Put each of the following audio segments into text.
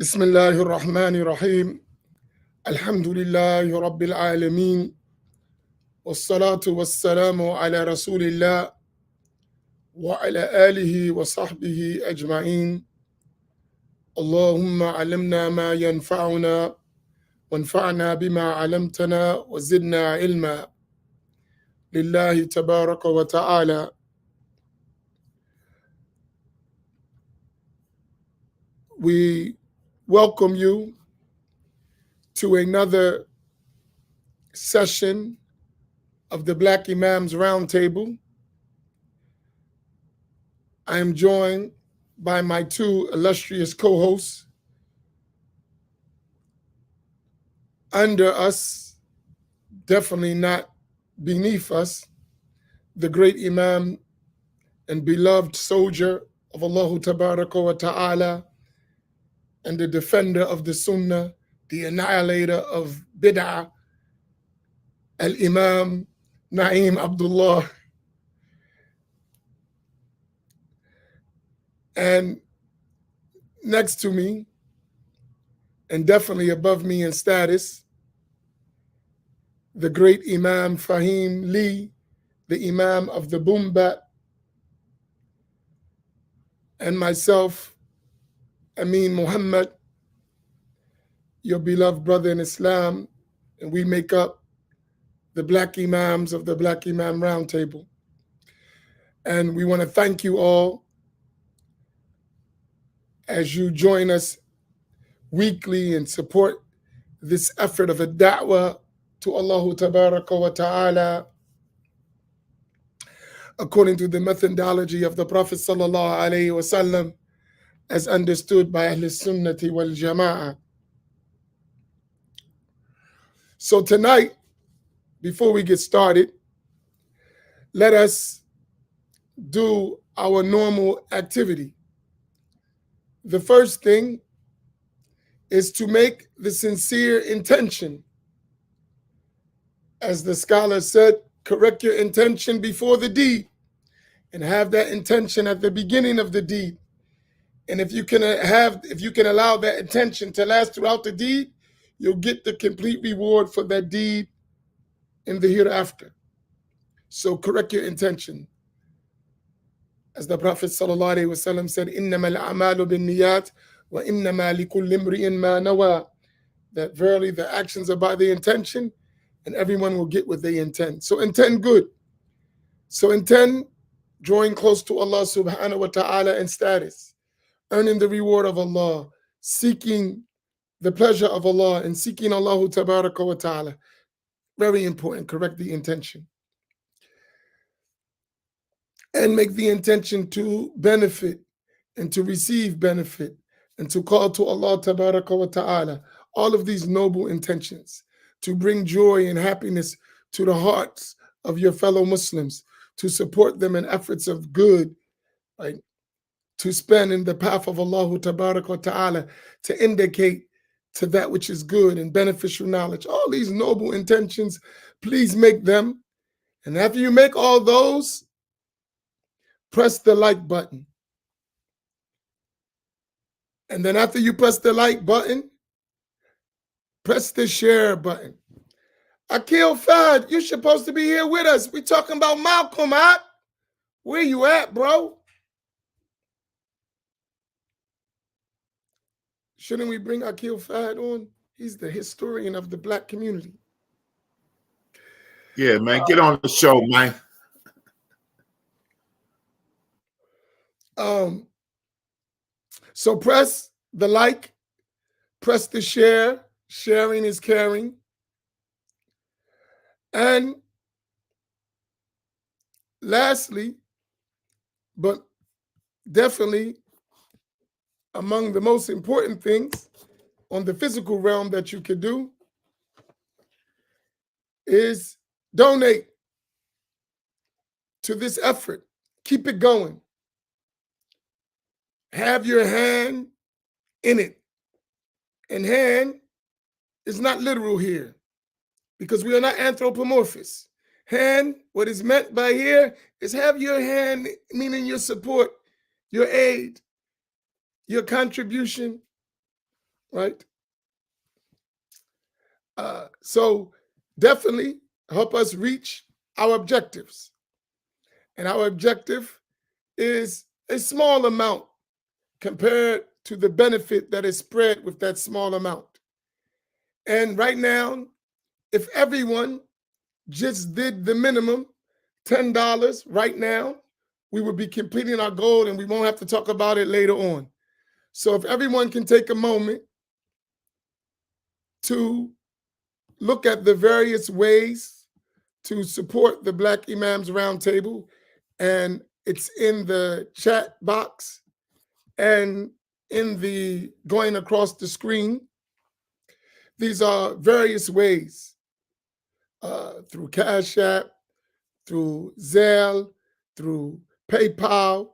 بسم الله الرحمن الرحيم الحمد لله رب العالمين والصلاة والسلام على رسول الله وعلى آله وصحبه أجمعين اللهم علمنا ما ينفعنا وانفعنا بما علمتنا وزدنا علما لله تبارك وتعالى. We welcome you to another session of the Black Imams Roundtable. I am joined by my two illustrious co-hosts. Under us, definitely not beneath us, the great Imam and beloved soldier of Allah Tabaraka wa Ta'ala and the defender of the Sunnah, the annihilator of Bid'ah, Al-Imam Naeem Abdullah. And next to me, and definitely above me in status, the great Imam Faheem Lee, the Imam of the Boombat, and myself, Amin Muhammad, your beloved brother in Islam, and we make up the Black Imams of the Black Imam Roundtable. And we want to thank you all as you join us weekly and support this effort of a da'wah to Allah Tabaraka wa Ta'ala according to the methodology of the Prophet Sallallahu Alaihi Wasallam as understood by Ahl Sunnati wal Jama'ah. So tonight, before we get started, let us do our normal activity. The first thing is to make the sincere intention. As the scholar said, correct your intention before the deed and have that intention at the beginning of the deed. And if you can allow that intention to last throughout the deed, you'll get the complete reward for that deed in the hereafter. So correct your intention. As the Prophet ﷺ said, إِنَّمَا الْأَعْمَالُ بِالنِّيَّاتِ وَإِنَّمَا لِكُلِّ امْرِئٍ مَا نَوَى. That verily the actions are by the intention, and everyone will get what they intend. So intend good. So intend drawing close to Allah subhanahu wa ta'ala in status, earning the reward of Allah, seeking the pleasure of Allah, and seeking Allah tabaraka wa ta'ala. Very important, correct the intention. And make the intention to benefit and to receive benefit and to call to Allah tabaraka wa ta'ala. All of these noble intentions to bring joy and happiness to the hearts of your fellow Muslims, to support them in efforts of good, right? To spend in the path of Allah tabaraka wa ta'ala, to indicate to that which is good and beneficial knowledge. All these noble intentions, please make them. And after you make all those, press the like button. And then after you press the like button, press the share button. Akil Fad, you're supposed to be here with us. We're talking about Malcolm, huh? Where you at, bro? Shouldn't we bring Akil Fad on? He's the historian of the Black community. Yeah, man, get on the show, man. So press the like, press the share. Sharing is caring. And lastly, but definitely among the most important things on the physical realm that you could do is donate to this effort. Keep it going. Have your hand in it. And hand is not literal here because we are not anthropomorphous. Hand, what is meant by here is have your hand, meaning your support, your aid, your contribution right? So definitely help us reach our objectives. And our objective is a small amount compared to the benefit that is spread with that small amount. And right now, if everyone just did the minimum, $10 right now, we would be completing our goal and we won't have to talk about it later on. So if everyone can take a moment to look at the various ways to support the Black Imams Roundtable, and it's in the chat box and in the going across the screen. These are various ways through Cash App, through Zelle, through PayPal,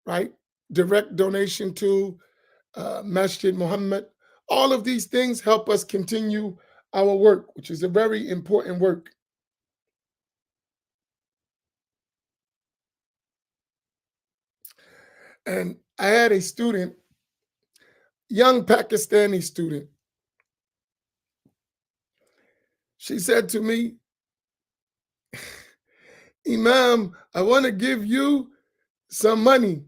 right? Direct donation to Masjid Muhammad. All of these things help us continue our work, which is a very important work. And I had a student, young Pakistani student. She said to me, Imam, I want to give you some money.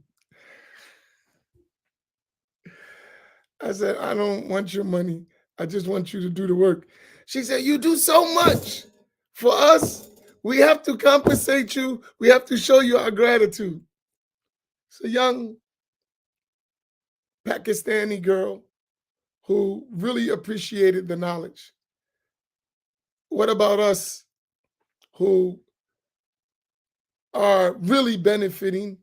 I said, I don't want your money. I just want you to do the work. She said, you do so much for us. We have to compensate you. We have to show you our gratitude. It's a young Pakistani girl who really appreciated the knowledge. What about us who are really benefiting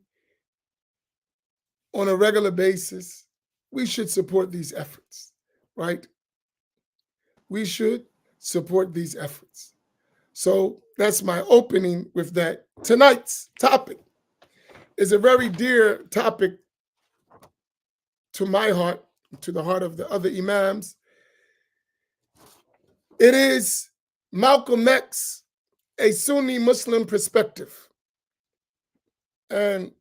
on a regular basis? We should support these efforts, right? We should support these efforts. So that's my opening with that. Tonight's topic is a very dear topic to my heart, to the heart of the other Imams. It is Malcolm X, a Sunni Muslim perspective. And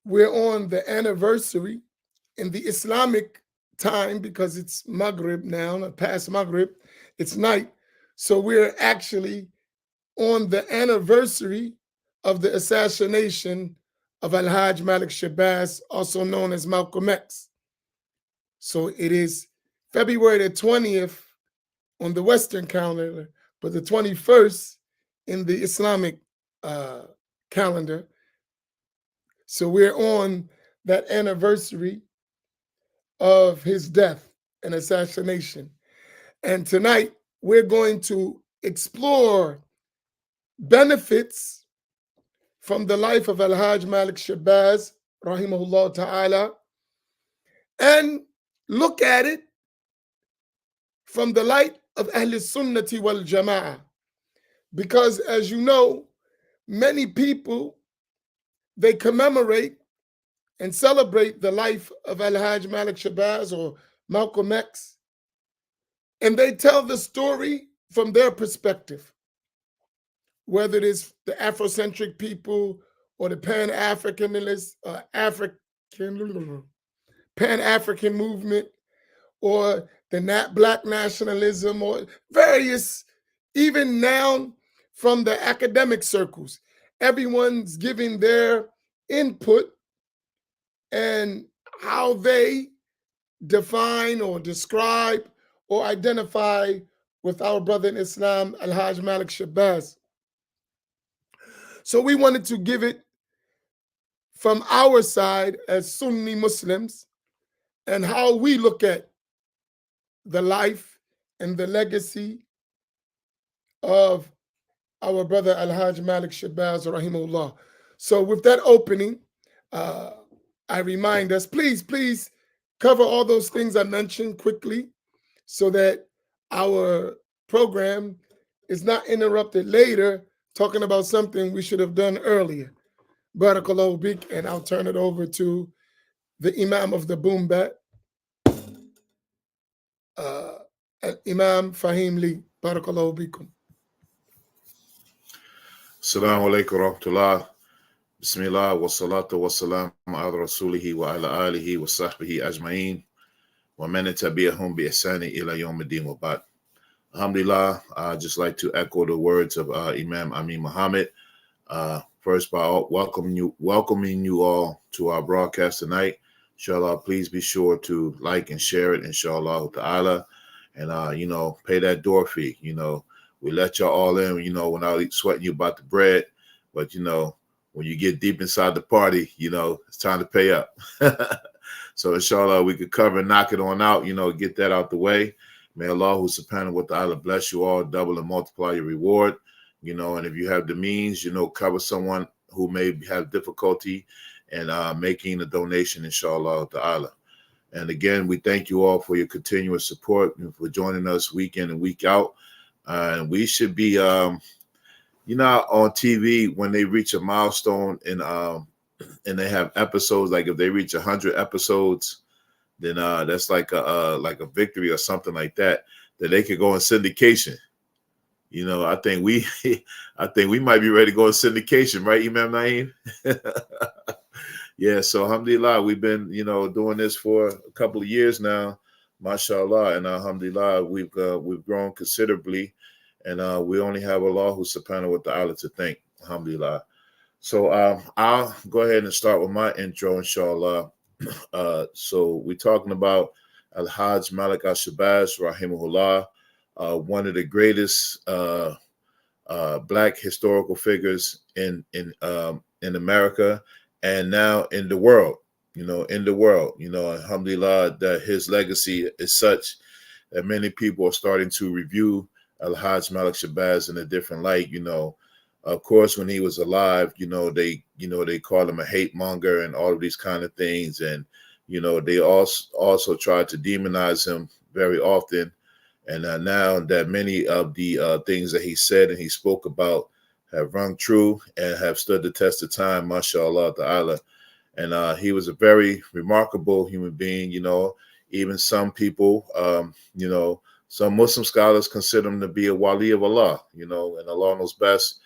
we're on the anniversary in the Islamic time, because it's Maghrib now, past Maghrib, it's night. So we're actually on the anniversary of the assassination of Al-Hajj Malik Shabazz, also known as Malcolm X. So it is February the 20th on the Western calendar, but the 21st in the Islamic calendar. So we're on that anniversary of his death and assassination. And tonight we're going to explore benefits from the life of Al-Hajj Malik Shabazz, rahimahullah ta'ala, and look at it from the light of Ahl Sunnati wal Jama'ah. Because as you know, many people, they commemorate and celebrate the life of Al-Hajj Malik Shabazz or Malcolm X, and they tell the story from their perspective, whether it is the Afrocentric people or the Pan-Africanist, Pan-African movement, or the Black nationalism, or various, even now from the academic circles. Everyone's giving their input and how they define or describe or identify with our brother in Islam, Al-Hajj Malik Shabazz. So we wanted to give it from our side as Sunni Muslims and how we look at the life and the legacy of our brother Al-Hajj Malik Shabazz, rahimahullah. So with that opening, I remind us, please cover all those things I mentioned quickly so that our program is not interrupted later talking about something we should have done earlier. Barakallahu bik, and I'll turn it over to the Imam of the Boom Bat, Imam Faheem Lee. Barakallahu bikum. Assalamu alaikum wa rahmatullah. Bismillah wa salatu wa salam ala rasulihi wa ala alihi wa sahbihi ajma'in. Wa man tabi'ahum bi ihsani ila yawm ad-din wa ba'd. Alhamdulillah, I'd just like to echo the words of Imam Amin Muhammad. First, by welcoming you all to our broadcast tonight. Inshallah, please be sure to like and share it, inshallah ta'ala. And, pay that door fee. We let y'all all in, without sweating you about the bread. But, when you get deep inside the party, it's time to pay up. So, inshallah, we could cover and knock it on out, get that out the way. May Allah subhanahu wa ta'ala bless you all, double and multiply your reward. And if you have the means, cover someone who may have difficulty and making a donation, inshallah ta'ala. And again, we thank you all for your continuous support and for joining us week in and week out. And we should be, on TV when they reach a milestone and they have episodes, like if they reach 100 episodes, then that's like a victory or something like that they could go in syndication. I think we might be ready to go in syndication, right, Imam Naeem? Yeah, so alhamdulillah, we've been, doing this for a couple of years now, mashallah, and alhamdulillah, we've grown considerably, and we only have Allah subhanahu wa ta'ala to thank, alhamdulillah. So I'll go ahead and start with my intro, inshallah. So we're talking about Al-Hajj Malik al-Shabazz, rahimahullah, one of the greatest Black historical figures in America and now in the world, alhamdulillah, that his legacy is such that many people are starting to review Al-Hajj Malik Shabazz in a different light. Of course, when he was alive, they called him a hate monger and all of these kind of things. And, they also tried to demonize him very often. And now that many of the things that he said and he spoke about have rung true and have stood the test of time, mashallah ta'ala. And he was a very remarkable human being, even some people, some Muslim scholars consider him to be a wali of Allah, and Allah knows best.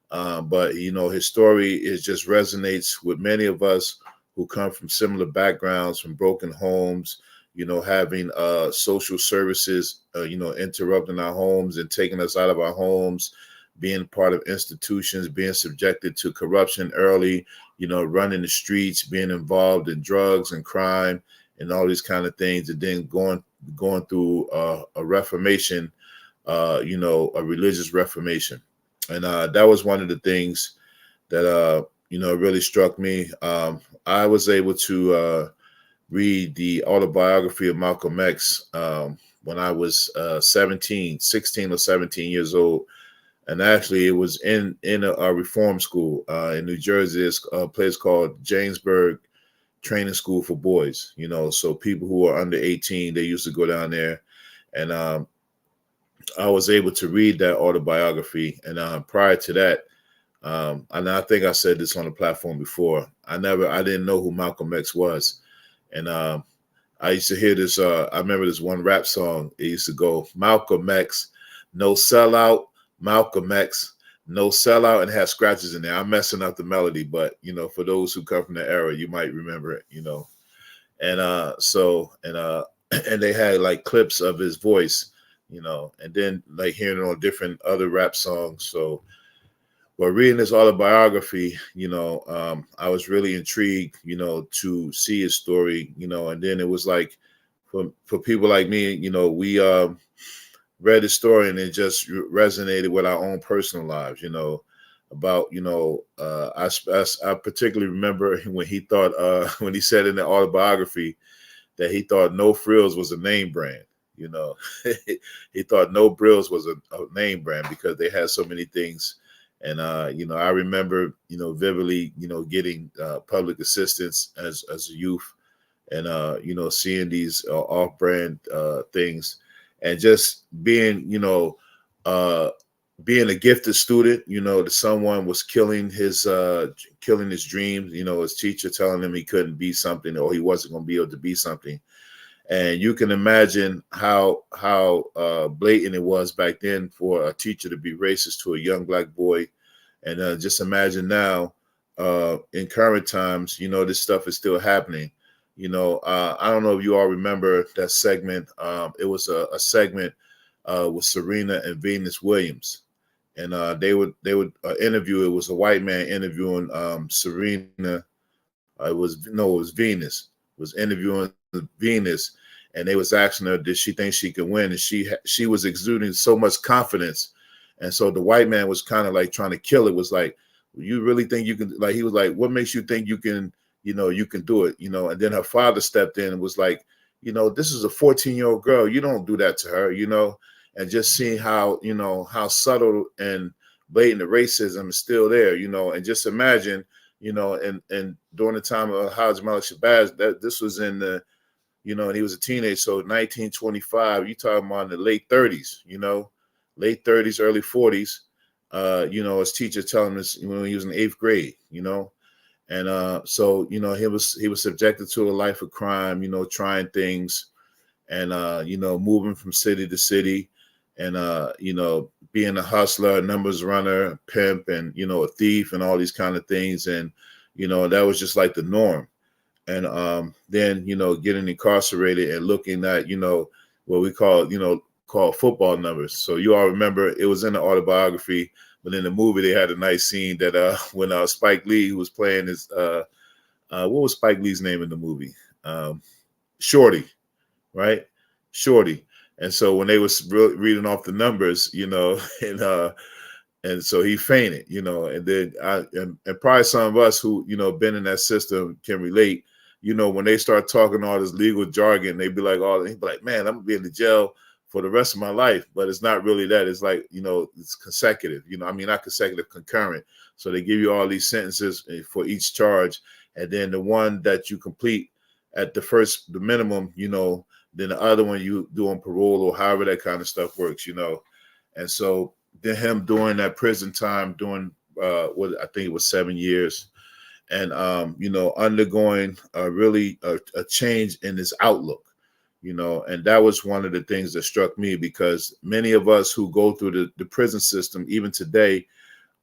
But his story just resonates with many of us who come from similar backgrounds, from broken homes, having social services, interrupting our homes and taking us out of our homes, being part of institutions, being subjected to corruption early, running the streets, being involved in drugs and crime and all these kind of things, and then going through a reformation, a religious reformation. And that was one of the things that, really struck me. I was able to read the autobiography of Malcolm X when I was 16 or 17 years old. And actually, it was in a reform school in New Jersey. It's a place called Jamesburg Training School for Boys. So people who are under 18, they used to go down there. And I was able to read that autobiography. And prior to that, and I think I said this on the platform before, I didn't know who Malcolm X was. And I used to hear this, I remember this one rap song. It used to go, Malcolm X, no sellout, Malcolm X, no sellout, and have scratches in there. I'm messing up the melody, but, for those who come from the era, you might remember it, And and they had like clips of his voice, and then like hearing it on different other rap songs. So, but reading this autobiography, I was really intrigued, to see his story, and then it was like for people like me, we read his story and it just resonated with our own personal lives, about, I particularly remember when he thought, when he said in the autobiography that he thought No Frills was a name brand, he thought No Brills was a name brand because they had so many things. And, I remember, vividly, getting public assistance as a youth and, seeing these off-brand things and just being, being a gifted student, that someone was killing his dreams, his teacher telling him he couldn't be something or he wasn't going to be able to be something. And you can imagine how blatant it was back then for a teacher to be racist to a young Black boy, And just imagine now, in current times, this stuff is still happening. I don't know if you all remember that segment. It was a segment with Serena and Venus Williams, and they would interview. It was a white man interviewing Serena. It was Venus. Was interviewing Venus, and they was asking her, did she think she could win? And she was exuding so much confidence, and so the white man was kind of like trying to kill it. Was like, you really think you can? Like, he was like, what makes you think you can? You can do it. And then her father stepped in and was like, this is a 14-year-old girl. You don't do that to her. And just seeing how how subtle and blatant the racism is still there. And just imagine. And during the time of Hajj Malik Shabazz, that this was in the, and he was a teenager, so 1925. You talking about in the late 30s, late 30s, early 40s. His teacher telling him this when he was in 8th grade, and so he was subjected to a life of crime, trying things, and moving from city to city, and being a hustler, a numbers runner, pimp, and a thief, and all these kind of things, and that was just like the norm. And then getting incarcerated and looking at what we call football numbers. So you all remember it was in the autobiography, but in the movie they had a nice scene that when Spike Lee, who was playing his what was Spike Lee's name in the movie? Shorty, right? Shorty. And so when they was reading off the numbers, and so he fainted, and then and probably some of us who, been in that system can relate, when they start talking all this legal jargon, they'd be like, man, I'm gonna be in the jail for the rest of my life. But it's not really that. It's like, it's consecutive, not consecutive, concurrent. So they give you all these sentences for each charge. And then the one that you complete at the minimum, then the other one you do on parole or however that kind of stuff works, And so then him doing that prison time, doing what I think it was 7 years, and undergoing really a change in his outlook, and that was one of the things that struck me, because many of us who go through the prison system, even today,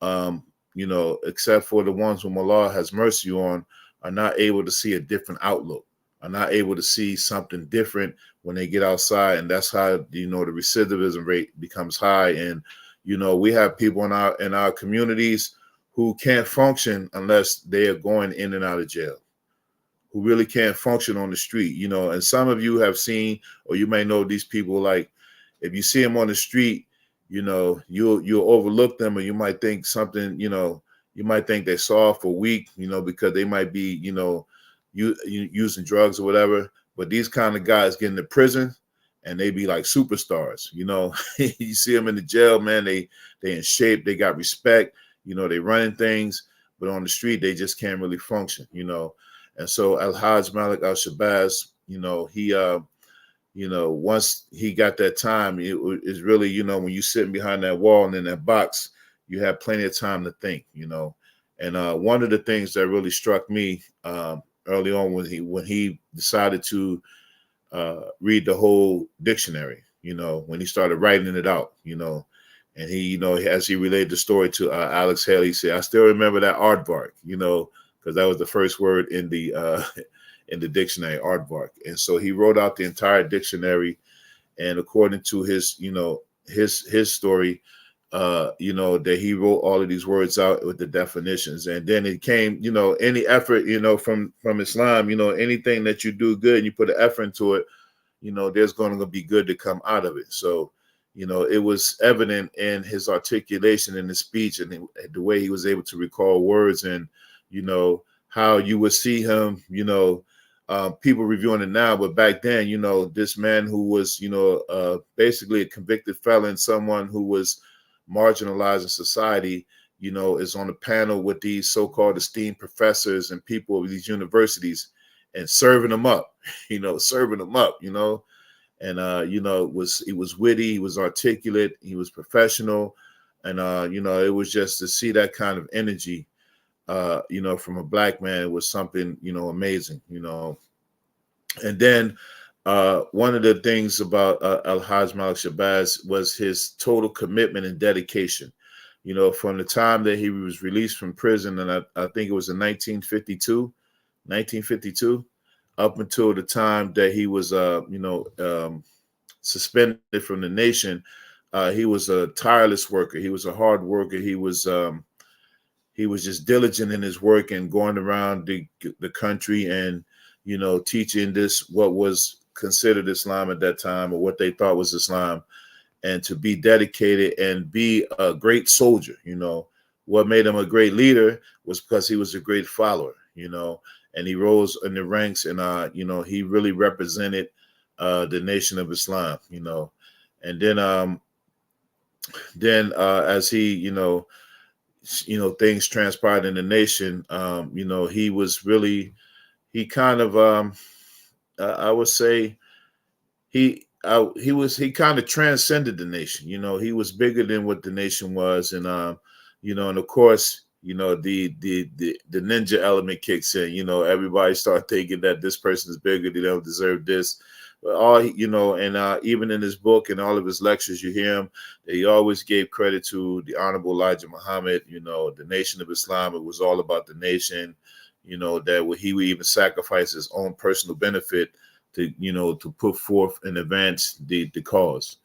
except for the ones whom Allah has mercy on, are not able to see a different outlook, are not able to see something different when they get outside. And that's how, the recidivism rate becomes high. And, we have people in our communities who can't function unless they are going in and out of jail, who really can't function on the street, and some of you have seen, or you may know these people, like if you see them on the street, you'll overlook them, or you might think something, you might think they're soft or weak, because they might be, using drugs or whatever. But these kind of guys get into prison and they be like superstars, you see them in the jail, man, they in shape, they got respect, they running things, but on the street, they just can't really function, And so Al-Hajj Malik al-Shabazz, he, once he got that time, it's really, when you're sitting behind that wall and in that box, you have plenty of time to think, And one of the things that really struck me early on when he decided to read the whole dictionary, when he started writing it out, and he, as he related the story to Alex Haley, he said, I still remember that aardvark, because that was the first word in the dictionary, aardvark. And so he wrote out the entire dictionary, and according to his, his story, that he wrote all of these words out with the definitions. And then it came, any effort, from Islam, anything that you do good and you put an effort into it, there's going to be good to come out of it. So, it was evident in his articulation in his speech, and the way he was able to recall words, and, how you would see him, people reviewing it now, but back then, this man who was, basically a convicted felon, someone who was marginalized in society, is on a panel with these so-called esteemed professors and people of these universities, and serving them up, and it was witty, he was articulate, he was professional, and it was just to see that kind of energy, from a black man was something, amazing, And then one of the things about Al-Hajj Malik Shabazz was his total commitment and dedication, you know, from the time that he was released from prison, and I think it was in 1952, up until the time that he was, suspended from the nation. He was a tireless worker. He was a hard worker. He was just diligent in his work and going around the country and, you know, teaching this, what was considered Islam at that time, or what they thought was Islam, and to be dedicated and be a great soldier. You know, what made him a great leader was because he was a great follower, you know, and he rose in the ranks, and, you know, he really represented the Nation of Islam, you know. And then as he, things transpired in the nation, you know, he was really, he kind of, I would say, he kind of transcended the nation. You know, he was bigger than what the nation was, and and of course, you know, the ninja element kicks in. You know, everybody start thinking that this person is bigger, they don't deserve this. But even in his book and all of his lectures, you hear him. He always gave credit to the Honorable Elijah Muhammad. You know, the Nation of Islam. It was all about the nation. You know, that he would even sacrifice his own personal benefit to put forth and advance the cause,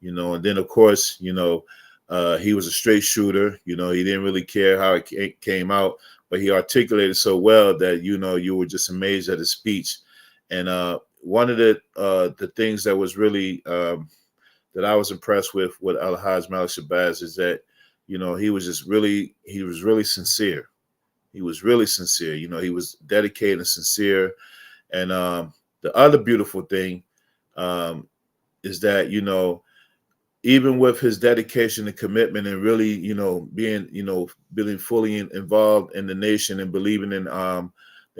you know. And then of course, he was a straight shooter. You know, he didn't really care how it came out, but he articulated so well that, you were just amazed at his speech. And one of the things that was really that I was impressed with Al-Hajj Malik Shabazz is that, he was really sincere. He was really sincere. You know, he was dedicated and sincere. And the other beautiful thing is that, even with his dedication and commitment and really, being fully involved in the nation and believing in the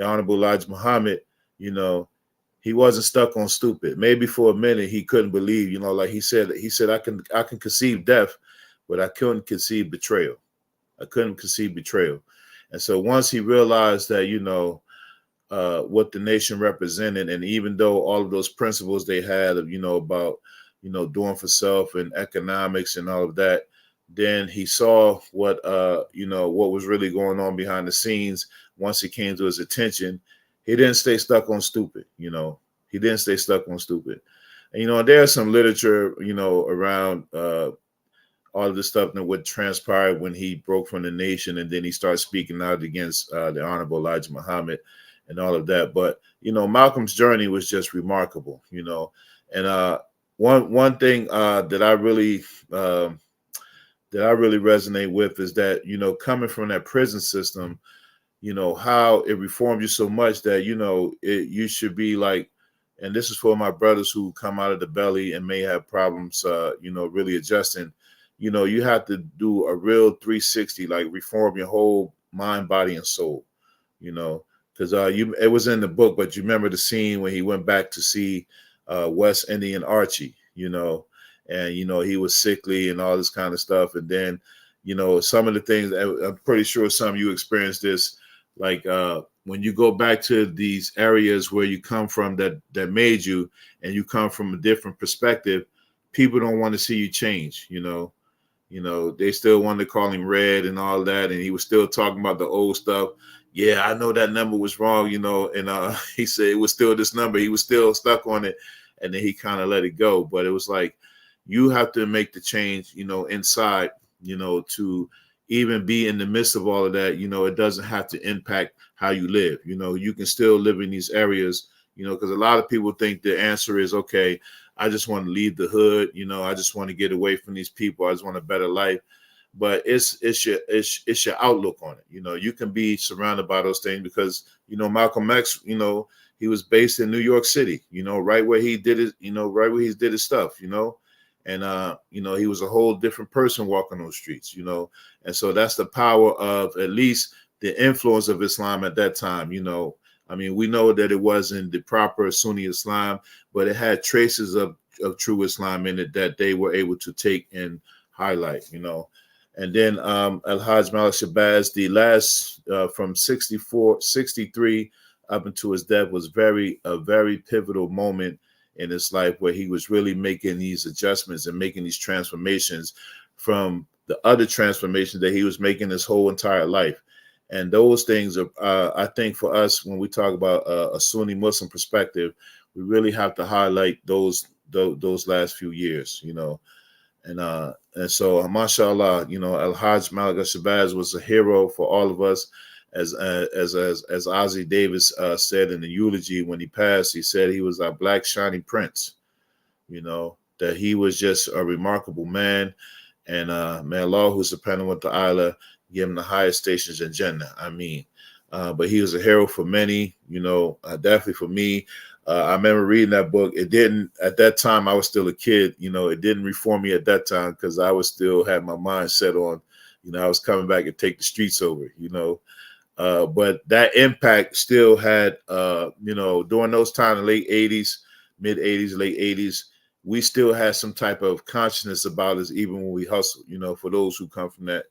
Honorable Elijah Muhammad, he wasn't stuck on stupid. Maybe for a minute he couldn't believe, like he said, I can conceive death, but I couldn't conceive betrayal. I couldn't conceive betrayal. And so once he realized that, what the nation represented, and even though all of those principles they had of, about, doing for self and economics and all of that, then he saw what was really going on behind the scenes. Once it came to his attention, he didn't stay stuck on stupid. He didn't stay stuck on stupid. And, there's some literature, around all of this stuff and what transpired when he broke from the nation, and then he started speaking out against the Honorable Elijah Muhammad and all of that. But, Malcolm's journey was just remarkable, and one thing that I really resonate with is that, coming from that prison system, how it reformed you so much that, you should be like, and this is for my brothers who come out of the belly and may have problems, really adjusting. You have to do a real 360, like reform your whole mind, body, and soul, because it was in the book, but you remember the scene when he went back to see West Indian Archie, and, he was sickly and all this kind of stuff. And then, some of the things, I'm pretty sure some of you experienced this, like when you go back to these areas where you come from that made you, and you come from a different perspective, people don't want to see you change, they still wanted to call him Red and all that. And he was still talking about the old stuff. Yeah, I know that number was wrong, and he said it was still this number. He was still stuck on it. And then he kind of let it go. But it was like, you have to make the change, inside, to even be in the midst of all of that. It doesn't have to impact how you live. You can still live in these areas, because a lot of people think the answer is, okay, I just want to leave the hood. I just want to get away from these people. I just want a better life. But it's your outlook on it. You can be surrounded by those things because, Malcolm X, he was based in New York City, right where he did it, right where he did his stuff, and, he was a whole different person walking those streets, and so that's the power of at least the influence of Islam at that time. I mean, we know that it wasn't the proper Sunni Islam, but it had traces of true Islam in it that they were able to take and highlight, And then Al-Hajj Malik Shabazz, the last from 63 up until his death was a very pivotal moment in his life, where he was really making these adjustments and making these transformations from the other transformations that he was making his whole entire life. And those things are, I think, for us, when we talk about a Sunni Muslim perspective, we really have to highlight those last few years, and so, mashallah, Al Hajj Malik Al Shabazz was a hero for all of us. As Ozzie Davis said in the eulogy when he passed, he said he was our black shining prince. That he was just a remarkable man, and may Allah who subhanahu wa ta'ala give him the highest stations in Jannah. Amin. But he was a hero for many, definitely for me. I remember reading that book. It didn't, at that time, I was still a kid, it didn't reform me at that time because I was still had my mind set on, I was coming back and take the streets over, but that impact still had, during those times, late 80s, mid 80s, late 80s, we still had some type of consciousness about us, even when we hustle, for those who come from that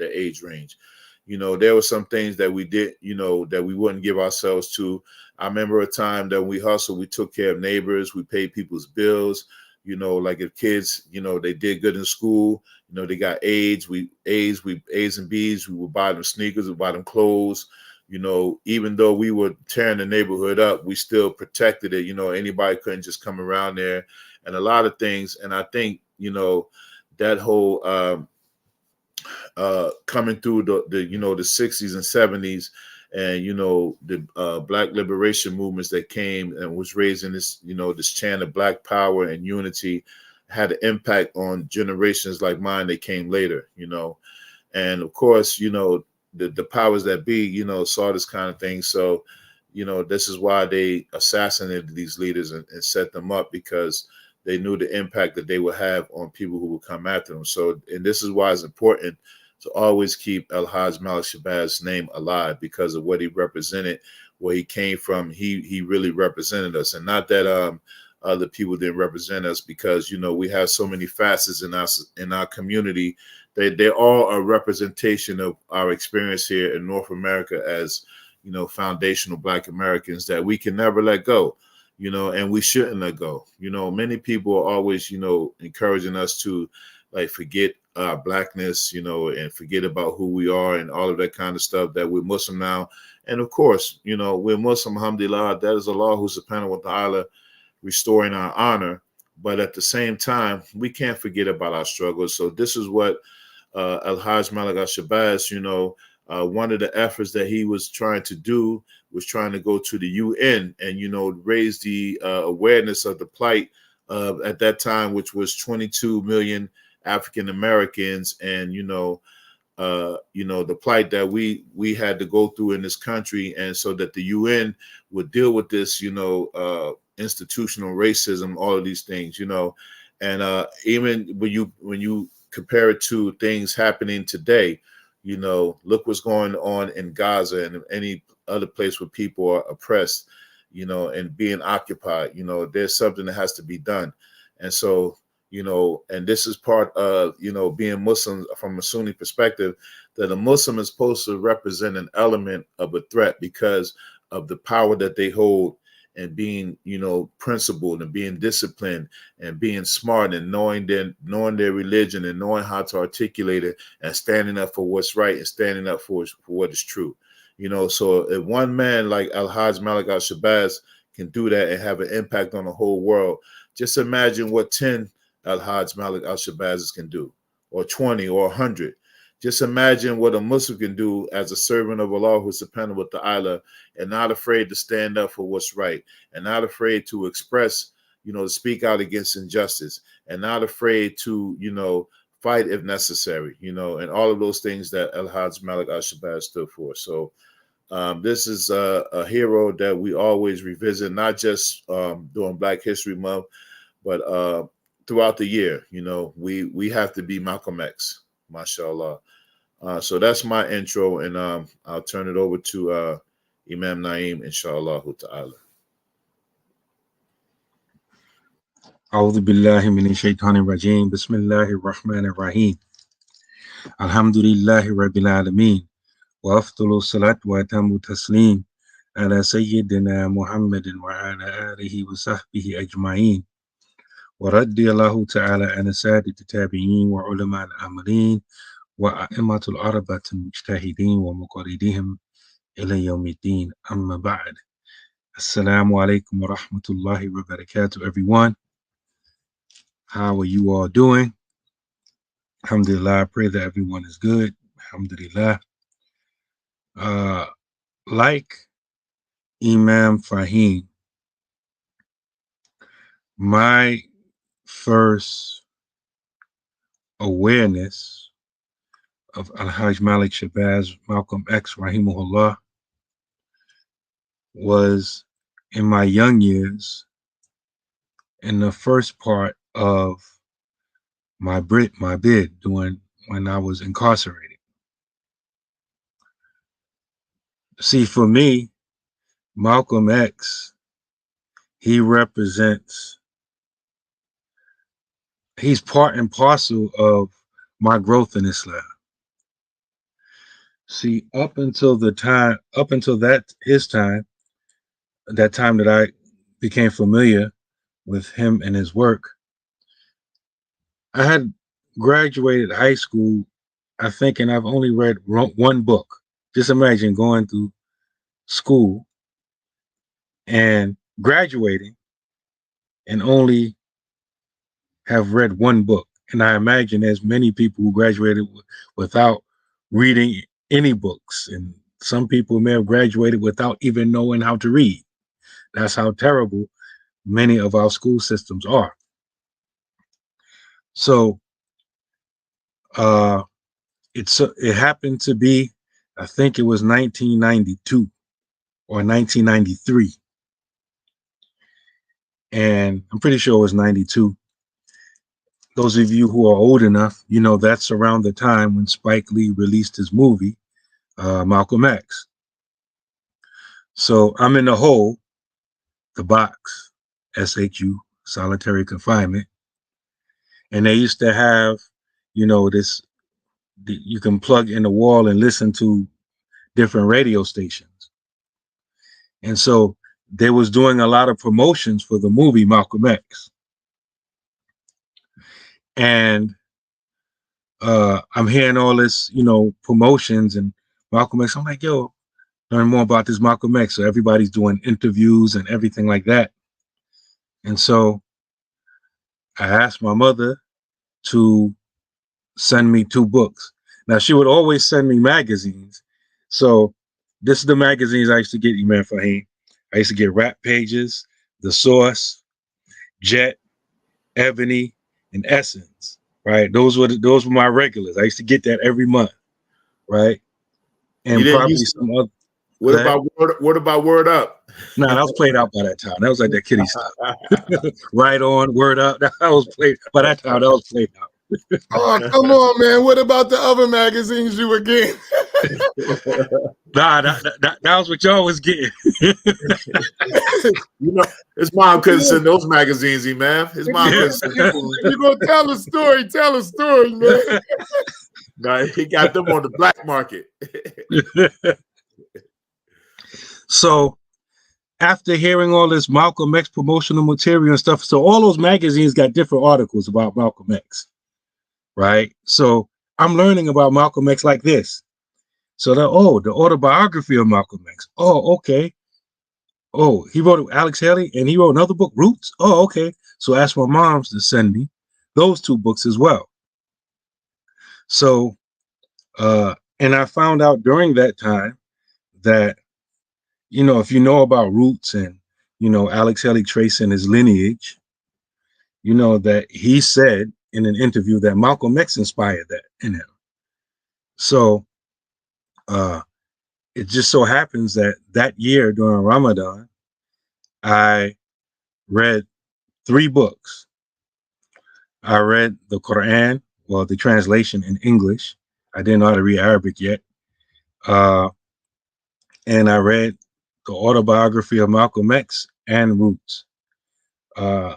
age range. There were some things that we did, that we wouldn't give ourselves to. I remember a time that when we hustled, we took care of neighbors, we paid people's bills, like if kids, they did good in school, they got A's and B's, we would buy them sneakers, we would buy them clothes, even though we were tearing the neighborhood up, we still protected it. Anybody couldn't just come around there and a lot of things. And I think, that whole, coming through the 60s and 70s and the black liberation movements that came and was raising this this chant of black power and unity had an impact on generations like mine that came later, and of course the powers that be saw this kind of thing. So this is why they assassinated these leaders and set them up, because they knew the impact that they would have on people who would come after them. So, and this is why it's important to always keep Al Hajj Malik Shabazz's name alive, because of what he represented, where he came from. He really represented us, and not that other people didn't represent us, because we have so many facets in our community. They're all a representation of our experience here in North America as foundational Black Americans that we can never let go. And we shouldn't let go. Many people are always, encouraging us to forget our Blackness, and forget about who we are and all of that kind of stuff, that we're Muslim now. And of course, we're Muslim, alhamdulillah, that is Allah who subhanahu wa ta'ala restoring our honor. But at the same time, we can't forget about our struggles. So this is what Al Hajj Malik Al Shabazz, one of the efforts that he was trying to do was trying to go to the UN and, raise the awareness of the plight at that time, which was 22 million African Americans, and, the plight that we had to go through in this country. And so that the UN would deal with this, institutional racism, all of these things, and even when you compare it to things happening today, look what's going on in Gaza and any other place where people are oppressed, and being occupied. There's something that has to be done. And so, and this is part of, being Muslim from a Sunni perspective, that a Muslim is supposed to represent an element of a threat because of the power that they hold, and being, principled and being disciplined and being smart and knowing their religion and knowing how to articulate it and standing up for what's right and standing up for what is true. So if one man like Al Hajj Malik Al Shabazz can do that and have an impact on the whole world, just imagine what 10 Al Hajj Malik Al Shabazzes can do, or 20 or 100. Just imagine what a Muslim can do as a servant of Allah who subhanahu wa ta'ala, and not afraid to stand up for what's right, and not afraid to express, to speak out against injustice, and not afraid to, fight if necessary, and all of those things that Al Hajj Malik Al Shabazz stood for. So this is a hero that we always revisit, not just during Black History Month, but throughout the year. We have to be Malcolm X, mashallah. So that's my intro, and I'll turn it over to Imam Naeem, inshallah ta'ala. أعوذ بالله من الشيطان الرجيم بسم الله الرحمن الرحيم الحمد لله رب العالمين وأفضل الصلاة وأتم التسليم على سيدنا محمد وعلى آله وصحبه أجمعين ورضي الله تعالى عن السادة التابعين وعلماء العاملين وأئمة الأربعة المجتهدين ومقلديهم إلى يوم الدين. أما بعد. Assalamu alaikum wa rahmatullahi wa barakatuh, everyone. How are you all doing? Alhamdulillah, I pray that everyone is good. Alhamdulillah. Like Imam Faheem, my first awareness of Al-Hajj Malik Shabazz Malcolm X rahimahullah was in my young years in the first part of my bid doing when I was incarcerated. See, for me, Malcolm X, he's part and parcel of my growth in Islam. See, up until that time that I became familiar with him and his work, I had graduated high school, I think, and I've only read one book. Just imagine going through school and graduating and only have read one book. And I imagine there's many people who graduated without reading any books. And some people may have graduated without even knowing how to read. That's how terrible many of our school systems are. So it happened to be, I think it was 1992 or 1993. And I'm pretty sure it was 92. Those of you who are old enough, you know that's around the time when Spike Lee released his movie, Malcolm X. So I'm in the hole, the box, SHU, solitary confinement. And they used to have, you can plug in the wall and listen to different radio stations. And so they was doing a lot of promotions for the movie Malcolm X. And I'm hearing all this, promotions and Malcolm X. I'm like, yo, learn more about this Malcolm X. So everybody's doing interviews and everything like that. And so I asked my mother to send me 2 books. Now, she would always send me magazines. So this is the magazines I used to get, Imam Faheem. I used to get Rap Pages, The Source, Jet, Ebony, and Essence, right? Those were my regulars. I used to get that every month, right? And probably some other. What about Word Up? Nah, that was played out by that time. That was like that kiddie stuff. Right On, Word Up. That was played by that time. That was played out. Oh, come on, man. What about the other magazines you were getting? Nah, that was what y'all was getting. His mom couldn't send those magazines, man. His mom couldn't send them. You're going to tell a story, man. No, he got them on the black market. So after hearing all this Malcolm X promotional material and stuff, so all those magazines got different articles about Malcolm X, right? So I'm learning about Malcolm X like this. So the autobiography of Malcolm X. Oh, okay. Oh, he wrote Alex Haley and he wrote another book, Roots. Oh, okay. So I asked my moms to send me those 2 books as well. So, and I found out during that time that, if you know about Roots and, Alex Haley tracing his lineage, that he said in an interview that Malcolm X inspired that in him. So, it just so happens that year during Ramadan, I read 3 books. I read the Quran, well, the translation in English. I didn't know how to read Arabic yet. And I read the autobiography of Malcolm X and Roots. And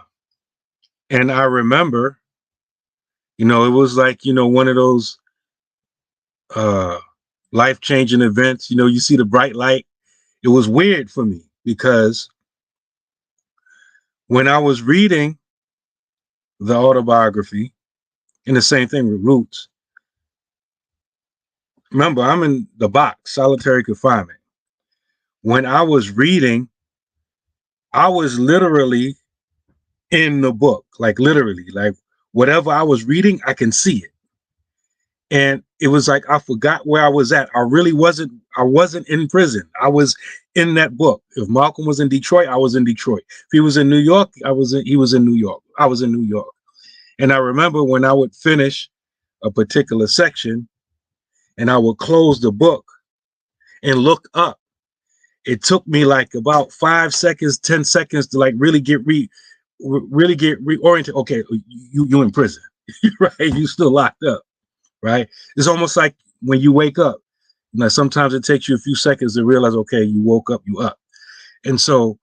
I remember, it was like, one of those life-changing events. You see the bright light. It was weird for me because when I was reading the autobiography, and the same thing with Roots. Remember, I'm in the box, solitary confinement. When I was reading, I was literally in the book, like literally, like whatever I was reading, I can see it. And it was like I forgot where I was at. I wasn't in prison. I was in that book. If Malcolm was in Detroit, I was in Detroit. If he was in New York, he was in New York. I was in New York. And I remember when I would finish a particular section and I would close the book and look up, it took me like about 5 seconds, 10 seconds to like really get reoriented. Okay, you in prison, right? You still locked up, right? It's almost like when you wake up. You know, sometimes it takes you a few seconds to realize, okay, you woke up, you up. And so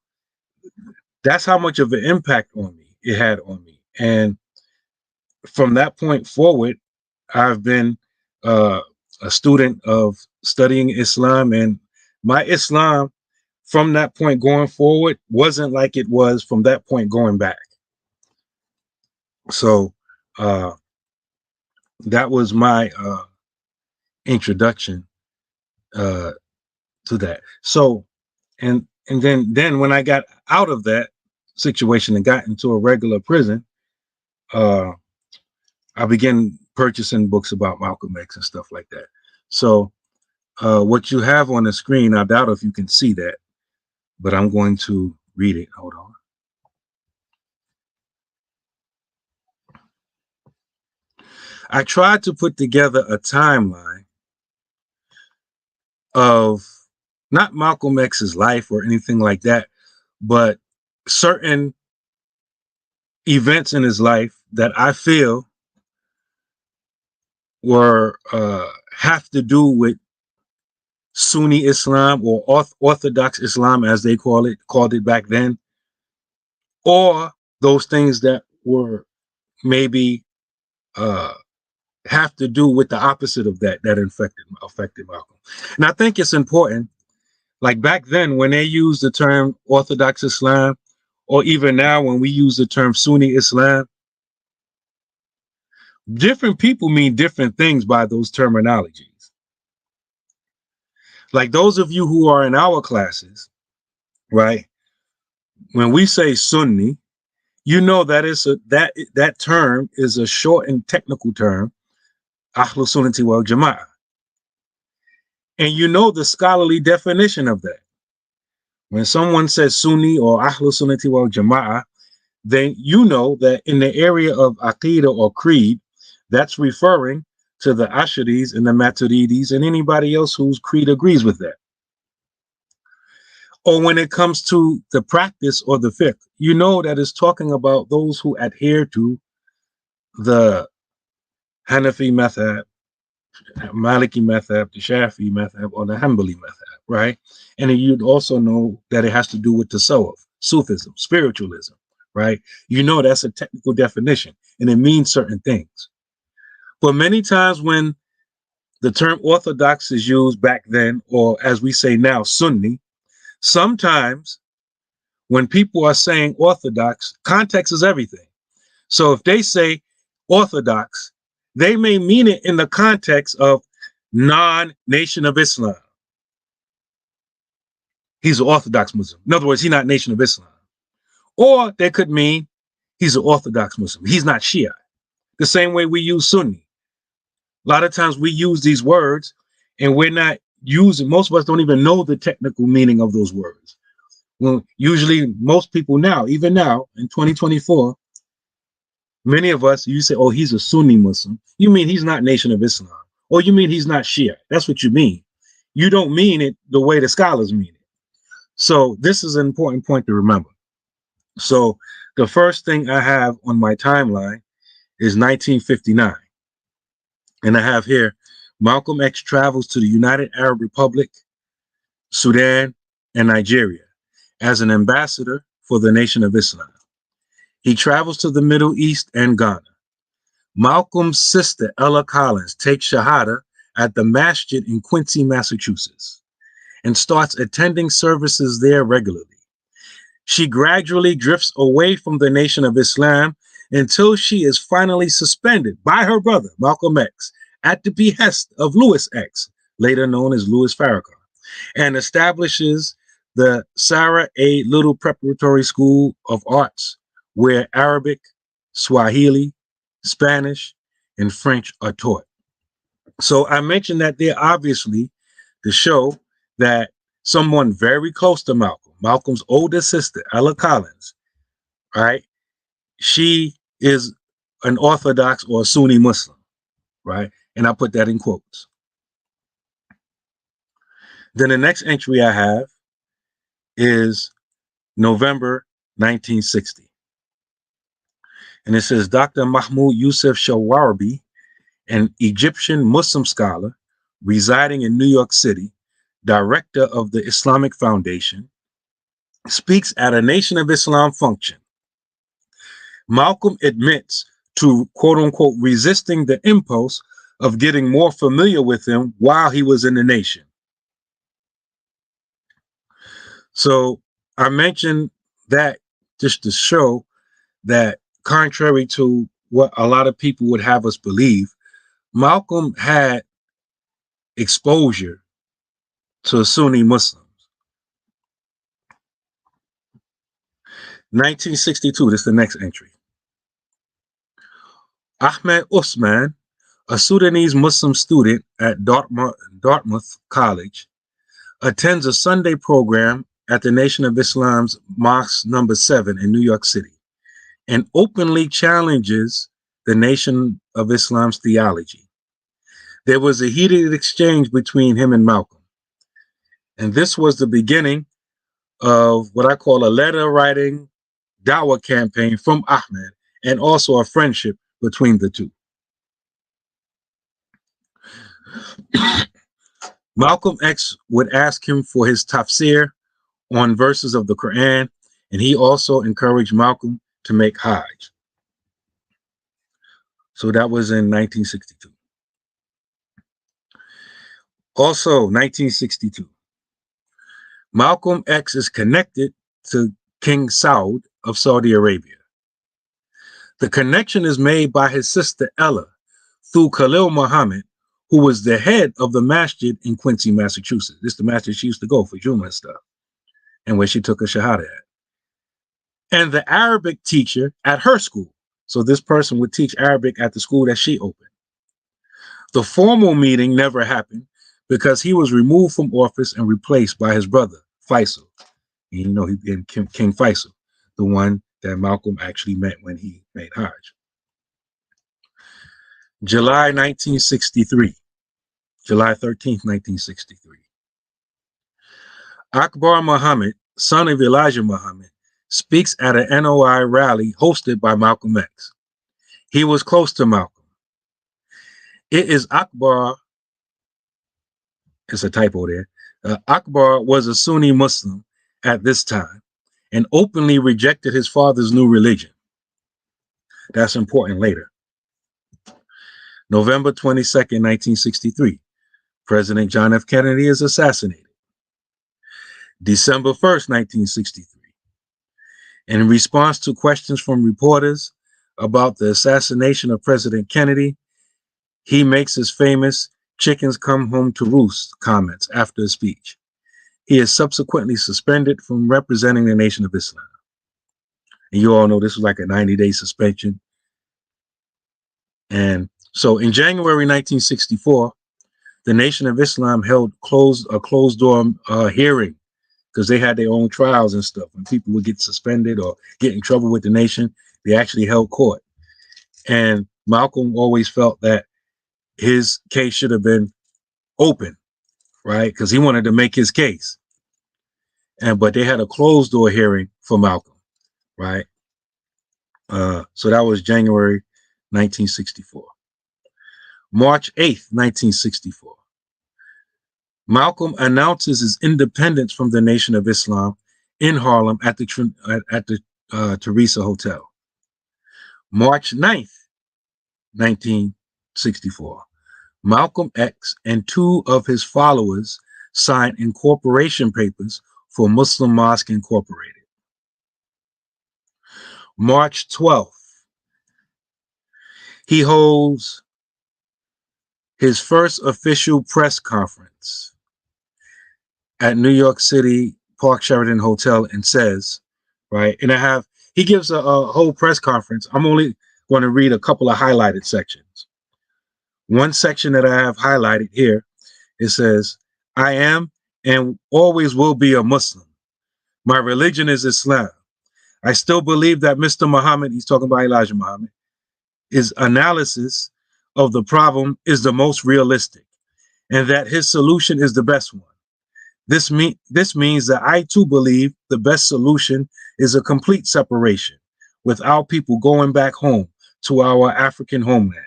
that's how much of an impact on me it had on me. And from that point forward, I've been a student of studying Islam, and my Islam from that point going forward wasn't like it was from that point going back. So that was my introduction to that. So and then when I got out of that situation and got into a regular prison, I began purchasing books about Malcolm X and stuff like that. So what you have on the screen, I doubt if you can see that, but I'm going to read it. Hold on. I tried to put together a timeline of not Malcolm X's life or anything like that, but certain events in his life that I feel were have to do with Sunni Islam or Orthodox Islam, as they called it back then, or those things that were maybe have to do with the opposite of that affected Malcolm. And I think it's important, like back then when they used the term Orthodox Islam, or even now when we use the term Sunni Islam, different people mean different things by those terminologies. Like those of you who are in our classes, right? When we say Sunni, you know that that term is a short and technical term, Ahlul Sunnati wal Jama'ah. And you know the scholarly definition of that. When someone says Sunni or Ahlul Sunnati wal Jama'ah, then you know that in the area of Aqidah or Creed, that's referring to the Asharis and the Maturidis and anybody else whose creed agrees with that. Or when it comes to the practice or the fiqh, you know that it's talking about those who adhere to the Hanafi method, Maliki method, the Shafi method, or the Hanbali method, right? And then you'd also know that it has to do with Tasawwuf, Sufism, spiritualism, right? You know that's a technical definition, and it means certain things. But many times when the term Orthodox is used back then, or as we say now, Sunni, sometimes when people are saying Orthodox, context is everything. So if they say Orthodox, they may mean it in the context of non-Nation of Islam. He's an Orthodox Muslim. In other words, he's not Nation of Islam. Or they could mean he's an Orthodox Muslim. He's not Shia. The same way we use Sunni. A lot of times we use these words and we're not using, most of us don't even know the technical meaning of those words. Well, usually most people now, even now in 2024, many of us, you say, oh, he's a Sunni Muslim. You mean he's not Nation of Islam. Or you mean he's not Shia. That's what you mean. You don't mean it the way the scholars mean it. So this is an important point to remember. So the first thing I have on my timeline is 1959. And I have here, Malcolm X travels to the United Arab Republic, Sudan, and Nigeria as an ambassador for the Nation of Islam. He travels to the Middle East and Ghana. Malcolm's sister, Ella Collins, takes Shahada at the Masjid in Quincy, Massachusetts, and starts attending services there regularly. She gradually drifts away from the Nation of Islam until she is finally suspended by her brother, Malcolm X, at the behest of Louis X, later known as Louis Farrakhan, and establishes the Sarah A. Little Preparatory School of Arts, where Arabic, Swahili, Spanish, and French are taught. So I mentioned that there obviously to show that someone very close to Malcolm, Malcolm's older sister, Ella Collins, right? She is an Orthodox or a Sunni Muslim, right? And I put that in quotes. Then the next entry I have is November 1960. And it says, Dr. Mahmoud Yusuf Shawarbi, an Egyptian Muslim scholar residing in New York City, director of the Islamic Foundation, speaks at a Nation of Islam function. Malcolm admits to, quote unquote, resisting the impulse of getting more familiar with him while he was in the nation. So I mentioned that just to show that, contrary to what a lot of people would have us believe, Malcolm had exposure to Sunni Muslims. 1962, this is the next entry. Ahmed Usman, a Sudanese Muslim student at Dartmouth College, attends a Sunday program at the Nation of Islam's Mosque number 7 in New York City and openly challenges the Nation of Islam's theology. There was a heated exchange between him and Malcolm, and this was the beginning of what I call a letter writing dawah campaign from Ahmed, and also a friendship between the two. Malcolm X would ask him for his tafsir on verses of the Quran, and he also encouraged Malcolm to make Hajj. So that was in 1962. Also, 1962. Malcolm X is connected to King Saud of Saudi Arabia. The connection is made by his sister Ella through Khalil Muhammad, who was the head of the Masjid in Quincy, Massachusetts. This is the masjid she used to go for Juma and stuff, and where she took her Shahada at. And the Arabic teacher at her school. So this person would teach Arabic at the school that she opened. The formal meeting never happened because he was removed from office and replaced by his brother, Faisal. And you know, he became King Faisal, the one that Malcolm actually met when he made Hajj. July 1963, July 13th, 1963. Akbar Muhammad, son of Elijah Muhammad, speaks at an NOI rally hosted by Malcolm X. He was close to Malcolm. It is Akbar, it's a typo there. Akbar was a Sunni Muslim at this time and openly rejected his father's new religion. That's important later. November 22nd, 1963, President John F. Kennedy is assassinated. December 1st, 1963, in response to questions from reporters about the assassination of President Kennedy, he makes his famous "chickens come home to roost" comments after a speech. He is subsequently suspended from representing the Nation of Islam. And you all know this was like a 90-day suspension. And so in January 1964, the Nation of Islam held a closed-door hearing, because they had their own trials and stuff. When people would get suspended or get in trouble with the nation, they actually held court. And Malcolm always felt that his case should have been open, right? Because he wanted to make his case. But they had a closed-door hearing for Malcolm, right? So that was January 1964. March 8th, 1964. Malcolm announces his independence from the Nation of Islam in Harlem at the Teresa Hotel. March 9th, 1964. Malcolm X and two of his followers signed incorporation papers for Muslim Mosque Incorporated. March 12th, He holds his first official press conference at New York City Park Sheraton Hotel and says, right, and he gives a whole press conference. I'm only going to read a couple of highlighted sections. One section that I have highlighted here, it says, I am and always will be a Muslim. My religion is Islam. I still believe that Mr. Muhammad, he's talking about Elijah Muhammad, his analysis of the problem is the most realistic and that his solution is the best one. This means that I too believe the best solution is a complete separation without people going back home to our African homeland.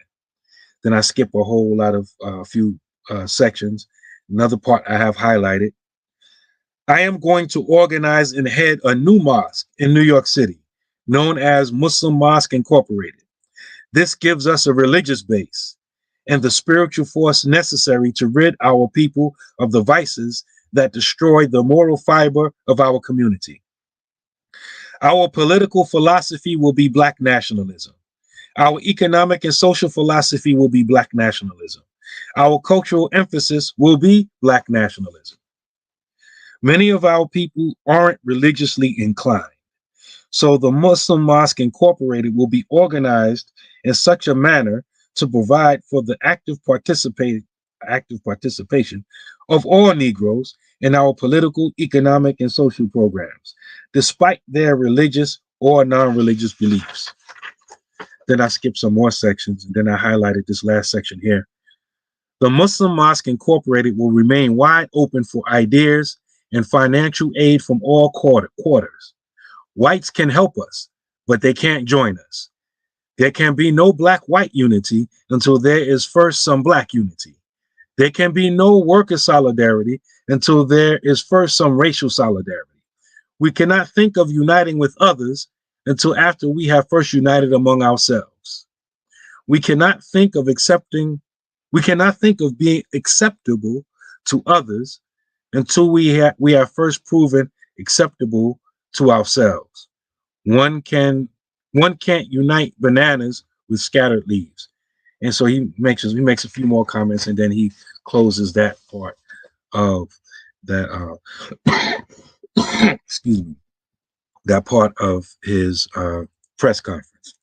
Then I skip a whole lot of a few sections. Another part I have highlighted. I am going to organize and head a new mosque in New York City, known as Muslim Mosque Incorporated. This gives us a religious base and the spiritual force necessary to rid our people of the vices that destroy the moral fiber of our community. Our political philosophy will be Black nationalism. Our economic and social philosophy will be Black nationalism. Our cultural emphasis will be Black nationalism. Many of our people aren't religiously inclined, so the Muslim Mosque Incorporated will be organized in such a manner to provide for the active participation of all Negroes in our political, economic, and social programs, despite their religious or non-religious beliefs. Then I skipped some more sections, and then I highlighted this last section here. The Muslim Mosque Incorporated will remain wide open for ideas and financial aid from all quarters. Whites can help us, but they can't join us. There can be no Black-white unity until there is first some Black unity. There can be no worker solidarity until there is first some racial solidarity. We cannot think of uniting with others until after we have first united among ourselves. We cannot think of being acceptable to others until we have first proven acceptable to ourselves. One can't unite bananas with scattered leaves. And so he makes a few more comments, and then he closes that part of that excuse me, that part of his press conference.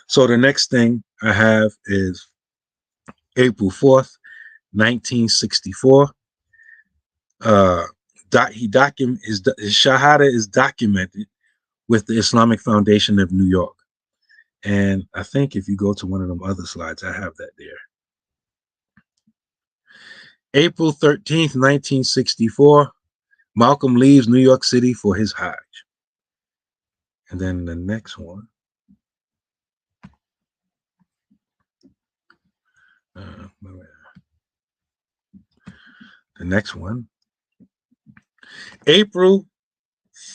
So the next thing I have is April 4th, 1964. His Shahada is documented with the Islamic Foundation of New York. And I think if you go to one of them other slides, I have that there. April 13th, 1964, Malcolm leaves New York City for his Hajj. And then the next one. The next one. April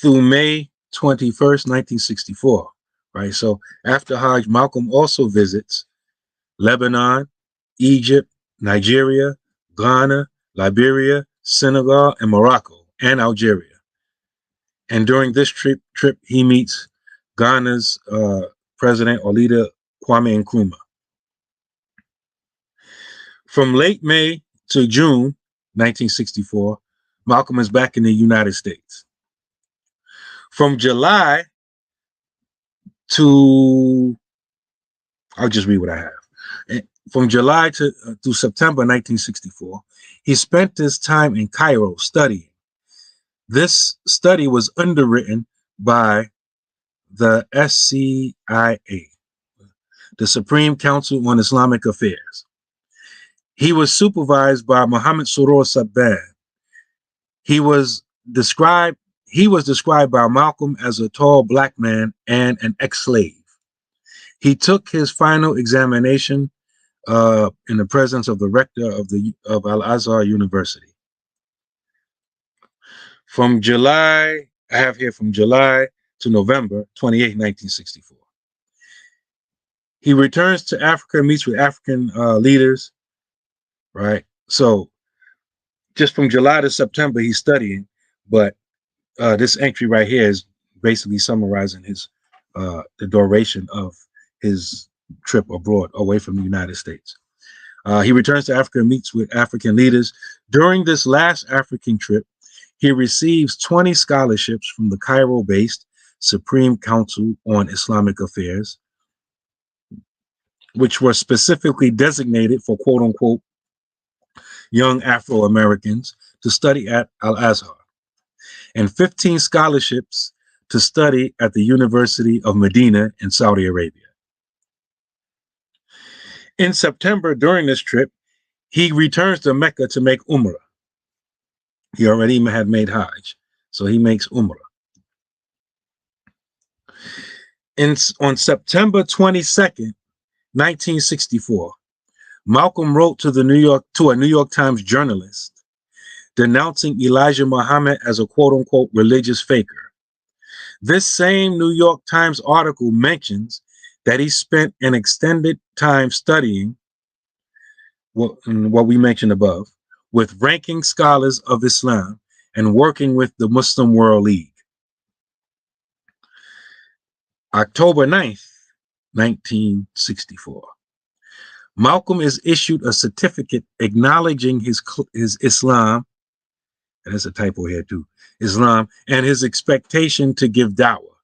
through May 21st, 1964. Right. So after Hajj, Malcolm also visits Lebanon, Egypt, Nigeria, Ghana, Liberia, Senegal, and Morocco, and Algeria. And during this trip, he meets Ghana's president or leader, Kwame Nkrumah. From late May to June 1964, Malcolm is back in the United States. From July to, I'll just read what I have. From July to September 1964, he spent his time in Cairo studying. This study was underwritten by the SCIA, the Supreme Council on Islamic Affairs. He was supervised by Muhammad Surur Sabban. He was described by Malcolm as a tall Black man and an ex-slave. He took his final examination in the presence of the rector of Al-Azhar University. From July to November 28, 1964. He returns to Africa, meets with African leaders, right? So just from July to September, he's studying, but this entry right here is basically summarizing his the duration of his trip abroad away from the United States. He returns to Africa and meets with African leaders. During this last African trip, he receives 20 scholarships from the Cairo-based Supreme Council on Islamic Affairs, which were specifically designated for quote unquote young Afro-Americans to study at Al-Azhar, and 15 scholarships to study at the University of Medina in Saudi Arabia. In September, during this trip, he returns to Mecca to make Umrah. He already had made Hajj, so he makes Umrah. On September 22nd, 1964, Malcolm wrote to a New York Times journalist denouncing Elijah Muhammad as a quote-unquote religious faker. This same New York Times article mentions that he spent an extended time studying what we mentioned above with ranking scholars of Islam and working with the Muslim World League. October 9th, 1964. Malcolm is issued a certificate acknowledging his Islam, and there's a typo here too, Islam, and his expectation to give da'wah,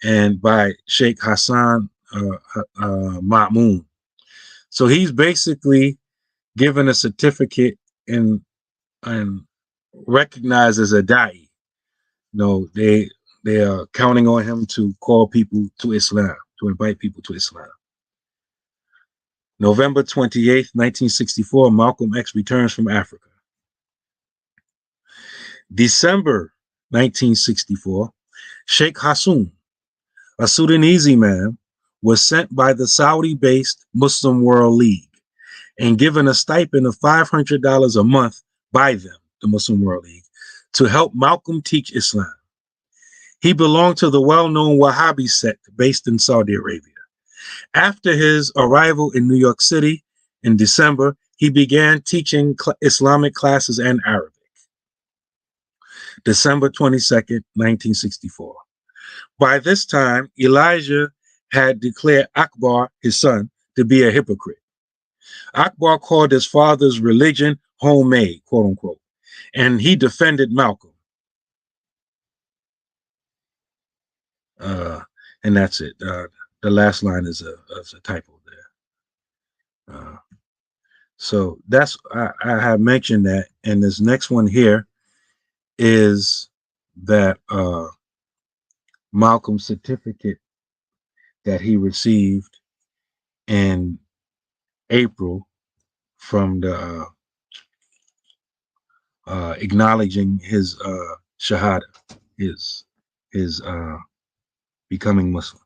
and by Sheikh Hassan Ma'mun. So he's basically given a certificate and recognized as a da'i. No, they are counting on him to call people to Islam, to invite people to Islam. November 28th, 1964, Malcolm X returns from Africa. December 1964, Sheikh Hassoun, a Sudanese man, was sent by the Saudi-based Muslim World League and given a stipend of $500 a month by them, the Muslim World League, to help Malcolm teach Islam. He belonged to the well-known Wahhabi sect based in Saudi Arabia. After his arrival in New York City in December, he began teaching Islamic classes and Arabic. December 22nd, 1964. By this time, Elijah had declared Akbar, his son, to be a hypocrite. Akbar called his father's religion homemade, quote unquote, and he defended Malcolm. And that's it. The last line is a typo there. So that's, I have mentioned that. And this next one here is that Malcolm's certificate that he received in April from the acknowledging his shahada, his becoming Muslim.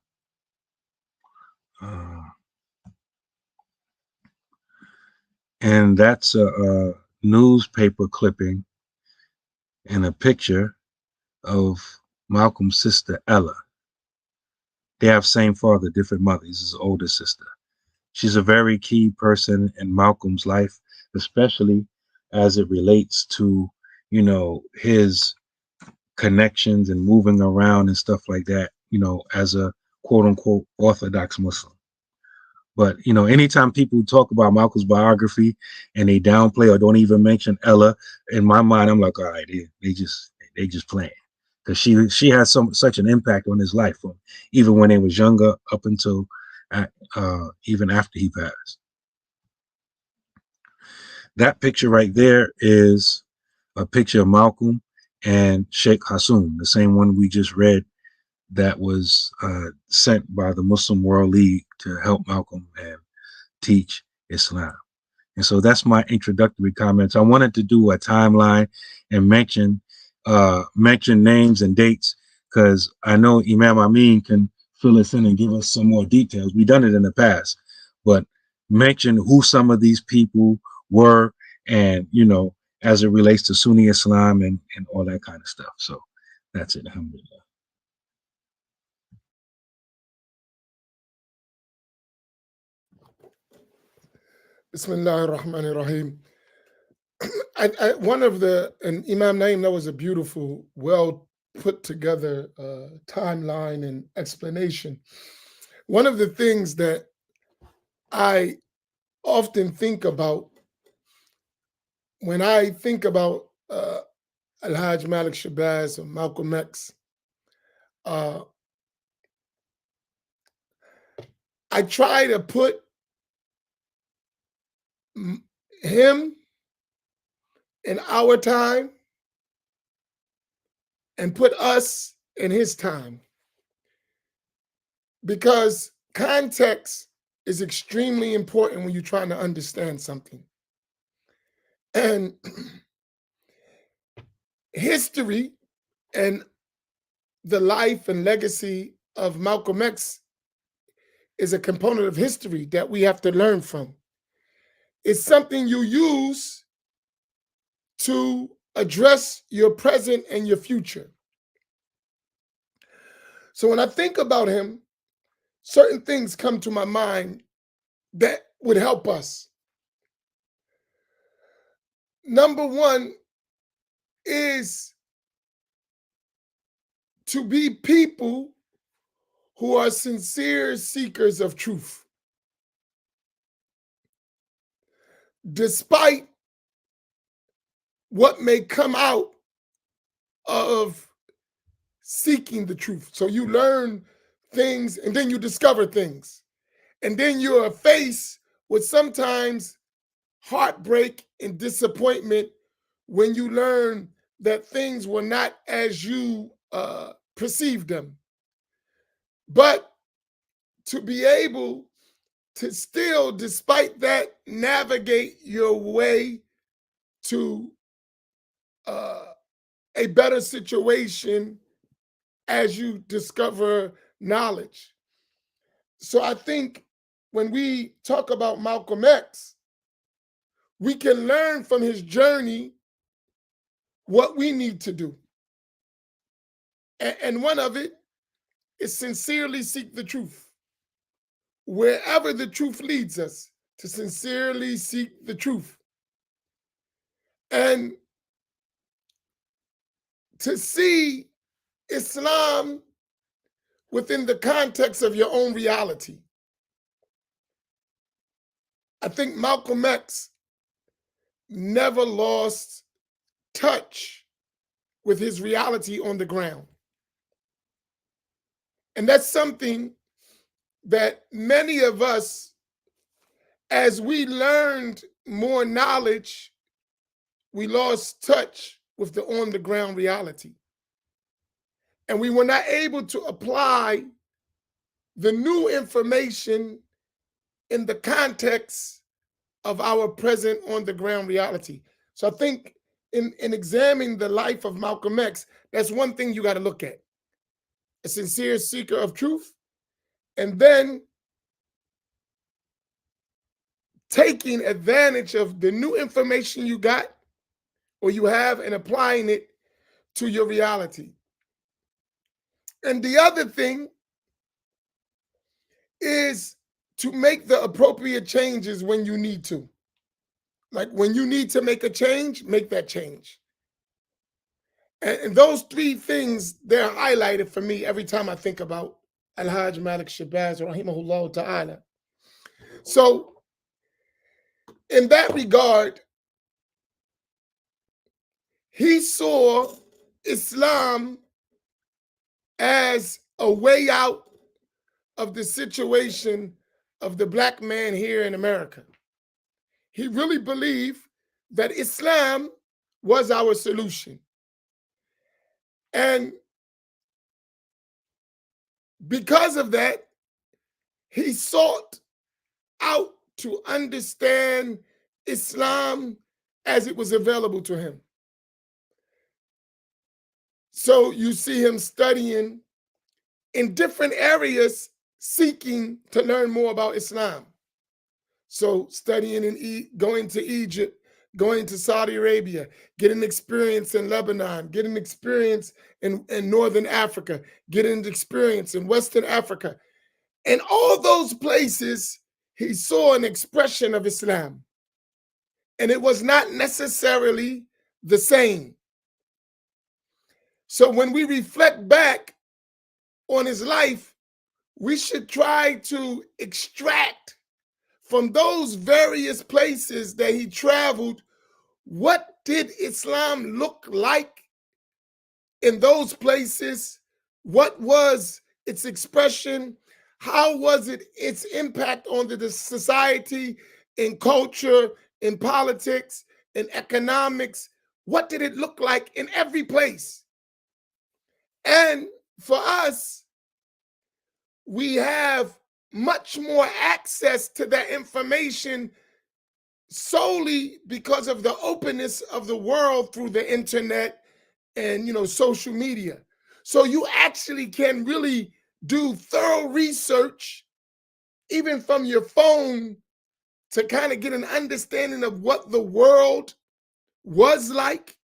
And that's a newspaper clipping and a picture of Malcolm's sister Ella. They have same father, different mother. He's his older sister. She's a very key person in Malcolm's life, especially as it relates to, you know, his connections and moving around and stuff like that, you know, as a quote unquote Orthodox Muslim. But, you know, anytime people talk about Malcolm's biography and they downplay or don't even mention Ella, in my mind, I'm like, all right, they just playing. Because she has such an impact on his life, from even when he was younger up until even after he passed. That picture right there is a picture of Malcolm and Sheikh Hassoun, the same one we just read, that was sent by the Muslim World League to help Malcolm and teach Islam. And so that's my introductory comments. I wanted to do a timeline and mention names and dates, because I know Imam Amin can fill us in and give us some more details. We've done it in the past, but mention who some of these people were, and, you know, as it relates to Sunni Islam and all that kind of stuff. So that's it. Alhamdulillah. Bismillah ar-Rahman ar-Rahim. One of the, and Imam Naim, that was a beautiful, well put together timeline and explanation. One of the things that I often think about, when I think about Al-Hajj Malik Shabazz or Malcolm X, I try to put him in our time and put us in his time, because context is extremely important when you're trying to understand something. And history and the life and legacy of Malcolm X is a component of history that we have to learn from. It's something you use to address your present and your future. So when I think about him, certain things come to my mind that would help us. Number one is to be people who are sincere seekers of truth, despite what may come out of seeking the truth. So you learn things and then you discover things. And then you're faced with sometimes heartbreak and disappointment when you learn that things were not as you perceived them. But to be able to still, despite that, navigate your way to a better situation as you discover knowledge. So I think when we talk about Malcolm X, we can learn from his journey what we need to do. And one of it is sincerely seek the truth. Wherever the truth leads us, to sincerely seek the truth. And to see Islam within the context of your own reality. I think Malcolm X never lost touch with his reality on the ground. And that's something that many of us, as we learned more knowledge, we lost touch with the on the ground reality. And we were not able to apply the new information in the context of our present on the ground reality. So I think in examining the life of Malcolm X, that's one thing you got to look at. A sincere seeker of truth, and then taking advantage of the new information you got or you have and applying it to your reality. And the other thing is to make the appropriate changes when you need to. Like when you need to make a change, make that change. And those three things, they're highlighted for me every time I think about Al-Hajj Malik Shabazz, rahimahullah ta'ala. So in that regard, he saw Islam as a way out of the situation of the Black man here in America. He really believed that Islam was our solution. And because of that, he sought out to understand Islam as it was available to him. So you see him studying in different areas, seeking to learn more about Islam. So studying in going to Egypt, going to Saudi Arabia, getting experience in Lebanon, getting experience in Northern Africa, getting experience in Western Africa. In all those places, he saw an expression of Islam. And it was not necessarily the same. So when we reflect back on his life, we should try to extract from those various places that he traveled, what did Islam look like in those places? What was its expression? How was it its impact on the society, in culture, in politics, in economics? What did it look like in every place? And for us, we have much more access to that information solely because of the openness of the world through the internet and social media. So you actually can really do thorough research even from your phone to kind of get an understanding of what the world was like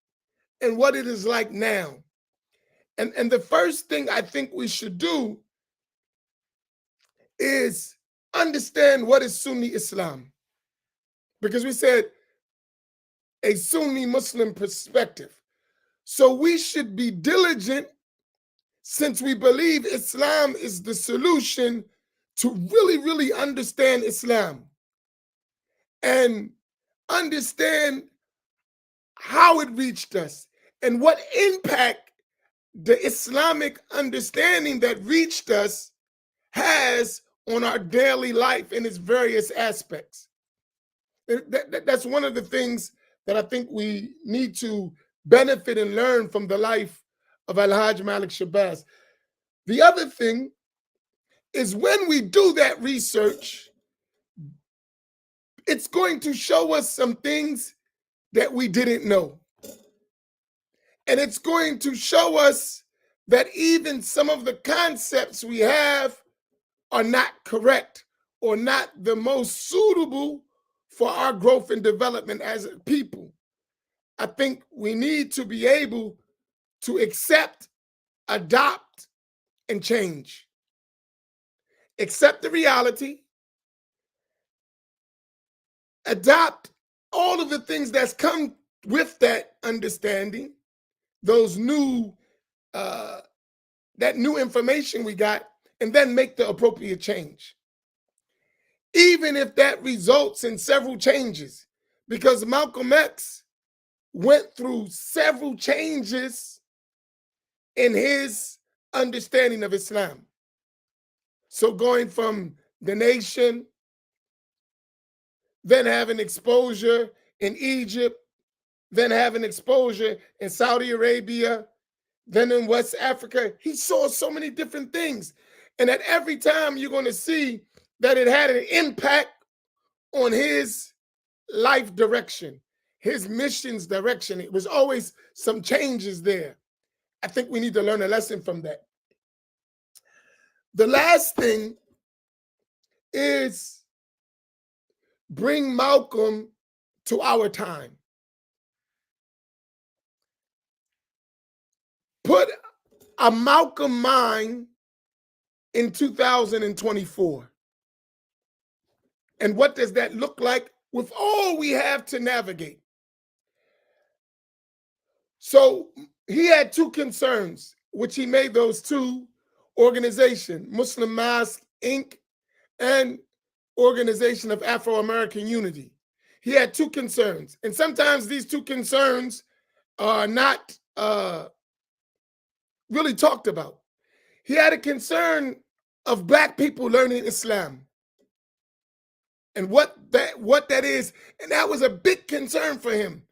and what it is like now. And the first thing I think we should do is understand what is Sunni Islam. Because we said a Sunni Muslim perspective. So we should be diligent, since we believe Islam is the solution, to really, really understand Islam and understand how it reached us and what impact the Islamic understanding that reached us has on our daily life in its various aspects. That's one of the things that I think we need to benefit and learn from the life of Al-Hajj Malik Shabazz. The other thing is, when we do that research, it's going to show us some things that we didn't know. And it's going to show us that even some of the concepts we have are not correct or not the most suitable for our growth and development as a people. I think we need to be able to accept, adopt, and change. Accept the reality, adopt all of the things that's come with that understanding, those new, that new information we got, and then make the appropriate change. Even if that results in several changes, because Malcolm X went through several changes in his understanding of Islam. So going from the nation, then having exposure in Egypt, then having exposure in Saudi Arabia, then in West Africa, he saw so many different things. And at every time you're going to see that it had an impact on his life direction, his mission's direction. It was always some changes there. I think we need to learn a lesson from that. The last thing is bring Malcolm to our time. Put a Malcolm mind in 2024. And what does that look like with all we have to navigate? So he had two concerns, which he made those two organizations, Muslim Mosque Inc. and Organization of Afro-American Unity. He had two concerns. And sometimes these two concerns are not really talked about. He had a concern of Black people learning Islam and what that is. And that was a big concern for him.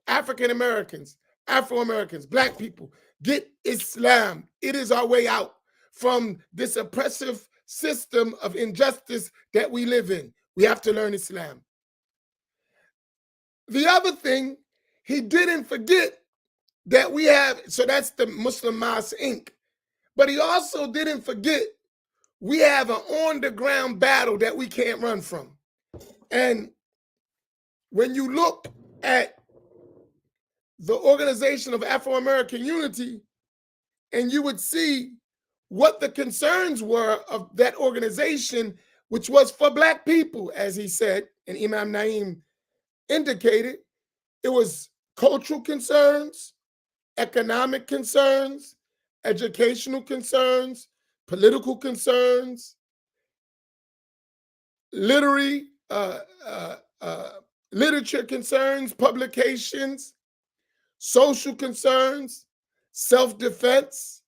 African Americans, Afro-Americans, Black people, get Islam. It is our way out from this oppressive system of injustice that we live in. We have to learn Islam. The other thing, he didn't forget that we have, so that's the Muslim Mosque Inc. But he also didn't forget we have an on-the-ground battle that we can't run from. And when you look at the Organization of Afro-American Unity, and you would see what the concerns were of that organization, which was for Black people, as he said, and Imam Naim indicated. It was cultural concerns, economic concerns, educational concerns, political concerns, literary literature concerns, publications, social concerns, self-defense,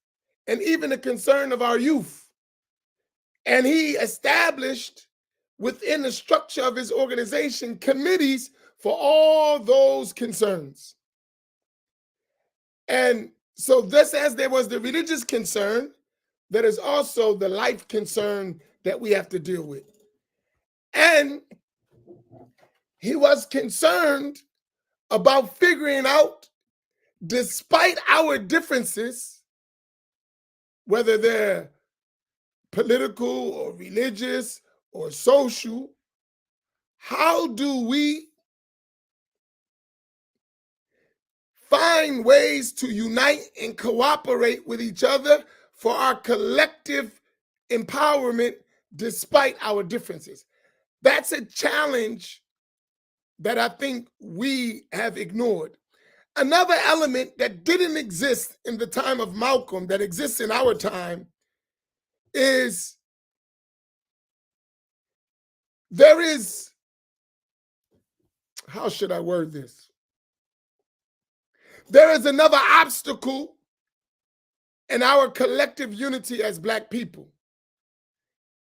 and even the concern of our youth. And he established within the structure of his organization committees for all those concerns. And so just as there was the religious concern, there is also the life concern that we have to deal with. And he was concerned about figuring out, despite our differences, whether they're political or religious or social, how do we find ways to unite and cooperate with each other for our collective empowerment despite our differences? That's a challenge that I think we have ignored. Another element that didn't exist in the time of Malcolm that exists in our time is there is, how should I word this? There is another obstacle in our collective unity as Black people.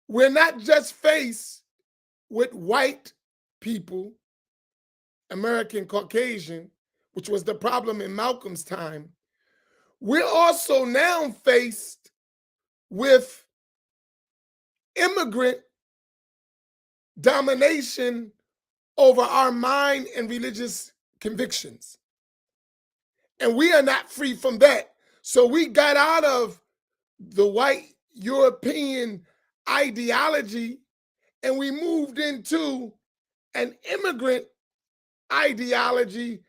We're not just faced with white people, American Caucasian, which was the problem in Malcolm's time. We're also now faced with immigrant domination over our mind and religious convictions. And we are not free from that. So we got out of the white European ideology and we moved into an immigrant ideology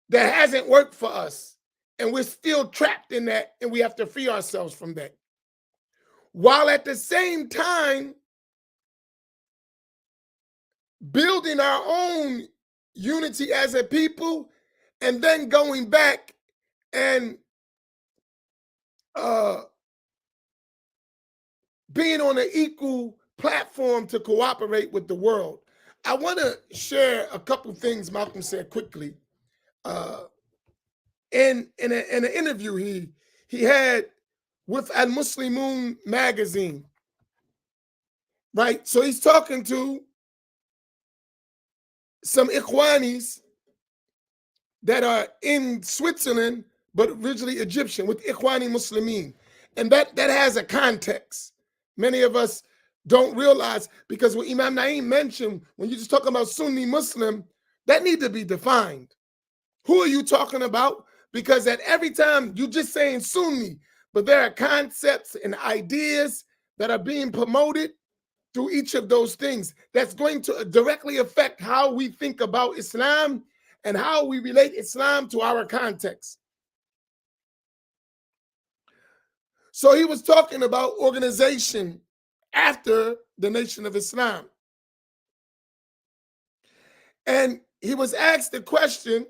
that hasn't worked for us. And we're still trapped in that, and we have to free ourselves from that. While at the same time, building our own unity as a people, and then going back and being on an equal platform to cooperate with the world. I want to share a couple things Malcolm said quickly. In an interview he had with Al Muslimun magazine, right? So he's talking to some Ikhwanis that are in Switzerland, but originally Egyptian, with Ikhwani Muslimin. And that has a context. Many of us don't realize, because what Imam Naeem mentioned, when you just talk about Sunni Muslim, that need to be defined. Who are you talking about? Because at every time you just saying Sunni, but there are concepts and ideas that are being promoted through each of those things that's going to directly affect how we think about Islam and how we relate Islam to our context. So he was talking about organization after the Nation of Islam. And he was asked the question,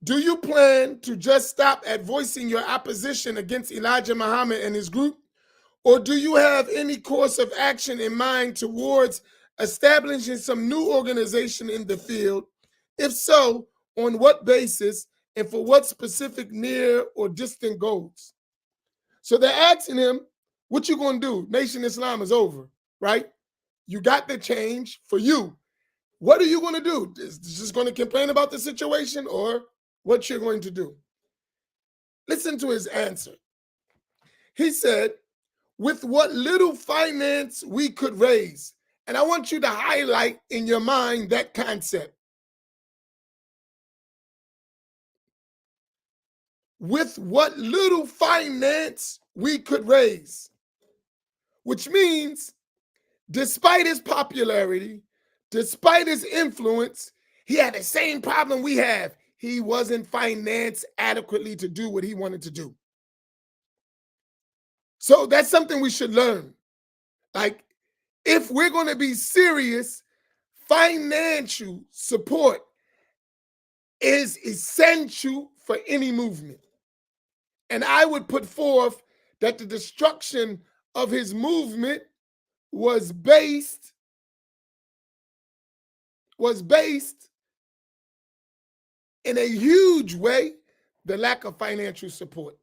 do you plan to just stop at voicing your opposition against Elijah Muhammad and his group? Or do you have any course of action in mind towards establishing some new organization in the field? If so, on what basis and for what specific near or distant goals? So they're asking him, what you going to do? Nation Islam is over, right? You got the change for you. What are you going to do? Is just going to complain about the situation, or what you're going to do? Listen to his answer. He said, with what little finance we could raise. And I want you to highlight in your mind that concept. With what little finance we could raise. Which means, despite his popularity, despite his influence, he had the same problem we have. He wasn't financed adequately to do what he wanted to do. So that's something we should learn. Like, if we're going to be serious, financial support is essential for any movement. And I would put forth that the destruction of his movement was based was based in a huge way the lack of financial support.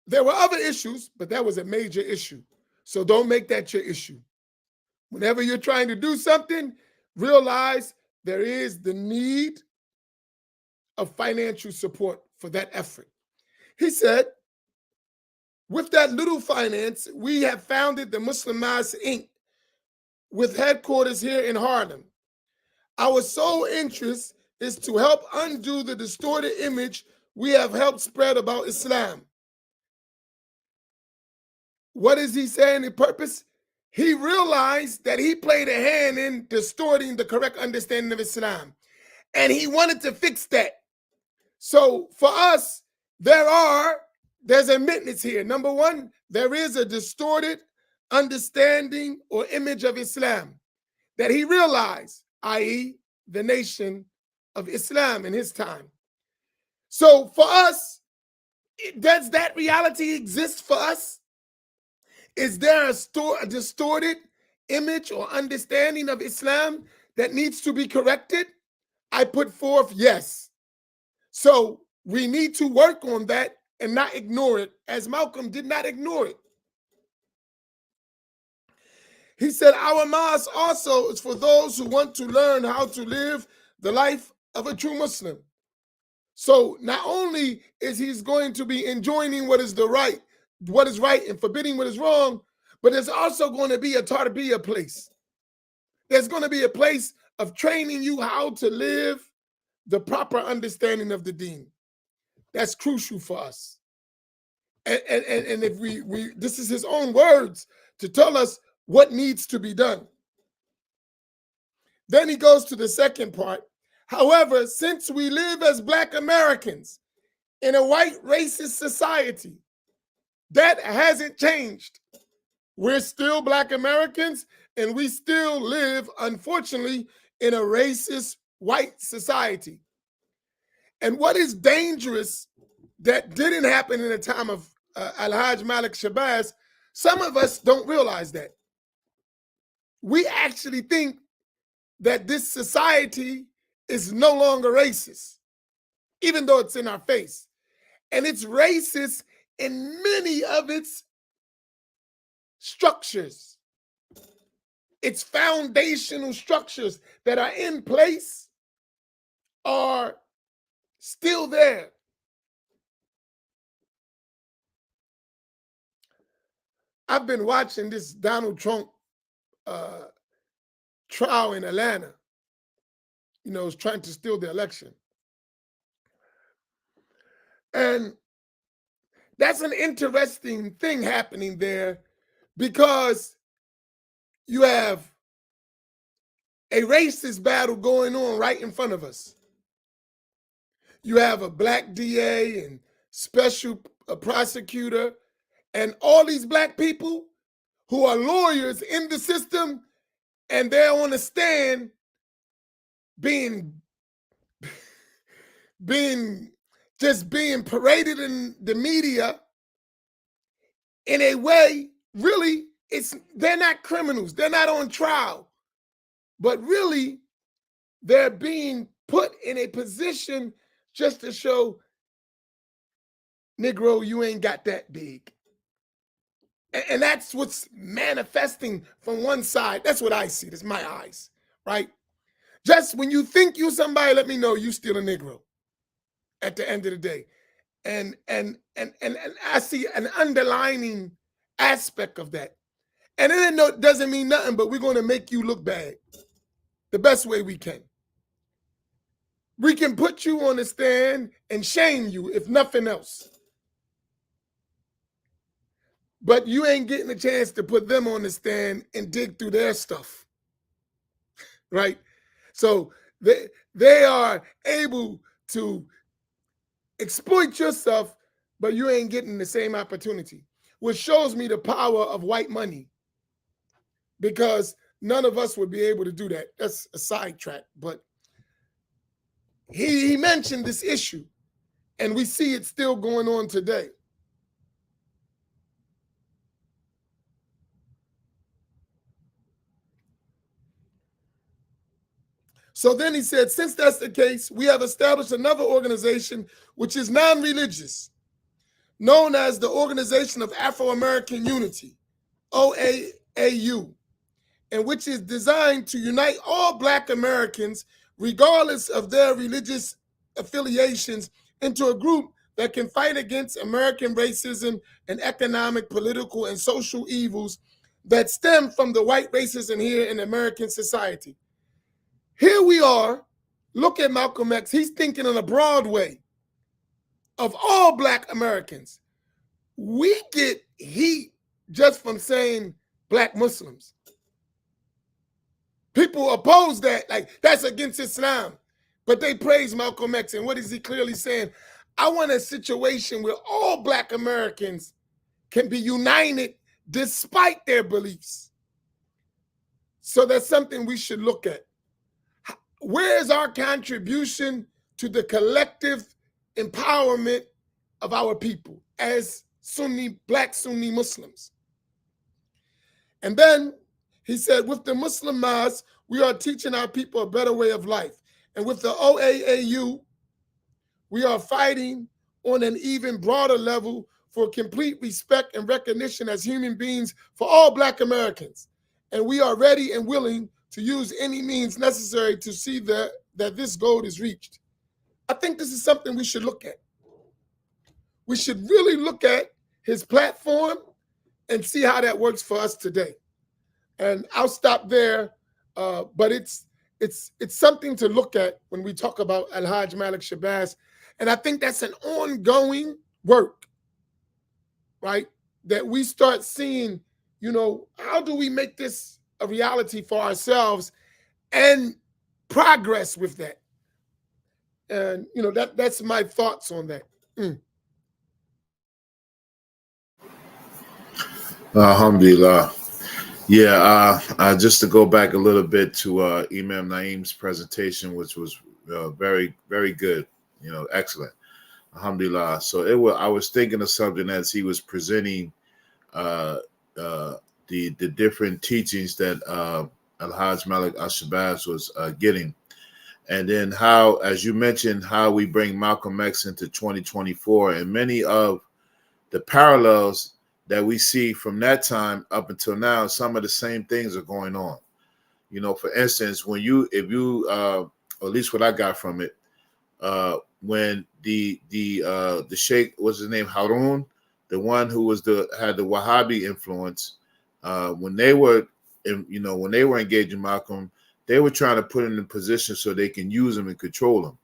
There were other issues, but that was a major issue. So don't make that your issue. Whenever you're trying to do something, realize there is the need of financial support for that effort. He said, with that little finance, we have founded the Muslim Mass Inc. with headquarters here in Harlem. Our sole interest is to help undo the distorted image we have helped spread about Islam. What is he saying in purpose? He realized that he played a hand in distorting the correct understanding of Islam, and he wanted to fix that. So for us, there's admittance here. Number one, there is a distorted understanding or image of Islam that he realized, i.e., the nation of Islam in his time. So for us, does that reality exist for us? Is there a distorted image or understanding of Islam that needs to be corrected? I put forth yes. So we need to work on that and not ignore it, as Malcolm did not ignore it. He said, our mosque also is for those who want to learn how to live the life of a true Muslim. So not only is he's going to be enjoining what is right and forbidding what is wrong, but there's also going to be a tarbiyah place. There's going to be a place of training you how to live the proper understanding of the deen. That's crucial for us. And if we this is his own words to tell us what needs to be done. Then he goes to the second part. However, since we live as Black Americans in a white racist society, that hasn't changed. We're still Black Americans, and we still live, unfortunately, in a racist white society. And what is dangerous that didn't happen in the time of Al-Hajj Malik Shabazz, some of us don't realize that. We actually think that this society is no longer racist, even though it's in our face. And it's racist in many of its structures. Its foundational structures that are in place are still there. I've been watching this Donald Trump trial in Atlanta. You know, is trying to steal the election. And that's an interesting thing happening there because you have a racist battle going on right in front of us. You have a Black DA and special prosecutor and all these Black people who are lawyers in the system, and they're on the stand being paraded in the media in a way, really, they're not criminals, they're not on trial, but really they're being put in a position just to show, Negro, you ain't got that big. And that's what's manifesting from one side. That's what I see. That's my eyes, right? Just when you think you somebody, let me know you still a Negro at the end of the day. And I see an underlining aspect of that. And it doesn't mean nothing, but we're going to make you look bad the best way we can. We can put you on the stand and shame you, if nothing else. But you ain't getting a chance to put them on the stand and dig through their stuff, right? So they are able to exploit your stuff, but you ain't getting the same opportunity, which shows me the power of white money, because none of us would be able to do that. That's a sidetrack, but he mentioned this issue, and we see it still going on today. So then he said, since that's the case, we have established another organization which is non-religious, known as the Organization of Afro-American Unity, OAAU, and which is designed to unite all Black Americans, regardless of their religious affiliations, into a group that can fight against American racism and economic, political, and social evils that stem from the white racism here in American society. Here we are, look at Malcolm X, he's thinking in a broad way of all Black Americans. We get heat just from saying Black Muslims. People oppose that, like that's against Islam, but they praise Malcolm X. And what is he clearly saying? I want a situation where all Black Americans can be united despite their beliefs. So that's something we should look at. Where is our contribution to the collective empowerment of our people as Sunni, Black Sunni Muslims? And then he said, with the Muslim Mosque, we are teaching our people a better way of life. And with the OAAU, we are fighting on an even broader level for complete respect and recognition as human beings for all Black Americans. And we are ready and willing to use any means necessary to see that this goal is reached. I think this is something we should look at. We should really look at his platform and see how that works for us today. And I'll stop there, but it's something to look at when we talk about Al-Hajj Malik Shabazz. And I think that's an ongoing work, right? That we start seeing, how do we make this a reality for ourselves and progress with that? And, that's my thoughts on that. Alhamdulillah. Yeah, just to go back a little bit to Imam Naeem's presentation, which was very, very good, excellent. Alhamdulillah. So I was thinking of something as he was presenting the different teachings that Al-Hajj Malik Shabazz was getting. And then how, as you mentioned, how we bring Malcolm X into 2024 and many of the parallels that we see from that time up until now, some of the same things are going on. For instance, when if you, or at least what I got from it, when the Sheikh, what's his name, Harun, the one who had the Wahhabi influence, when they were engaging Malcolm, they were trying to put him in a position so they can use him and control him,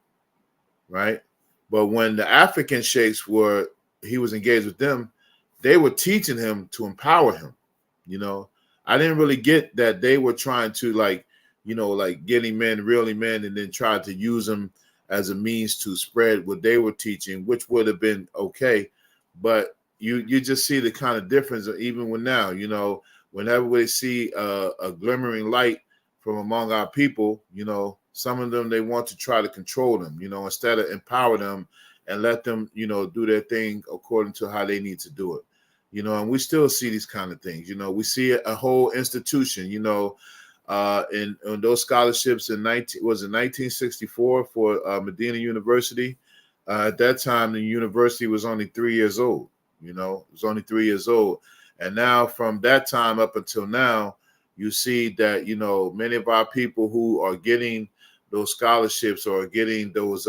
right? But when the African sheikhs he was engaged with them, they were teaching him to empower him. I didn't really get that they were trying to getting men, really men, and then try to use them as a means to spread what they were teaching, which would have been okay. But you just see the kind of difference even when now, whenever we see a glimmering light from among our people, some of them, they want to try to control them, instead of empower them and let them, do their thing according to how they need to do it. And we still see these kind of things. We see a whole institution, in those scholarships in 1964 for Medina University. At that time, the university was only 3 years old. It was only 3 years old. And now from that time up until now, you see that, many of our people who are getting those scholarships or getting those,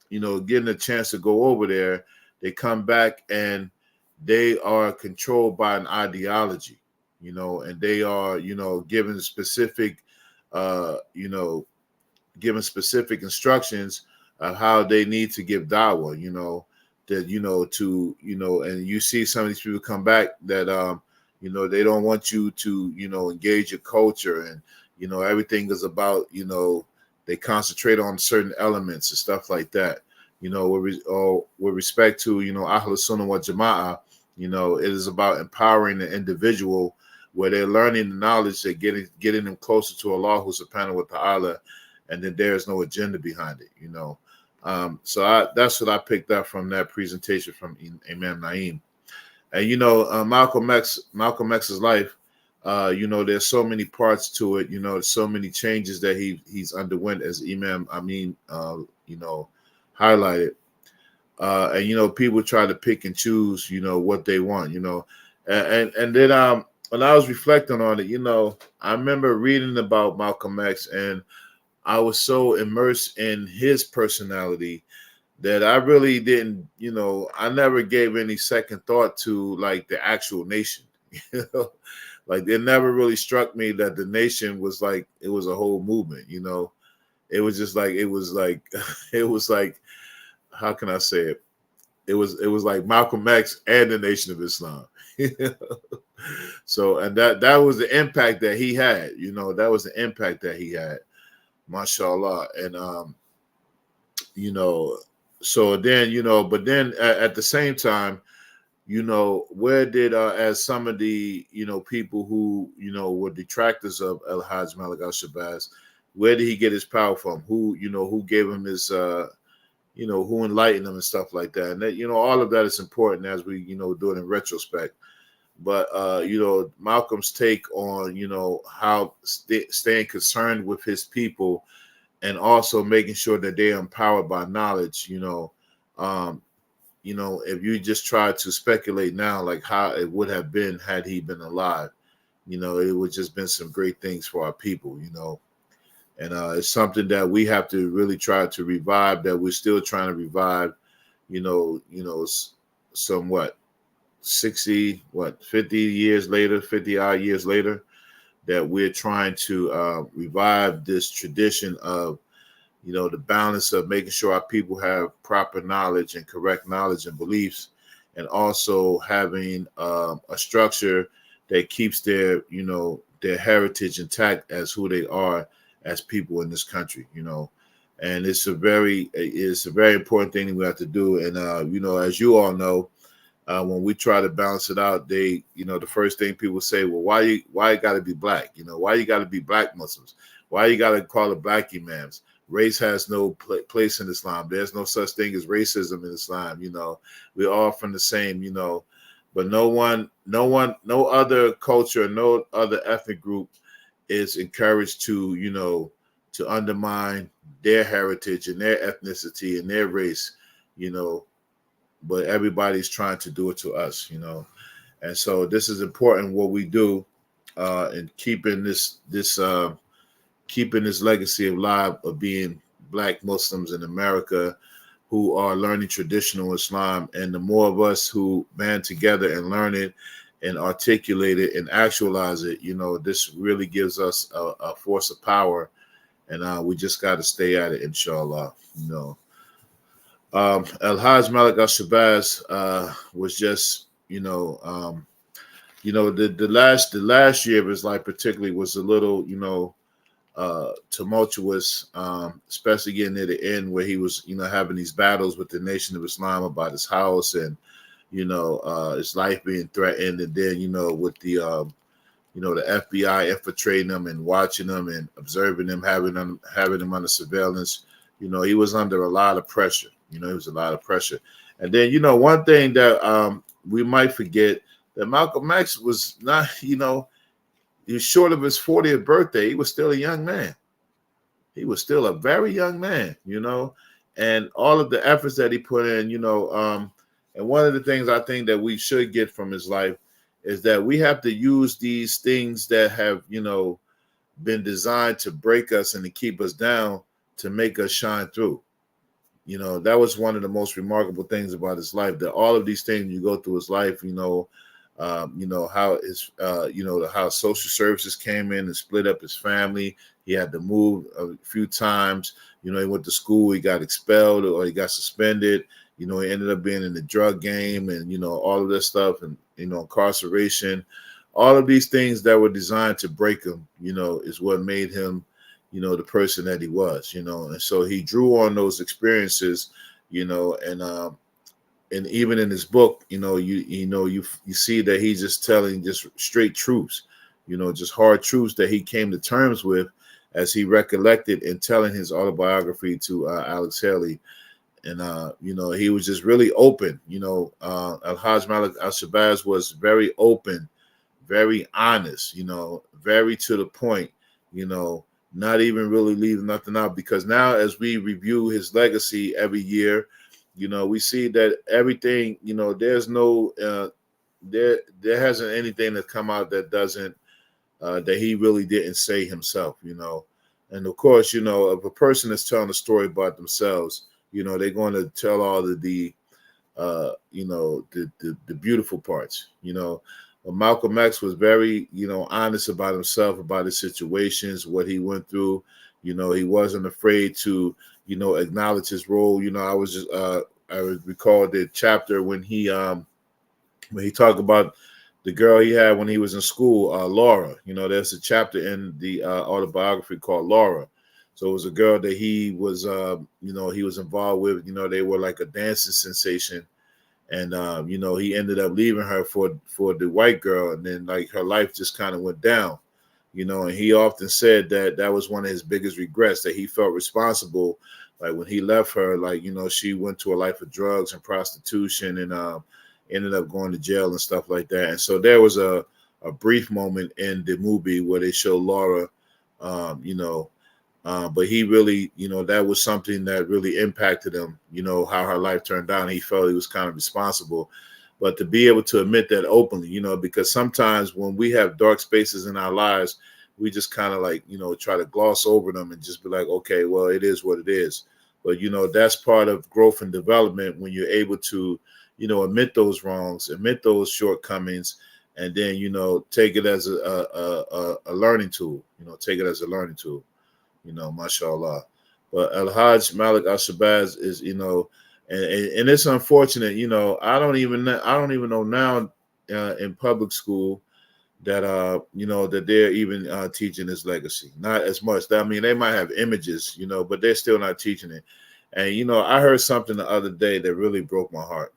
getting a chance to go over there, they come back and they are controlled by an ideology, and they are, given specific, given specific instructions of how they need to give dawah, and you see some of these people come back that, they don't want you to, engage your culture and, everything is about, they concentrate on certain elements and stuff like that. With respect to, Ahlus Sunnah wal Jama'ah, it is about empowering the individual where they're learning the knowledge, they're getting them closer to Allah subhanahu wa ta'ala, and then there's no agenda behind it, So that's what I picked up from that presentation from Imam Naeem. And, Malcolm X's life, There's so many parts to it. So many changes that he's underwent, as Imam Amin, highlighted. And people try to pick and choose, what they want, and then when I was reflecting on it, I remember reading about Malcolm X, and I was so immersed in his personality that I really didn't, I never gave any second thought to like the actual nation. Like it never really struck me that the nation was like it was a whole movement. It was just like it was like it was like, how can I say it? It was like Malcolm X and the Nation of Islam. So, and that was the impact that he had. That was the impact that he had. Mashallah. And so then, but then at the same time, where did as some of the people who were detractors of El Hajj Malik al-Shabazz, where did he get his power from? Who gave him his who enlightened him and stuff like that. And that, all of that is important as we, do it in retrospect. But, Malcolm's take on, how staying concerned with his people and also making sure that they're empowered by knowledge, if you just try to speculate now, like how it would have been had he been alive, it would just been some great things for our people, And it's something that we have to really try to revive, that we're still trying to revive, somewhat 50 years later, 50 odd years later, that we're trying to revive this tradition of, the balance of making sure our people have proper knowledge and correct knowledge and beliefs, and also having a structure that keeps their heritage intact as who they are as people in this country, and it's a very important thing that we have to do. And, as you all know, when we try to balance it out, the first thing people say, well, why you got to be black? Why you got to be black Muslims? Why you got to call it black imams? Race has no place in Islam. There's no such thing as racism in Islam. We're all from the same, but no other culture, no other ethnic group is encouraged to, to undermine their heritage and their ethnicity and their race, but everybody's trying to do it to us, And so this is important what we do in keeping this legacy alive of being black Muslims in America who are learning traditional Islam. And the more of us who band together and learn it and articulate it and actualize it, this really gives us a force of power, and we just got to stay at it, inshallah. El Hajj Malik al-Shabazz was just, the last year of his life particularly was a little, tumultuous, especially getting near the end where he was, having these battles with the Nation of Islam about his house and, his life being threatened, and then, with the, the FBI infiltrating him and watching him and observing him, having him under surveillance. He was under a lot of pressure. It was a lot of pressure. And then, one thing that we might forget, that Malcolm X was not, he was short of his 40th birthday. He was still a young man. He was still a very young man, and all of the efforts that he put in, and one of the things I think that we should get from his life is that we have to use these things that have, been designed to break us and to keep us down to make us shine through. That was one of the most remarkable things about his life, that all of these things you go through his life, how his, how social services came in and split up his family. He had to move a few times. He went to school, he got expelled or he got suspended. He ended up being in the drug game and, all of this stuff and, incarceration. All of these things that were designed to break him, is what made him, the person that he was, and so he drew on those experiences, and even in his book, you see that he's just telling just straight truths, just hard truths that he came to terms with as he recollected in telling his autobiography to Alex Haley. And, he was just really open. Al-Hajj Malik al-Shabazz was very open very honest, very to the point, not even really leaving nothing out. Because now, as we review his legacy every year, we see that everything, there's no, there hasn't anything that come out that doesn't, that he really didn't say himself, And of course, if a person is telling a story about themselves, they're going to tell all of the the beautiful parts. Malcolm X was very, honest about himself, about his situations, what he went through. He wasn't afraid to, acknowledge his role. I recall the chapter when he talked about the girl he had when he was in school, Laura. There's a chapter in the autobiography called Laura. So it was a girl that he was, he was involved with. They were like a dancing sensation, and he ended up leaving her for the white girl, and then like her life just kind of went down. And he often said that was one of his biggest regrets, that he felt responsible. Like when he left her, like she went to a life of drugs and prostitution, and ended up going to jail and stuff like that. And so there was a brief moment in the movie where they show Laura, but he really, that was something that really impacted him, how her life turned out. He felt he was kind of responsible. But to be able to admit that openly, because sometimes when we have dark spaces in our lives, we just kind of like, try to gloss over them and just be like, okay, well, it is what it is. But, that's part of growth and development, when you're able to, admit those wrongs, admit those shortcomings, and then, take it as a learning tool, take it as a learning tool. Mashallah. But Al-Hajj Malik Al-Shabazz is, and it's unfortunate, I don't even know now in public school that that they're even teaching his legacy. Not as much. I mean, they might have images, but they're still not teaching it. And I heard something the other day that really broke my heart.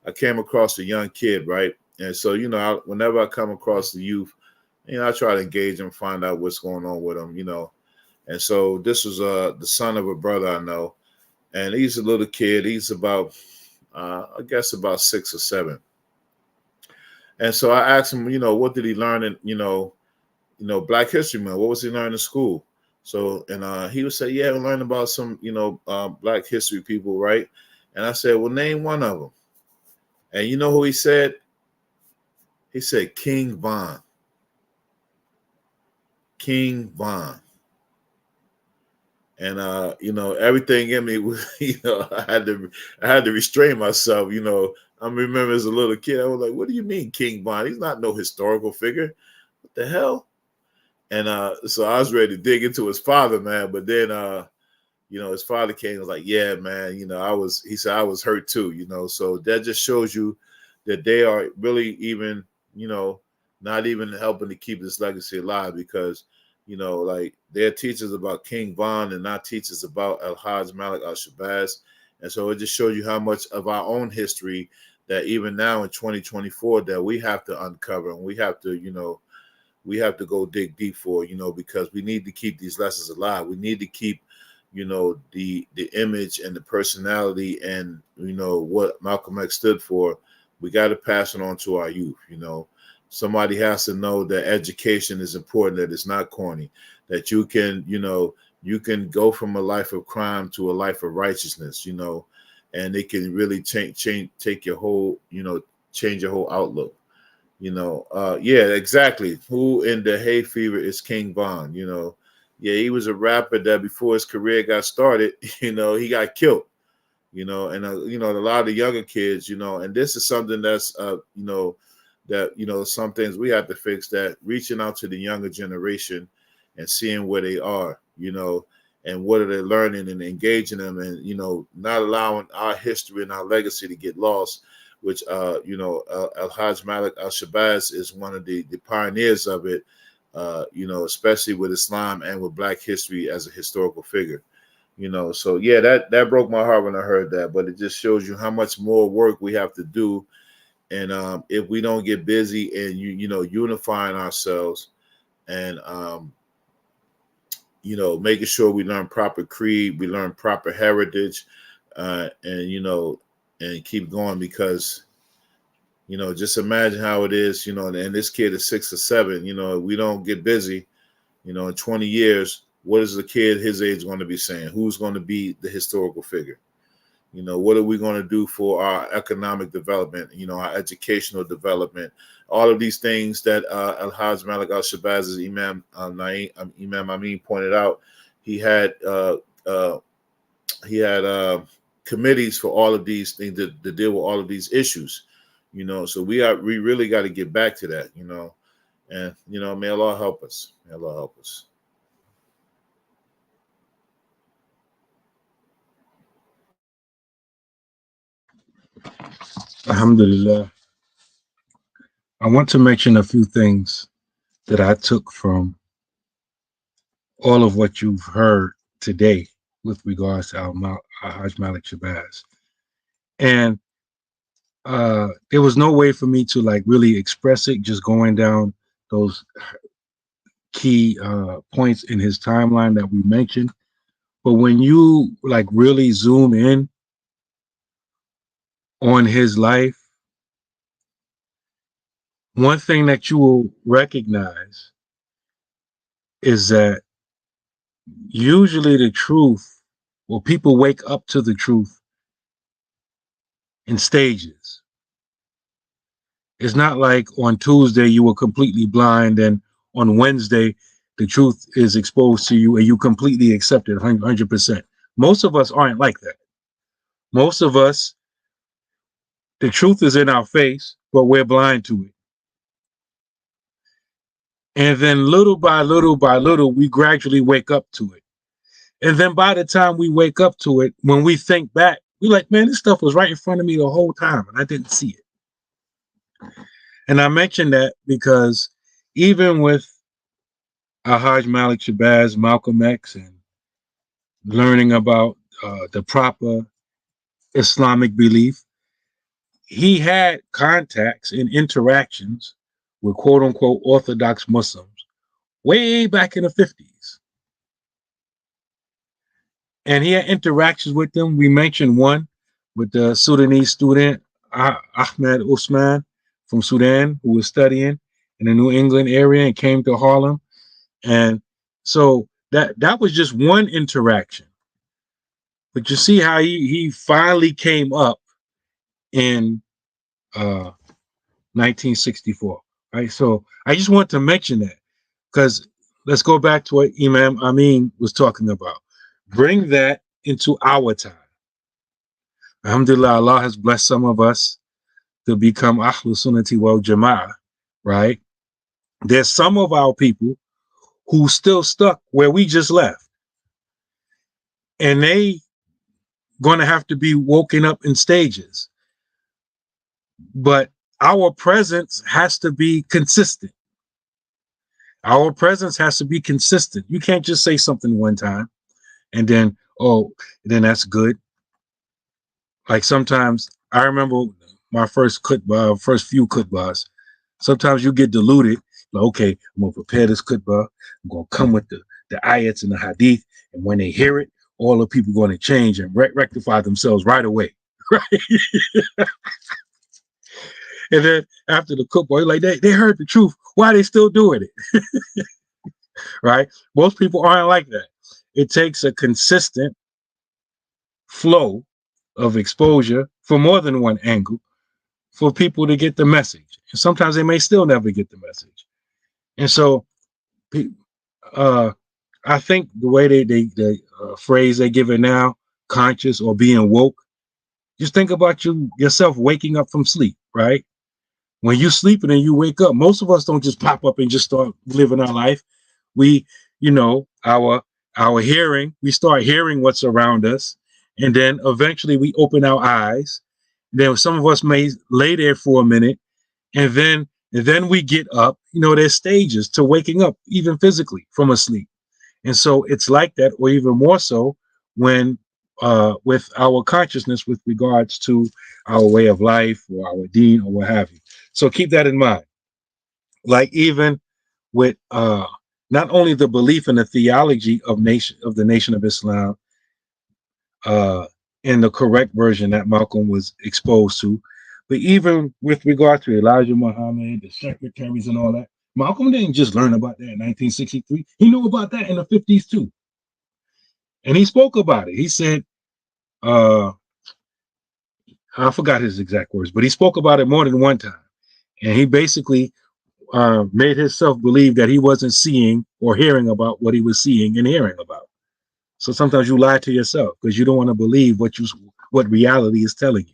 I came across a young kid, right? And so, whenever I come across the youth, I try to engage them, find out what's going on with them, And so this was the son of a brother I know, and he's a little kid. He's about, I guess, about 6 or 7. And so I asked him, what did he learn in, Black History Month? What was he learning in school? So, and he would say, yeah, we learned about some, Black history people, right? And I said, well, name one of them. And you know who he said? He said King Von. King Von. And everything in me was, I had to restrain myself. I remember as a little kid, I was like, "What do you mean, King Von? He's not no historical figure. What the hell?" And so I was ready to dig into his father, man. But then, his father came and was like, "Yeah, man. He said I was hurt too. So that just shows you that they are really even, not even helping to keep this legacy alive, because." Like they're teachers about King Von and not teachers about Al-Hajj Malik Al-Shabazz. And so it just shows you how much of our own history that even now in 2024 that we have to uncover, and we have to go dig deep for, because we need to keep these lessons alive. We need to keep, the image and the personality and, what Malcolm X stood for. We got to pass it on to our youth, Somebody has to know that education is important, that it's not corny, that you can, you can go from a life of crime to a life of righteousness, and it can really take your whole, change your whole outlook, yeah, exactly. Who in the hay fever is King Von? Yeah, he was a rapper that before his career got started, he got killed, and, a lot of the younger kids, and this is something that's, that some things we have to fix, that reaching out to the younger generation and seeing where they are, and what are they learning, and engaging them, and not allowing our history and our legacy to get lost, which Al-Hajj Malik Al-Shabazz is one of the pioneers of it, especially with Islam and with Black history as a historical figure. So yeah, that broke my heart when I heard that, but it just shows you how much more work we have to do. And if we don't get busy and unifying ourselves and making sure we learn proper creed, we learn proper heritage, and and keep going, because You know, just imagine how it is, you know, and this kid is 6 or 7, you know, we don't get busy, you know, in 20 years, what is the kid his age going to be saying? Who's going to be the historical figure? You know, what are we going to do for our economic development, you know, our educational development, all of these things that Al-Hajj Malik al-Shabazz, Imam Amin pointed out. He had committees for all of these things to deal with all of these issues, you know. So we really got to get back to that, you know, and, you know, may Allah help us. May Allah help us. Alhamdulillah. I want to mention a few things that I took from all of what you've heard today with regards to Hajj Malik Shabazz. And there was no way for me to like really express it, just going down those key points in his timeline that we mentioned. But when you like really zoom in on his life, one thing that you will recognize is that usually the truth, well, people wake up to the truth in stages. It's not like on Tuesday you were completely blind and on Wednesday the truth is exposed to you and you completely accept it 100%. Most of us aren't like that. Most of us, the truth is in our face, but we're blind to it. And then little by little by little, we gradually wake up to it. And then by the time we wake up to it, when we think back, we're like, man, this stuff was right in front of me the whole time and I didn't see it. And I mention that because even with Hajj Malik Shabazz, Malcolm X, and learning about the proper Islamic belief, he had contacts and interactions with quote unquote Orthodox Muslims way back in the 50s. And he had interactions with them. We mentioned one with the Sudanese student, Ahmed Usman from Sudan, who was studying in the New England area and came to Harlem. And so that was just one interaction. But you see how he finally came up in 1964, right? So I just want to mention that because let's go back to what Imam Amin was talking about. Bring that into our time. Alhamdulillah, Allah has blessed some of us to become Ahlul Sunnati wal Jama'ah, right? There's some of our people who still stuck where we just left. And they going to have to be woken up in stages. But our presence has to be consistent. Our presence has to be consistent. You can't just say something one time and then, oh, then that's good. Like sometimes I remember my first few khutbahs. Sometimes you get diluted. Like, okay, I'm gonna prepare this khutbah. I'm gonna come with the ayats and the hadith, and when they hear it, all the people are going to change and rectify themselves right away, right? And then after the khutbah, like they heard the truth. Why are they still doing it? Right? Most people aren't like that. It takes a consistent flow of exposure from more than one angle for people to get the message. And sometimes they may still never get the message. And so I think the way the phrase they give it now, conscious or being woke, just think about yourself waking up from sleep, right? When you're sleeping and you wake up, most of us don't just pop up and just start living our life. We, our hearing, we start hearing what's around us. And then eventually we open our eyes. Then some of us may lay there for a minute and then we get up. There's stages to waking up, even physically from a sleep. And so it's like that, or even more so when with our consciousness with regards to our way of life or our deen or what have you. So keep that in mind. Like even with not only the belief in the theology of the Nation of Islam in the correct version that Malcolm was exposed to, But even with regard to Elijah Muhammad, the secretaries and all that, Malcolm didn't just learn about that in 1963. He knew about that in the 50s too. And he spoke about it. He said, I forgot his exact words, but he spoke about it more than one time. And he basically made himself believe that he wasn't seeing or hearing about what he was seeing and hearing about. So sometimes you lie to yourself because you don't want to believe what reality is telling you.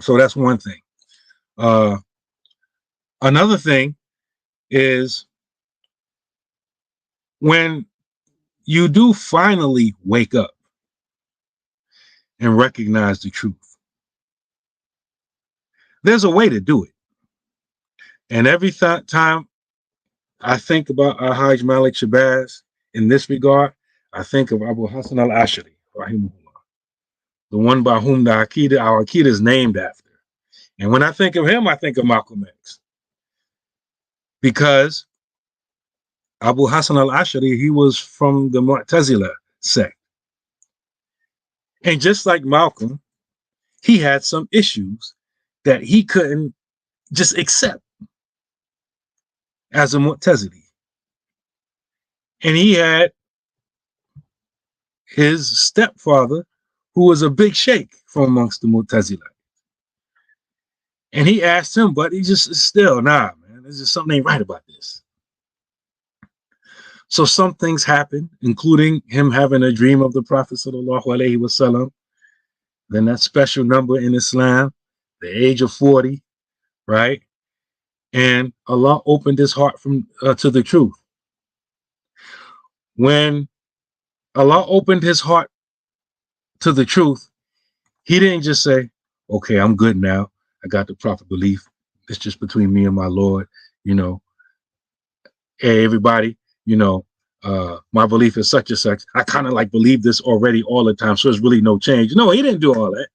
So that's one thing. Another thing is when you do finally wake up and recognize the truth, there's a way to do it. And every time I think about Hajj Malik Shabazz in this regard, I think of Abu Hassan al-Ashari, rahimahullah, the one by whom our Aqidah is named after. And when I think of him, I think of Malcolm X. Because Abu Hassan al-Ashari, he was from the Mu'tazila sect. And just like Malcolm, he had some issues that he couldn't just accept as a Mu'tazili. And he had his stepfather, who was a big sheikh from amongst the Mu'tazila. And he asked him, but he just still, nah, man, there's just something ain't right about this. So some things happen, including him having a dream of the Prophet sallallahu alaihi wasallam. Then that special number in Islam, the age of 40, right? And Allah opened his heart to the truth. When Allah opened his heart to the truth, he didn't just say, okay, I'm good now. I got the proper belief. It's just between me and my Lord, you know. Hey, everybody, you know, my belief is such and such. I kind of like believe this already all the time, so there's really no change. No, he didn't do all that.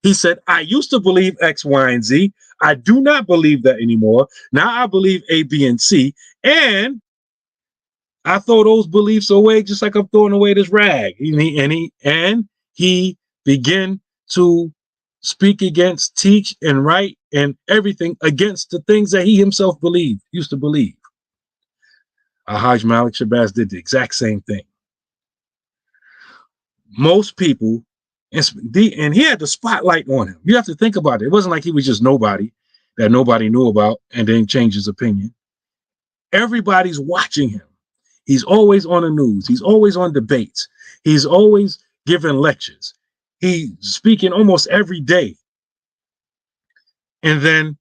He said, I used to believe X, Y, and Z. I do not believe that anymore. Now I believe A, B, and C. And I throw those beliefs away just like I'm throwing away this rag. And he began to speak against, teach, and write, and everything against the things that he himself used to believe. Hajj Malik Shabazz did the exact same thing. Most people, and he had the spotlight on him. You have to think about it. It wasn't like he was just nobody that nobody knew about and then changed his opinion. Everybody's watching him. He's always on the news. He's always on debates. He's always giving lectures. He's speaking almost every day. And then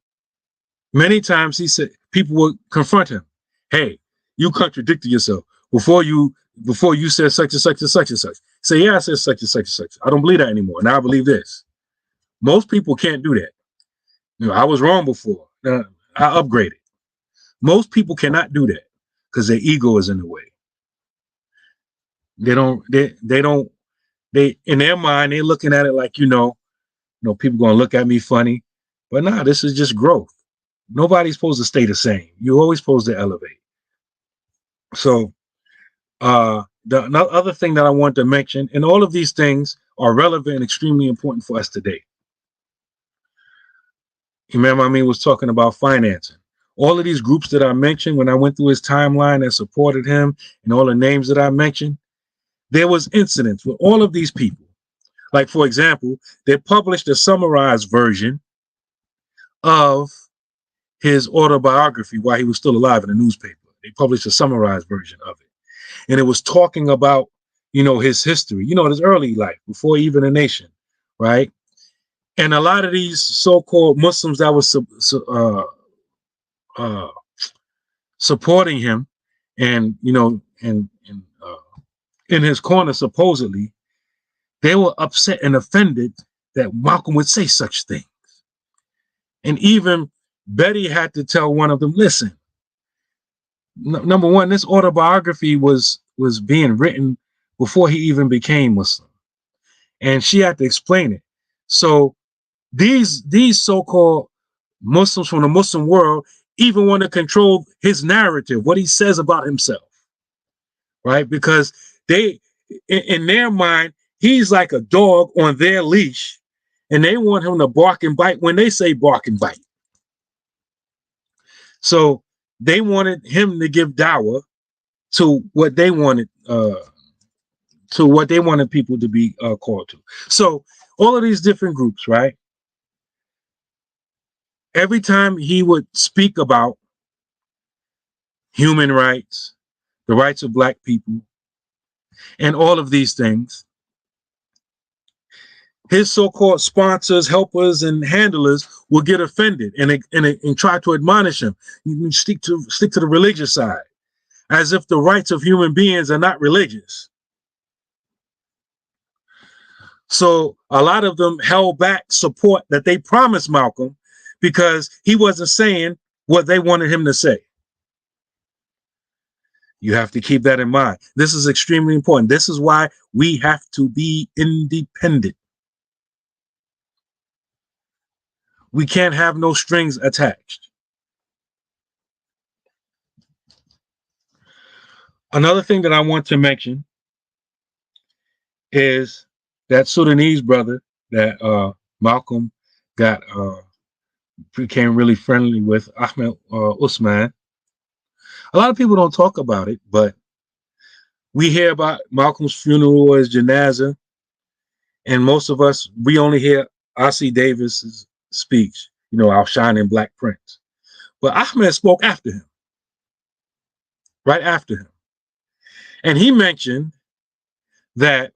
many times he said, people would confront him. Hey, you contradicted yourself. Before you said such and such and such and such. Say, yeah, I said such and such and such. I don't believe that anymore. Now I believe this. Most people can't do that. You know, I was wrong before. Now I upgraded. Most people cannot do that because their ego is in the way. They in their mind, they're looking at it like, people gonna look at me funny. But nah, this is just growth. Nobody's supposed to stay the same. You're always supposed to elevate. So the other thing that I want to mention, and all of these things are relevant and extremely important for us today. Imam Amin was talking about financing. All of these groups that I mentioned, when I went through his timeline that supported him and all the names that I mentioned, there was incidents with all of these people. Like, for example, they published a summarized version of his autobiography while he was still alive in the newspaper. They published a summarized version of it. And it was talking about, his history, his early life before even a nation, right? And a lot of these so-called Muslims that was supporting him and, in his corner, supposedly, they were upset and offended that Malcolm would say such things. And even Betty had to tell one of them, listen, number one, this autobiography was being written before he even became Muslim. And she had to explain it. So these so-called Muslims from the Muslim world even want to control his narrative, what he says about himself, right? Because in their mind, he's like a dog on their leash, and they want him to bark and bite when they say bark and bite. So they wanted him to give dawah to what they wanted, people to be called to. So all of these different groups, right? Every time he would speak about human rights, the rights of black people, and all of these things, his so-called sponsors, helpers, and handlers will get offended and try to admonish him. You stick to the religious side, as if the rights of human beings are not religious. So a lot of them held back support that they promised Malcolm because he wasn't saying what they wanted him to say. You have to keep that in mind. This is extremely important. This is why we have to be independent. We can't have no strings attached. Another thing that I want to mention is that Sudanese brother that Malcolm became really friendly with, Ahmed Usman. A lot of people don't talk about it, but we hear about Malcolm's funeral or his janazah, and most of us, we only hear R.C. Davis's speech, our shining black prince. But Ahmed spoke after him, right after him. And he mentioned that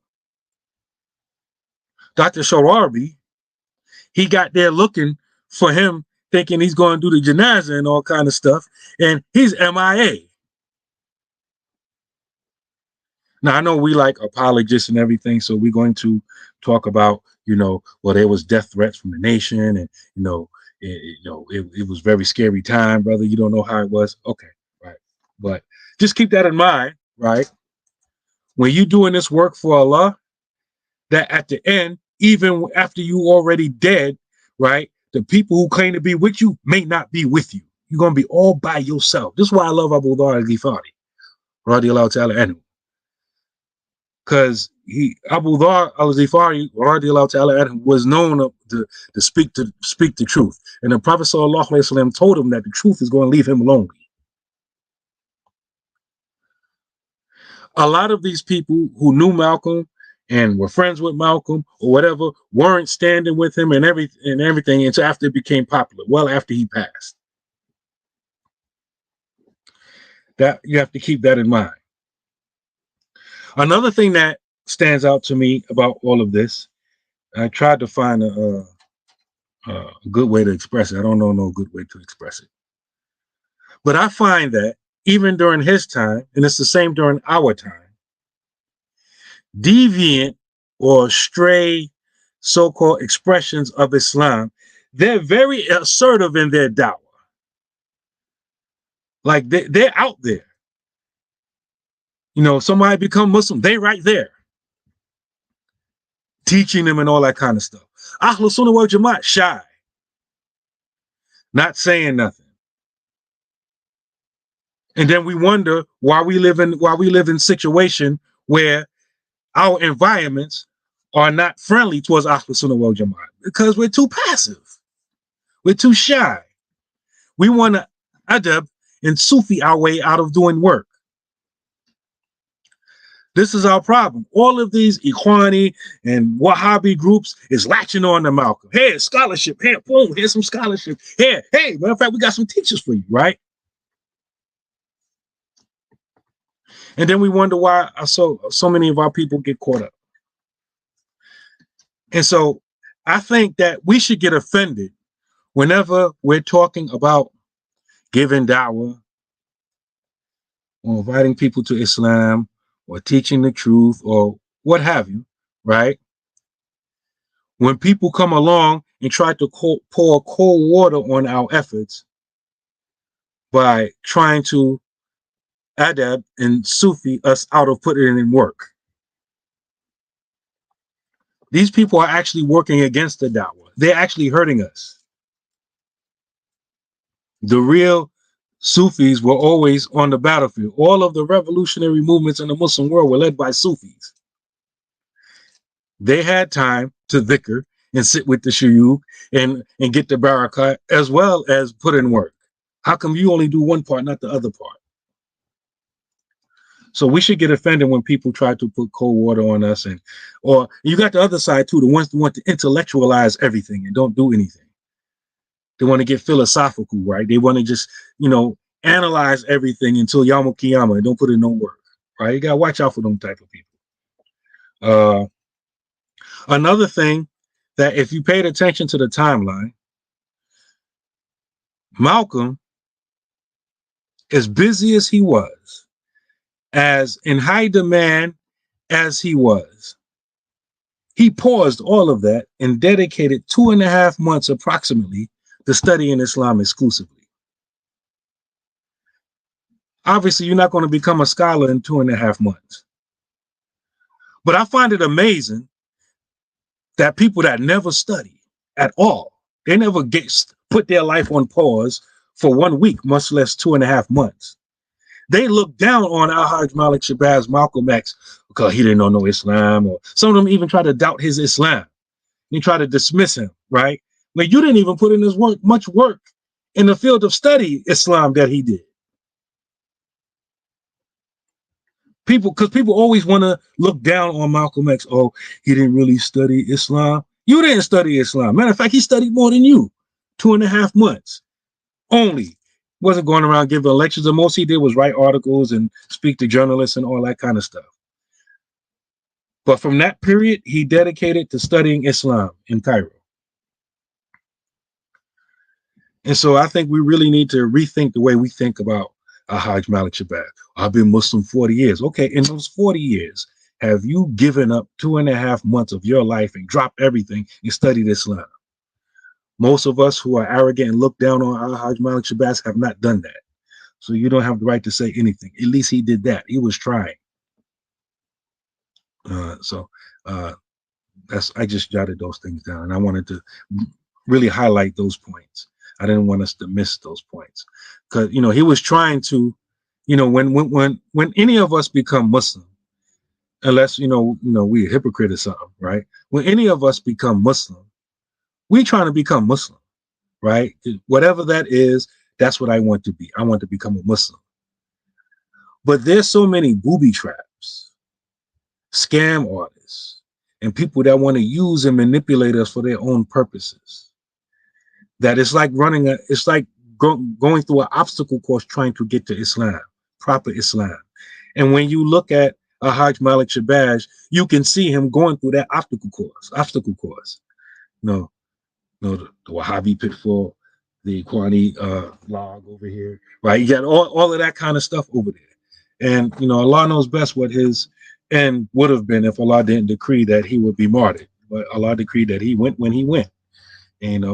Dr. Sharabi, he got there looking for him, thinking he's going to do the janazah and all kind of stuff, and he's MIA. Now, I know we like apologists and everything, so we're going to talk about, well, there was death threats from the nation, and, it was very scary time, brother. You don't know how it was. Okay, right. But just keep that in mind, right? When you're doing this work for Allah, that at the end, even after you already dead, right, the people who claim to be with you may not be with you. You're going to be all by yourself. This is why I love Abdullah al-Ghifari, radiallahu ta'ala anhu. Because Abu Dhar al-Zifari radiallahu ta'ala anhu was known to speak the truth. And the Prophet sallallahu alaihi wasallam told him that the truth is going to leave him lonely. A lot of these people who knew Malcolm and were friends with Malcolm or whatever weren't standing with him and everything until after it became popular, well after he passed. That you have to keep that in mind. Another thing that stands out to me about all of this, I tried to find a good way to express it. I don't know no good way to express it. But I find that even during his time, and it's the same during our time, deviant or stray so-called expressions of Islam, they're very assertive in their dawah. Like they're out there. Somebody become Muslim, they right there. Teaching them and all that kind of stuff. Ahlul Sunnah wal Jama'at, shy. Not saying nothing. And then we wonder why we live in situation where our environments are not friendly towards Ahlul Sunnah wal Jama'at, because we're too passive. We're too shy. We want to adab and Sufi our way out of doing work. This is our problem. All of these Ikhwani and Wahhabi groups is latching on to Malcolm. Hey, scholarship. Hey, boom, here's some scholarship. Hey, matter of fact, we got some teachers for you, right? And then we wonder why so many of our people get caught up. And so I think that we should get offended whenever we're talking about giving da'wah or inviting people to Islam or teaching the truth or what have you, right? When people come along and try to pour cold water on our efforts by trying to adab and Sufi us out of putting it in work. These people are actually working against the da'wah. They're actually hurting us. The real Sufis were always on the battlefield. All of the revolutionary movements in the Muslim world were led by Sufis. They had time to dhikr and sit with the shuyukh and get the barakat as well as put in work? How come you only do one part, not the other part? So we should get offended when people try to put cold water on us, or you got the other side too, the ones that want to intellectualize everything and don't do anything. They want to get philosophical, right? They want to just, analyze everything until Yawm Qiyamah and don't put in no work, right? You got to watch out for them type of people. Another thing that if you paid attention to the timeline, Malcolm, as busy as he was, as in high demand as he was, he paused all of that and dedicated 2.5 months approximately to studying Islam exclusively. Obviously, you're not going to become a scholar in 2.5 months. But I find it amazing that people that never study at all, they never put their life on pause for 1 week, much less 2.5 months. They look down on Al-Hajj Malik Shabazz, Malcolm X, because he didn't know no Islam, or some of them even try to doubt his Islam. They try to dismiss him, right? But you didn't even put in much work in the field of study Islam that he did. Because people always want to look down on Malcolm X. Oh, he didn't really study Islam. You didn't study Islam. Matter of fact, he studied more than you. 2.5 months only. Wasn't going around giving lectures. The most he did was write articles and speak to journalists and all that kind of stuff. But from that period, he dedicated to studying Islam in Cairo. And so I think we really need to rethink the way we think about Al-Hajj Malik Shabazz. I've been Muslim 40 years. Okay, in those 40 years, have you given up 2.5 months of your life and dropped everything and studied Islam? Most of us who are arrogant and look down on Al-Hajj Malik Shabazz have not done that. So you don't have the right to say anything. At least he did that. He was trying. I just jotted those things down, and I wanted to really highlight those points. I didn't want us to miss those points, because he was trying to, when any of us become Muslim, unless we're a hypocrite or something, right? When any of us become Muslim, we trying to become Muslim, right? Whatever that is, that's what I want to be. I want to become a Muslim. But there's so many booby traps, scam artists, and people that want to use and manipulate us for their own purposes, that it's like going through an obstacle course trying to get to Islam, proper Islam. And when you look at Al-Hajj Malik Shabazz, you can see him going through that obstacle course. The Wahhabi pitfall, the Ikhwani log over here, right? You got all of that kind of stuff over there. And, Allah knows best what his end would have been if Allah didn't decree that he would be martyred. But Allah decreed that he went when he went, and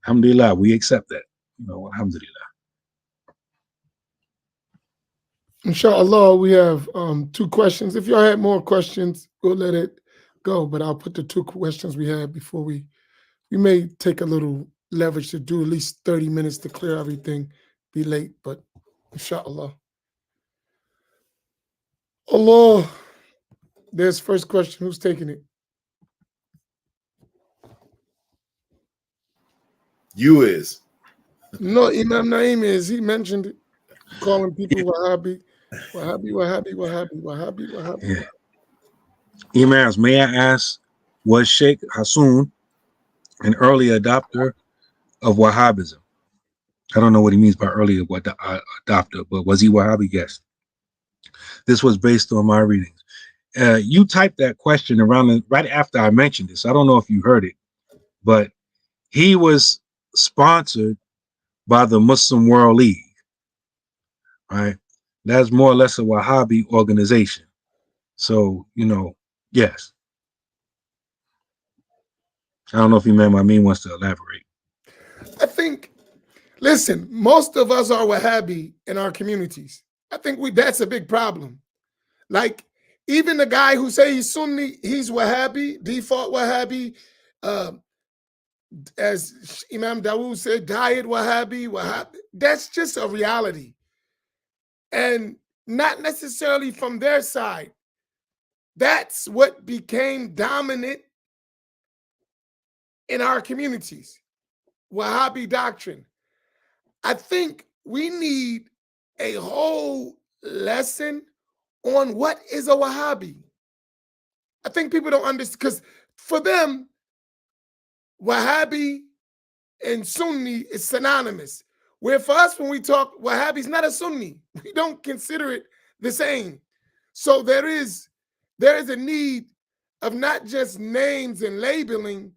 alhamdulillah, we accept that, alhamdulillah. Inshallah, we have 2 questions. If y'all had more questions, we'll let it go. But I'll put the 2 questions we had before we may take a little leverage to do at least 30 minutes to clear everything, be late, but inshallah. Allah, there's first question. Who's taking it? You is. No, Imam Naim is. He mentioned it, calling people Wahhabi. Yeah. Imams, may I ask, was Sheikh Hassoun an early adopter of Wahhabism? I don't know what he means by early adopter, but was he Wahhabi? Yes. This was based on my readings. You typed that question right after I mentioned this. I don't know if you heard it, but he was sponsored by the Muslim World League, right? That's more or less a Wahhabi organization. So, yes. I don't know if Imam Amin wants to elaborate. I think, listen, most of us are Wahhabi in our communities. I think that's a big problem. Like, even the guy who say he's Sunni, he's Wahhabi, default Wahhabi. As Imam Dawood said, diet Wahhabi. That's just a reality. And not necessarily from their side. That's what became dominant in our communities, Wahhabi doctrine. I think we need a whole lesson on what is a Wahhabi. I think people don't understand, because for them, Wahhabi and Sunni is synonymous. Where for us, when we talk Wahhabi, is not a Sunni. We don't consider it the same. So there is a need of not just names and labeling,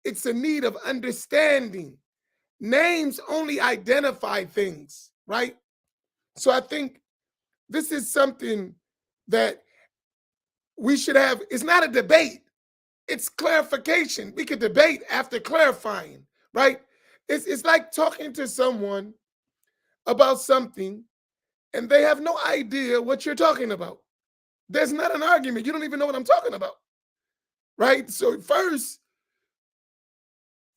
it's a need of understanding. Names only identify things, right? So I think this is something that we should have. It's not a debate, it's clarification. We could debate after clarifying, right? It's like talking to someone about something and they have no idea what you're talking about. There's not an argument. You don't even know what I'm talking about, right? So first,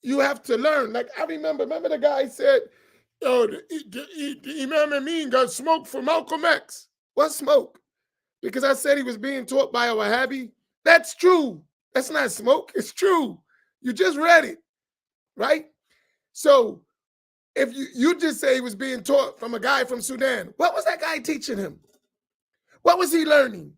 you have to learn. Like I remember the guy said, "Oh, the Imam Amin got smoke for Malcolm X." What smoke? Because I said he was being taught by a Wahhabi. That's true. That's not smoke. It's true. You just read it, right? So if you just say he was being taught from a guy from Sudan, what was that guy teaching him? What was he learning?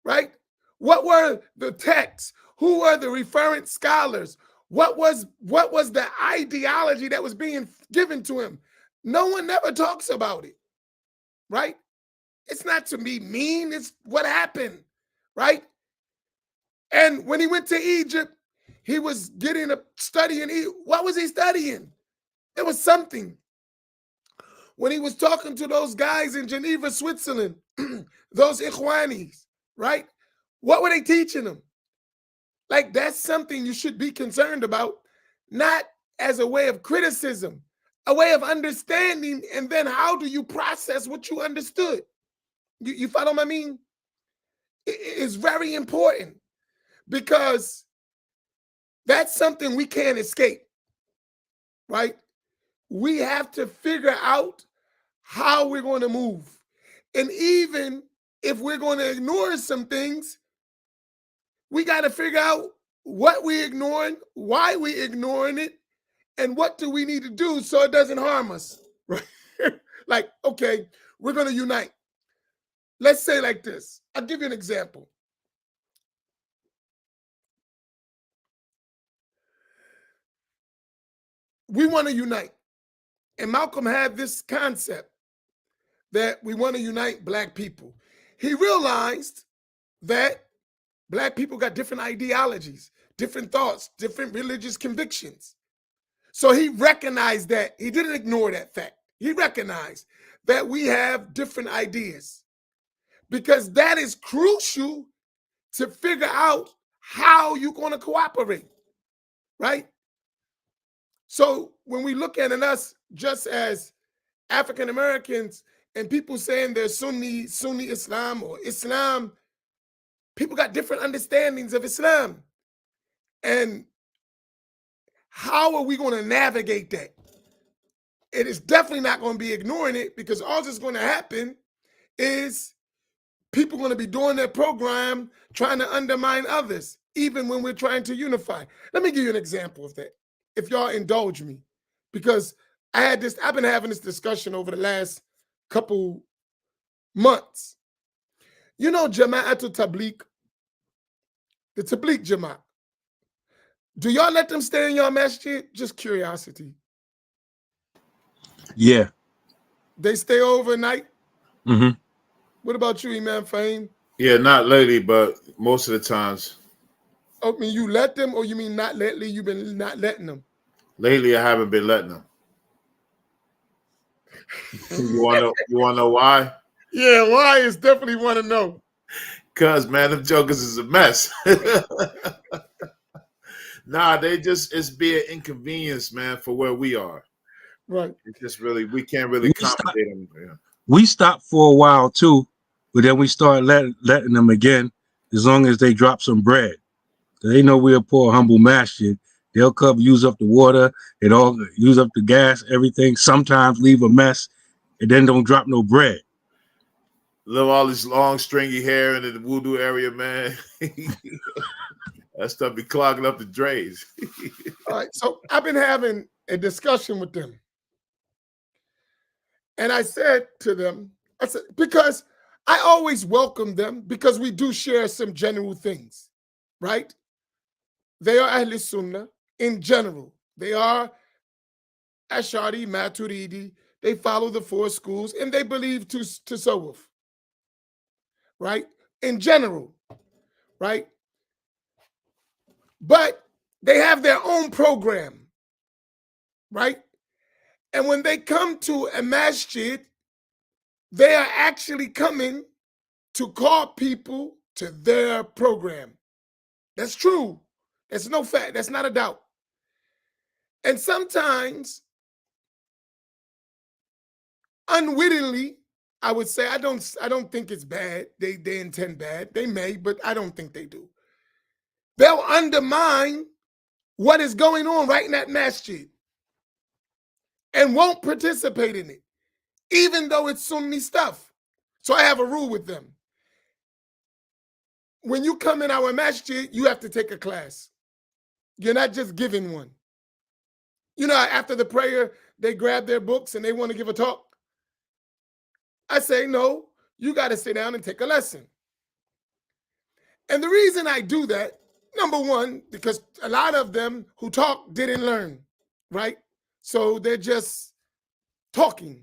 Right? What were the texts? Who were the referent scholars? What was the ideology that was being given to him? No one never talks about it, right? It's not to be mean, it's what happened, right? And when he went to Egypt, he was studying. What was he studying? It was something. When he was talking to those guys in Geneva, Switzerland, those Ikhwanis, right? What were they teaching them? Like, that's something you should be concerned about, not as a way of criticism, a way of understanding, and then how do you process what you understood? You follow what I mean? It's very important because that's something we can't escape, right? We have to figure out how we're going to move. And even if we're going to ignore some things, we got to figure out what we're ignoring, why we're ignoring it, and what do we need to do so it doesn't harm us, right? Like, okay, we're going to unite. Let's say like this. I'll give you an example. We want to unite. And Malcolm had this concept that we want to unite Black people. He realized that Black people got different ideologies, different thoughts, different religious convictions. So he recognized that. He didn't ignore that fact. He recognized that we have different ideas because that is crucial to figure out how you're going to cooperate, right? So when we look at us just as African Americans and people saying they're Sunni Islam or Islam, people got different understandings of Islam. And how are we going to navigate that? It is definitely not going to be ignoring it, because all that's going to happen is people going to be doing their program trying to undermine others, even when we're trying to unify. Let me give you an example of that, if y'all indulge me, because I've been having this discussion over the last couple months. You know Jama'atul Tabligh, the Tabligh Jama'at. Do y'all let them stay in your masjid? Just curiosity. Yeah. They stay overnight? Mm-hmm. What about you, Imam Faheem? Yeah, not lately, but most of the times. I mean, you let them, or you mean not lately? You've been not letting them? Lately, I haven't been letting them. You wanna know why? Yeah, why is definitely want to know. Cause man, them jokers is a mess. Nah, it's be an inconvenience, man, for where we are. Right. It's just really, we can't really accommodate them. Yeah. We stopped for a while too, but then we started letting them again, as long as they drop some bread. They know we're a poor, humble masjid. They'll use up the water, it all use up the gas, everything. Sometimes leave a mess, and then don't drop no bread. Love all this long, stringy hair in the wudu area, man. That stuff be clogging up the drains. All right, so I've been having a discussion with them. And I said to them, I said, because I always welcome them because we do share some general things, right? They are Ahl Sunnah in general. They are Ash'ari, Maturidi. They follow the 4 schools and they believe to Tasawwuf, right? In general, right? But they have their own program, right? And when they come to a masjid, they are actually coming to call people to their program. That's true. That's no fact. That's not a doubt. And sometimes, unwittingly, I would say I don't think it's bad. They intend bad. They may, but I don't think they do. They'll undermine what is going on right in that masjid and won't participate in it, even though it's Sunni stuff. So I have a rule with them. When you come in our masjid, you have to take a class. You're not just giving one. You know, after the prayer, they grab their books and they want to give a talk. I say, no, you got to sit down and take a lesson. And the reason I do that, number one, because a lot of them who talk didn't learn, right? So they're just talking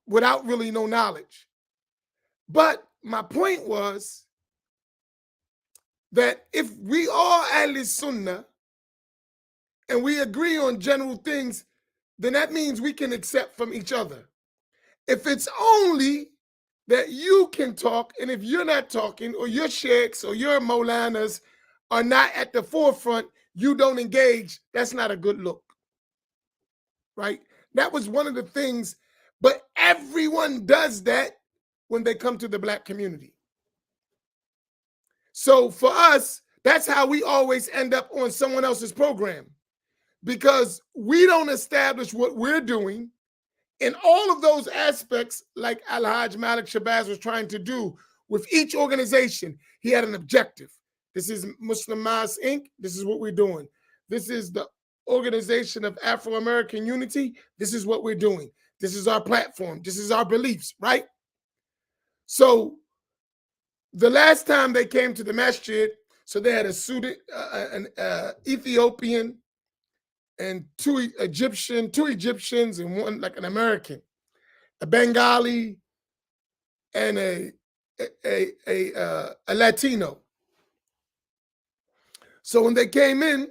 without really no knowledge. But my point was that if we are Ahl Sunnah and we agree on general things, then that means we can accept from each other. If it's only that you can talk, and if you're not talking, or your sheikhs or your Maulanas are not at the forefront, you don't engage, that's not a good look, right? That was one of the things, but everyone does that when they come to the Black community. So for us, that's how we always end up on someone else's program, because we don't establish what we're doing in all of those aspects, like Al-Hajj Malik Shabazz was trying to do with each organization. He had an objective. This is Muslim Mass Inc. This is what we're doing. This is the Organization of Afro-American Unity. This is what we're doing. This is our platform. This is our beliefs, right? So the last time they came to the masjid, so they had an Ethiopian and two Egyptians and one like an American, a Bengali and a Latino. So when they came in,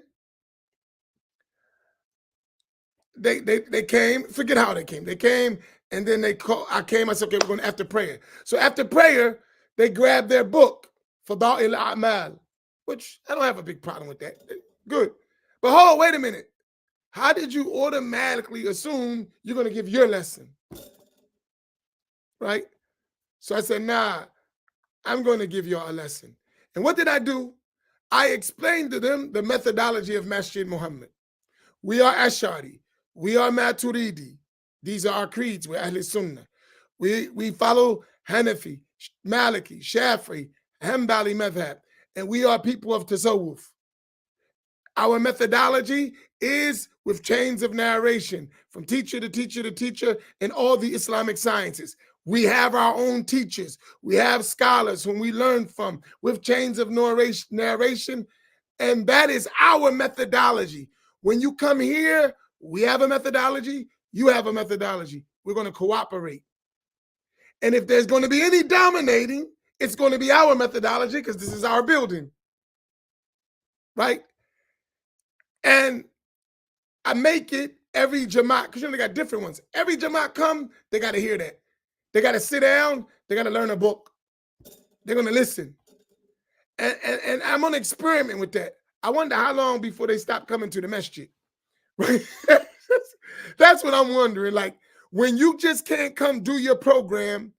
they came, forget how they came. They came and then I came, I said, okay, we're going after prayer. So after prayer, they grabbed their book, Fada'il A'mal, which I don't have a big problem with that. Good. But hold on, wait a minute. How did you automatically assume you're going to give your lesson? Right? So I said, nah, I'm going to give y'all a lesson. And what did I do? I explained to them the methodology of Masjid Muhammad. We are Ash'ari. We are Maturidi. These are our creeds. We're Ahl Sunnah. We follow Hanafi, Maliki, Shafi'i, Hanbali Madhab. And we are people of Tasawwuf. Our methodology is with chains of narration from teacher to teacher to teacher in all the Islamic sciences. We have our own teachers. We have scholars whom we learn from with chains of narration. And that is our methodology. When you come here, we have a methodology. You have a methodology. We're going to cooperate. And if there's going to be any dominating, it's going to be our methodology because this is our building. Right? And I make it every Jamaat, because you know they got different ones. Every Jamaat come, they got to hear that. They got to sit down. They got to learn a book. They're going to listen. And I'm going to experiment with that. I wonder how long before they stop coming to the masjid. Right? That's what I'm wondering. Like, when you just can't come do your program,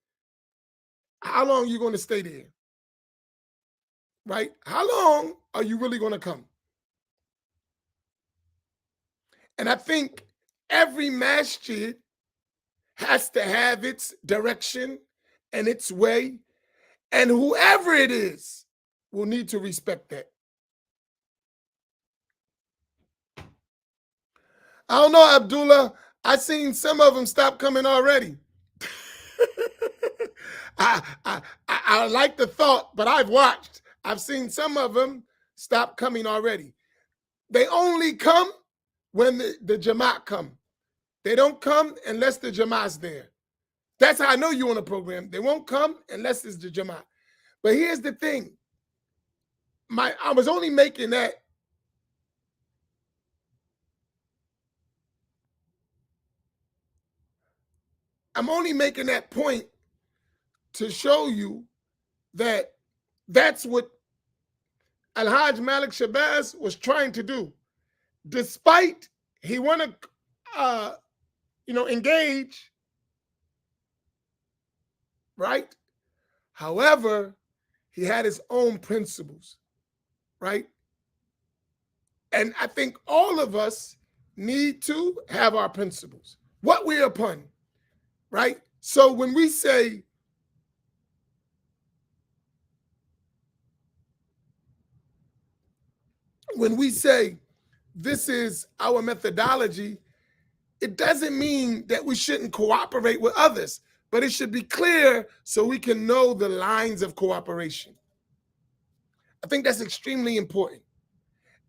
how long are you going to stay there? Right? How long are you really going to come? And I think every masjid has to have its direction and its way. And whoever it is will need to respect that. I don't know, Abdullah. I seen some of them stop coming already. I like the thought, but I've seen some of them stop coming already. They only come when the Jamaat come. They don't come unless the Jamaat's there. That's how I know you on a program. They won't come unless it's the Jamaat. But here's the thing. I was only making that I'm only making that point to show you that that's what Al-Hajj Malik Shabazz was trying to do. Despite he want to, engage, right? However, he had his own principles, right? And I think all of us need to have our principles, what we're upon, right? So when we say, this is our methodology, it doesn't mean that we shouldn't cooperate with others, but it should be clear so we can know the lines of cooperation. I think that's extremely important.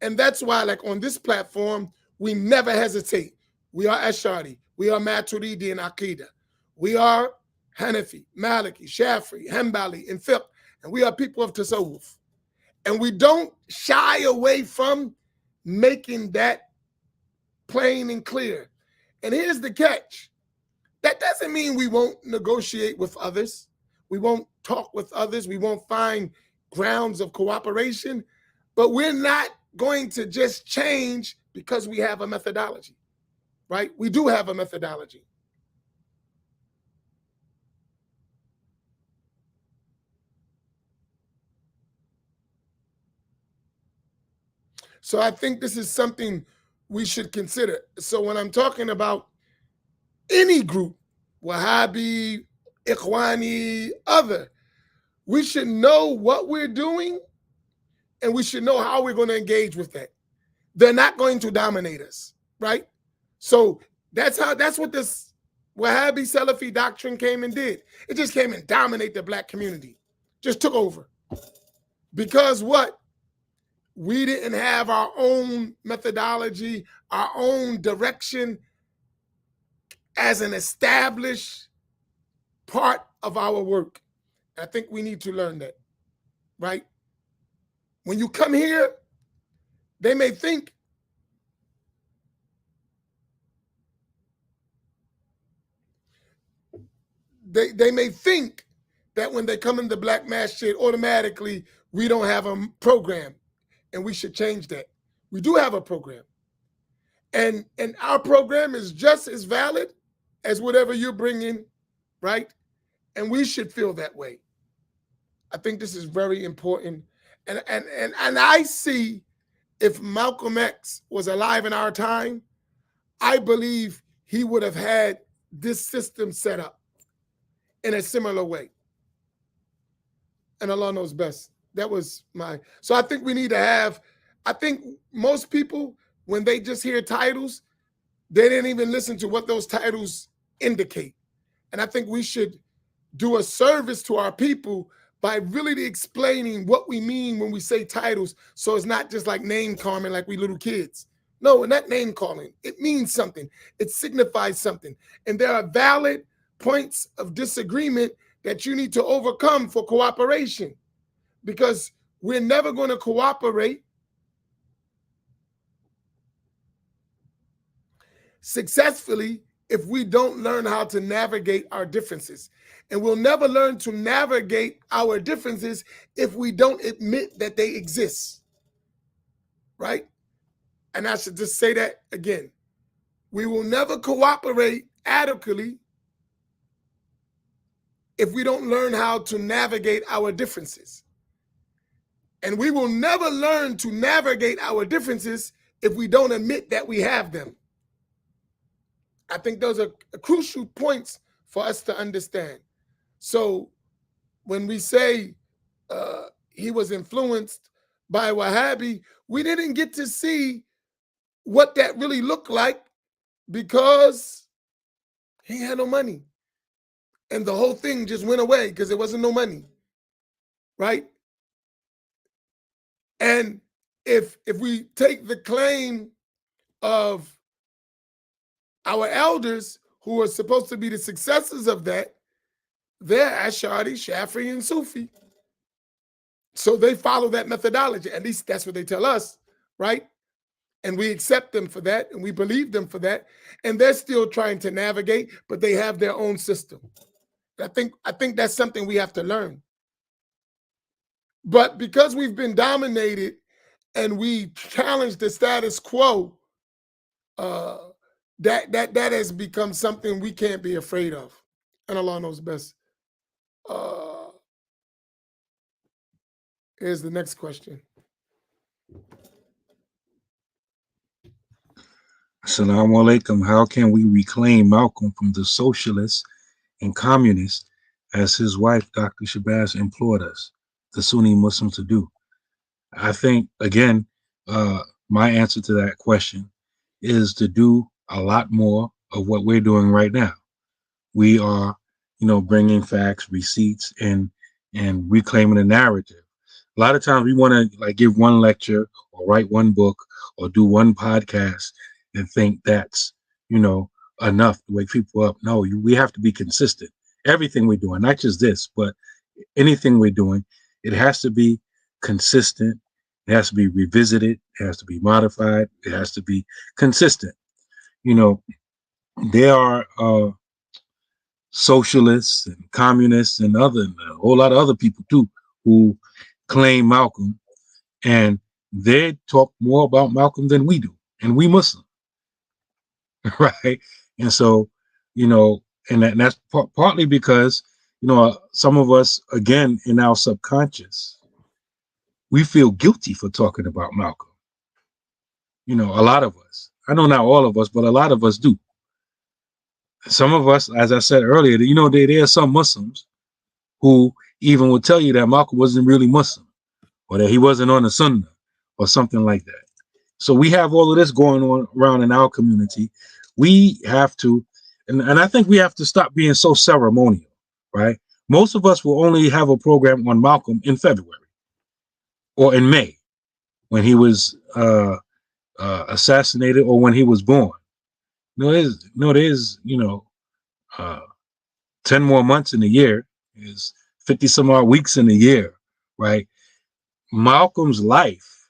And that's why, like on this platform, we never hesitate. We are Ash'ari, we are Maturidi in Aqidah, we are Hanafi, Maliki, Shafi'i, Hanbali in fiqh, and we are people of Tasawwuf. And we don't shy away from making that plain and clear. And here's the catch. That doesn't mean we won't negotiate with others. We won't talk with others. We won't find grounds of cooperation. But we're not going to just change because we have a methodology, right? We do have a methodology. So I think this is something we should consider. So when I'm talking about any group, Wahhabi, Ikhwani, other, we should know what we're doing and we should know how we're going to engage with that. They're not going to dominate us, right? So that's what this Wahhabi Salafi doctrine came and did. It just came and dominated the black community, just took over. Because what? We didn't have our own methodology, our own direction as an established part of our work. I think we need to learn that, right? When you come here, they may think they may think that when they come in the Black Masjid, automatically we don't have a program, and we should change that. We do have a program, and our program is just as valid as whatever you're bringing, right? And we should feel that way. I think this is very important, and I see if Malcolm X was alive in our time, I believe he would have had this system set up in a similar way. And Allah knows best. That was so I think we need to have, I think most people, when they just hear titles, they didn't even listen to what those titles indicate. And I think we should do a service to our people by really explaining what we mean when we say titles, so it's not just like name calling like we little kids. No, we're not name calling. It means something. It signifies something. And there are valid points of disagreement that you need to overcome for cooperation, because we're never going to cooperate successfully if we don't learn how to navigate our differences. And we'll never learn to navigate our differences if we don't admit that they exist, right? And I should just say that again. We will never cooperate adequately if we don't learn how to navigate our differences. And we will never learn to navigate our differences if we don't admit that we have them. I think those are crucial points for us to understand. So when we say he was influenced by Wahhabi, we didn't get to see what that really looked like because he had no money. And the whole thing just went away because there wasn't no money. Right? And if we take the claim of our elders who are supposed to be the successors of that, they're Ash'ari, Shafi'i, and Sufi. So they follow that methodology. At least that's what they tell us, right? And we accept them for that, and we believe them for that. And they're still trying to navigate, but they have their own system. I think that's something we have to learn. But because we've been dominated and we challenge the status quo, that has become something we can't be afraid of. And Allah knows best. Here's the next question. Assalamu alaikum. How can we reclaim Malcolm from the socialists and communists as his wife, Dr. Shabazz, implored us, the Sunni Muslims, to do? I think, again, my answer to that question is to do a lot more of what we're doing right now. We are, bringing facts, receipts, and reclaiming the narrative. A lot of times we want to give one lecture or write one book or do one podcast and think that's, enough to wake people up. No, we have to be consistent. Everything we're doing, not just this, but anything we're doing, it has to be consistent. It has to be revisited. It has to be modified. It has to be consistent. There are socialists and communists and a whole lot of other people too who claim Malcolm, and they talk more about Malcolm than we do, and we Muslim, right? And so, and that's partly because, some of us, again, in our subconscious, we feel guilty for talking about Malcolm. A lot of us. I know not all of us, but a lot of us do. Some of us, as I said earlier, there are some Muslims who even will tell you that Malcolm wasn't really Muslim, or that he wasn't on the Sunni, or something like that. So we have all of this going on around in our community. We have to, and I think we have to stop being so ceremonial, right? Most of us will only have a program on Malcolm in February or in May when he was assassinated or when he was born. There's 10 more months in a year. There's 50 some odd weeks in a year, right? Malcolm's life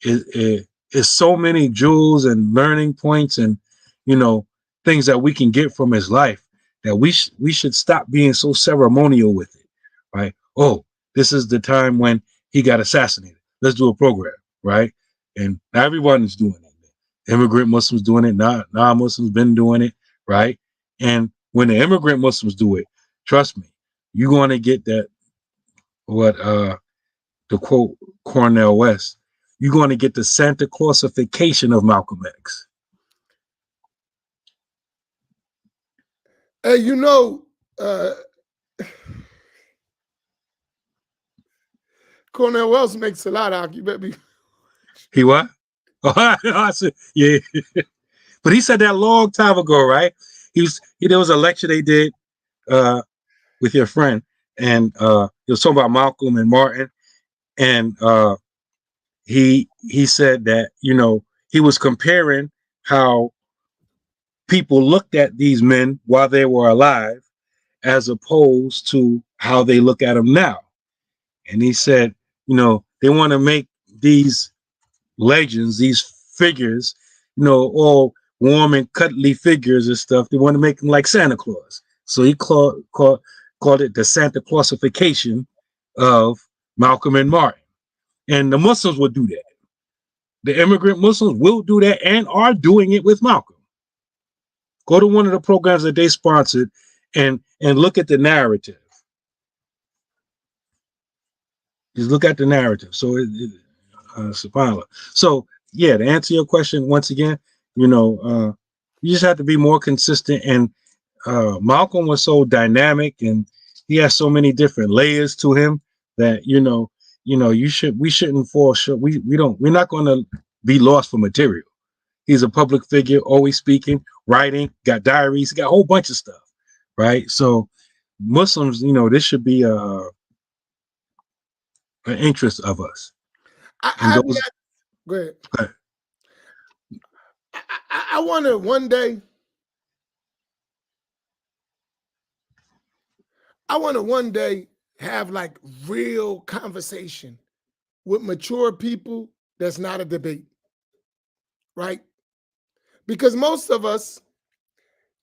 is so many jewels and learning points and things that we can get from his life that we should stop being so ceremonial with it, right? Oh, this is the time when he got assassinated. Let's do a program, right? And everyone is doing it. Immigrant Muslims doing it, non-Muslims been doing it, right? And when the immigrant Muslims do it, trust me, you're going to get that, to quote Cornel West, you're going to get the Santa Clausification of Malcolm X. Hey, Cornel Wells makes a lot of you better be. He what? Oh, yeah. But he said that a long time ago, right? There was a lecture they did with your friend, and he was talking about Malcolm and Martin, and he said that he was comparing how people looked at these men while they were alive as opposed to how they look at them now. And he said, they want to make these legends, these figures, all warm and cuddly figures and stuff. They want to make them like Santa Claus. So he called it the Santa Clausification of Malcolm and Martin. And the Muslims will do that. The immigrant Muslims will do that and are doing it with Malcolm. Go to one of the programs that they sponsored and look at the narrative. Just look at the narrative. So, subhanAllah. So, yeah, to answer your question once again, you just have to be more consistent. And Malcolm was so dynamic, and he has so many different layers to him that we shouldn't fall short. We're not going to be lost for material. He's a public figure, always speaking, writing, got diaries, got a whole bunch of stuff, right? So Muslims, this should be an interest of us. And I've those, not, go ahead. I want to one day, have like real conversation with mature people that's not a debate, right? Because most of us,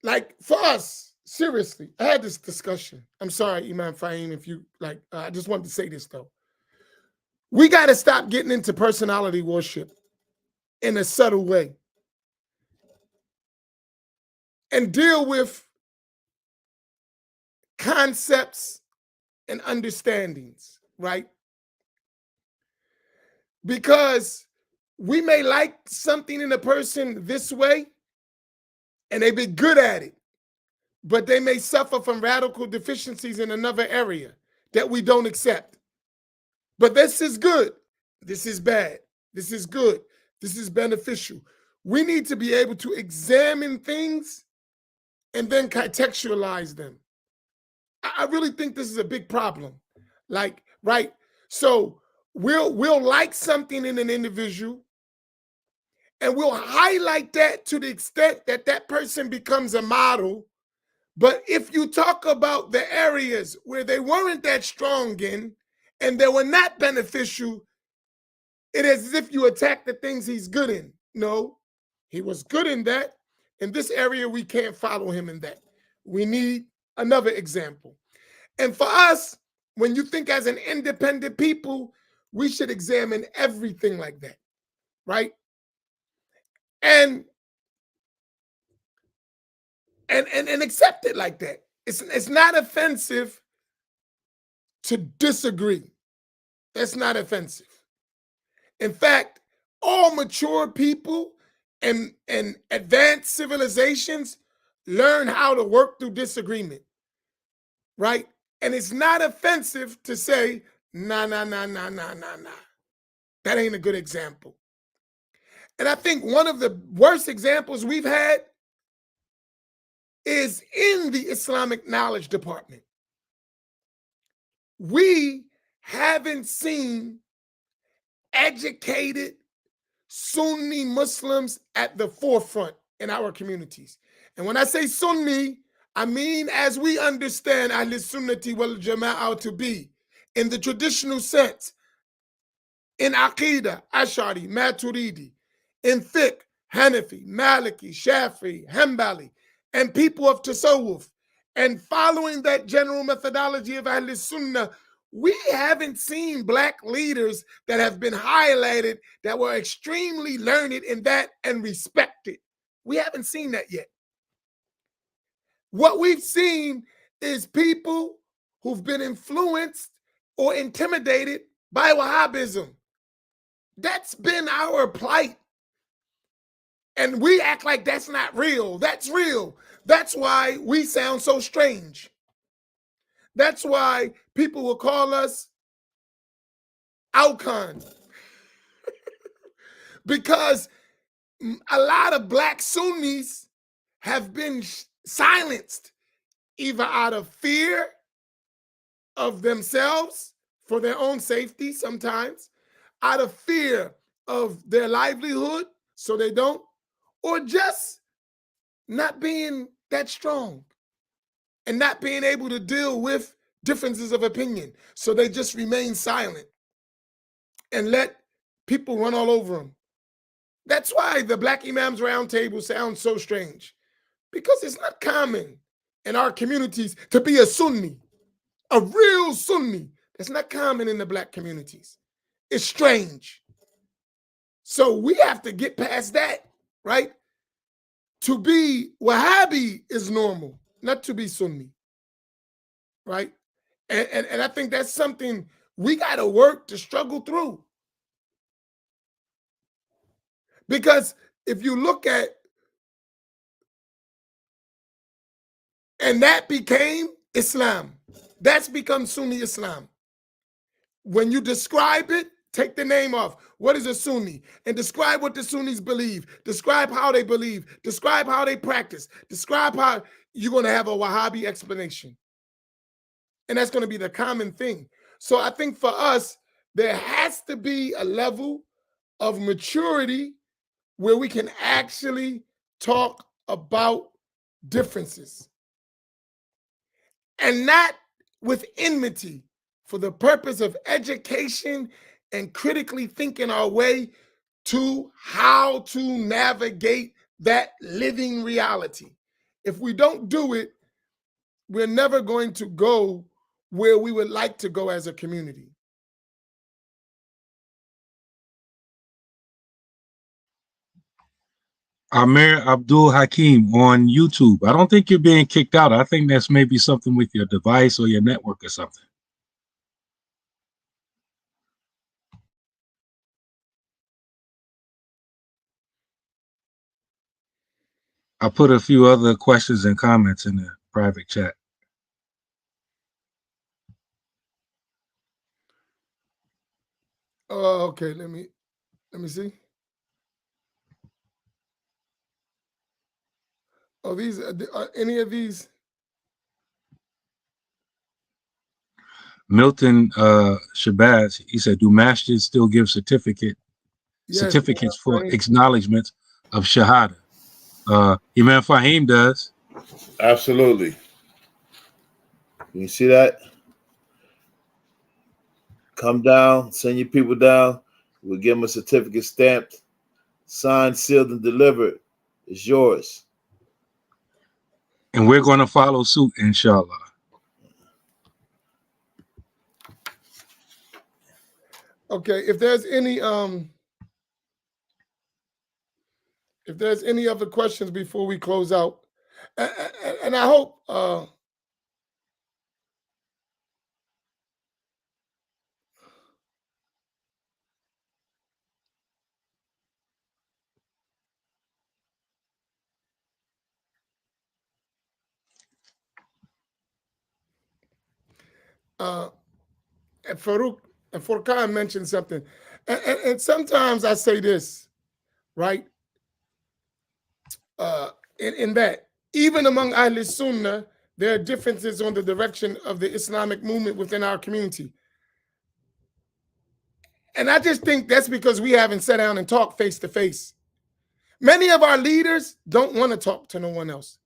like for us, seriously, I had this discussion. I'm sorry, Imam Faheem, if you like, I just wanted to say this though. We got to stop getting into personality worship in a subtle way and deal with concepts and understandings, right? Because we may like something in a person this way and they be good at it, but they may suffer from radical deficiencies in another area that we don't accept. But this is good. This is bad. This is good. This is beneficial. We need to be able to examine things and then contextualize them. I really think this is a big problem. Like, right? So we'll like something in an individual and we'll highlight that to the extent that that person becomes a model. But if you talk about the areas where they weren't that strong in and they were not beneficial, it is as if you attack the things he's good in. No, he was good in that. In this area, we can't follow him in that. We need another example. And for us, when you think as an independent people, we should examine everything like that, right? And accept it like that. It's not offensive to disagree. That's not offensive. In fact, all mature people and advanced civilizations learn how to work through disagreement, right? And it's not offensive to say, nah. That ain't a good example. And I think one of the worst examples we've had is in the Islamic knowledge department. We haven't seen educated Sunni Muslims at the forefront in our communities. And when I say Sunni, I mean as we understand Ahl Sunnati wal Jama'ah to be, in the traditional sense, in Aqidah, Ash'ari, Maturidi, in fiqh, Hanafi, Maliki, Shafi, Hanbali, and people of Tasawwuf, and following that general methodology of Ahl Sunnah, we haven't seen Black leaders that have been highlighted that were extremely learned in that and respected. We haven't seen that yet. What we've seen is people who've been influenced or intimidated by Wahhabism. That's been our plight. And we act like that's not real. That's real. That's why we sound so strange. That's why people will call us Alcon. Because a lot of Black Sunnis have been silenced either out of fear of themselves for their own safety sometimes, out of fear of their livelihood so they don't, or just not being that strong and not being able to deal with differences of opinion. So they just remain silent and let people run all over them. That's why the Black Imams Roundtable sounds so strange, because it's not common in our communities to be a Sunni, a real Sunni. That's not common in the Black communities. It's strange. So we have to get past that, right? To be Wahhabi is normal, not to be Sunni, right? And I think that's something we got to work to struggle through. Because if you look at, and that became Islam, that's become Sunni Islam. When you describe it Take the name off. What is a Sunni? And describe what the Sunnis believe. Describe how they believe. Describe how they practice. Describe how you're going to have a Wahhabi explanation. And that's going to be the common thing. So I think for us, there has to be a level of maturity where we can actually talk about differences. And not with enmity, for the purpose of education and critically thinking our way to how to navigate that living reality. If we don't do it, we're never going to go where we would like to go as a community. Amir Abdul Hakim on YouTube. I don't think you're being kicked out. I think that's maybe something with your device or your network or something. I put a few other questions and comments in the private chat. Oh, okay. Let me see. Oh, these are any of these? Milton Shabazz, he said, do Masjid still give certificates for acknowledgement of Shahada? Imam Faheem does. Absolutely. You see that? Come down, send your people down. We'll give them a certificate stamped, signed, sealed, and delivered. It's yours. And we're going to follow suit, inshallah. Okay, if there's any other questions before we close out, and I hope and Farouk and Furqan mentioned something, and sometimes I say this, right? In that even among Ahl Sunnah, there are differences on the direction of the Islamic movement within our community. And I just think that's because we haven't sat down and talked face to face. Many of our leaders don't want to talk to no one else.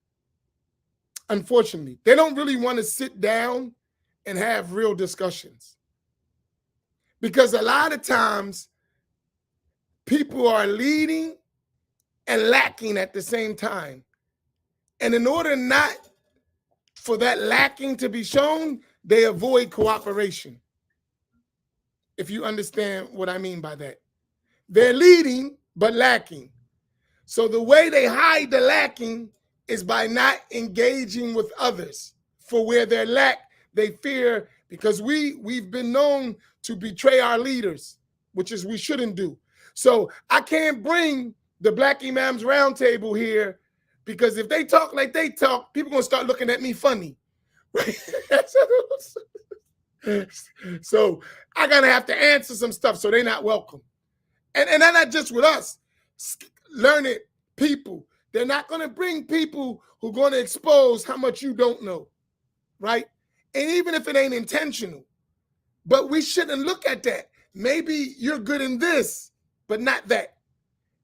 Unfortunately, they don't really want to sit down and have real discussions. Because a lot of times people are leading and lacking at the same time. And in order not for that lacking to be shown, they avoid cooperation. If you understand what I mean by that. They're leading, but lacking. So the way they hide the lacking is by not engaging with others. For where they're lack, they fear, because we've been known to betray our leaders, which is we shouldn't do. So I can't bring the Black Imams Roundtable here, because if they talk like they talk, people are going to start looking at me funny. Right? So I got to have to answer some stuff, so they're not welcome. And they're not just with us. Learned people. They're not going to bring people who are going to expose how much you don't know, right? And even if it ain't intentional, but we shouldn't look at that. Maybe you're good in this, but not that.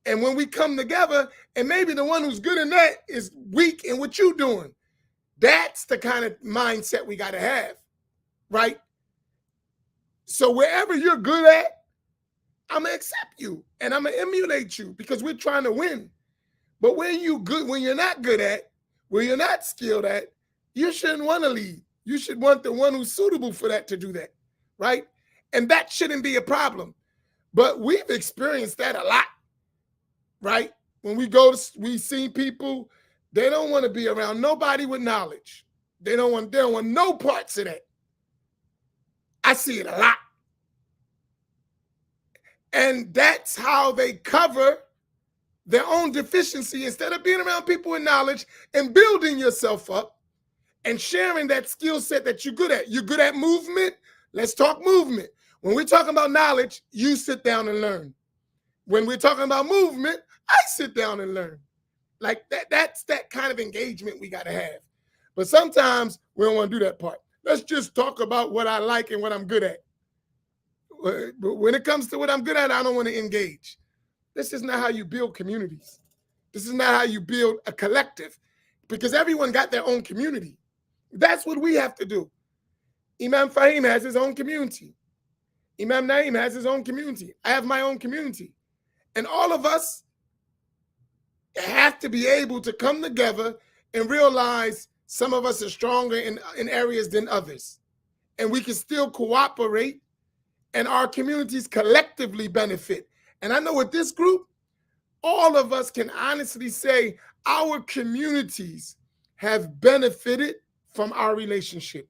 And when we come together, and maybe the one who's good in that is weak in what you're doing. That's the kind of mindset we got to have, right? So wherever you're good at, I'm going to accept you and I'm going to emulate you, because we're trying to win. But when you're not good at, where you're not skilled at, you shouldn't want to lead. You should want the one who's suitable for that to do that, right? And that shouldn't be a problem. But we've experienced that a lot, right? When we see people, they don't want to be around nobody with knowledge. They don't want no parts of that. I see it a lot. And that's how they cover their own deficiency, instead of being around people with knowledge and building yourself up and sharing that skill set that you're good at. You're good at movement. Let's talk movement. When we're talking about knowledge, you sit down and learn. When we're talking about movement, I sit down and learn. Like that's that kind of engagement we got to have. But sometimes we don't want to do that part. Let's just talk about what I like and what I'm good at. But when it comes to what I'm good at, I don't want to engage. This is not how you build communities. This is not how you build a collective, because everyone got their own community. That's what we have to do. Imam Faheem has his own community. Imam Naim has his own community. I have my own community. And all of us have to be able to come together and realize some of us are stronger in areas than others. And we can still cooperate and our communities collectively benefit. And I know with this group, all of us can honestly say our communities have benefited from our relationship.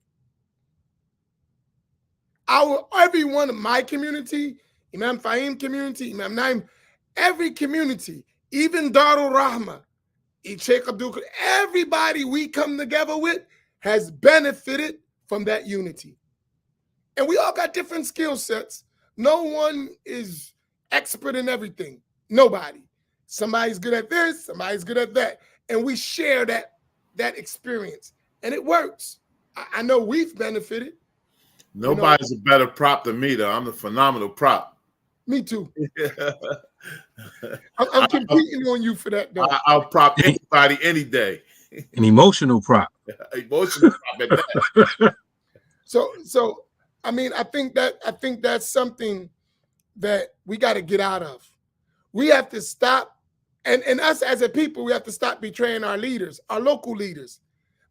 Everyone in my community, Imam Faheem community, Imam Naim, every community, even Darul Rahma, Sheikh Abdullah, everybody we come together with has benefited from that unity. And we all got different skill sets. No one is expert in everything. Nobody. Somebody's good at this, somebody's good at that. And we share that experience. And it works. I know we've benefited. Nobody's a better prop than me, though. I'm a phenomenal prop. Me too. I'm competing on you for that, though. I'll prop anybody any day. An emotional prop. Emotional prop at that. So I mean, I think that's something that we got to get out of. We have to stop, and us as a people, we have to stop betraying our leaders, our local leaders,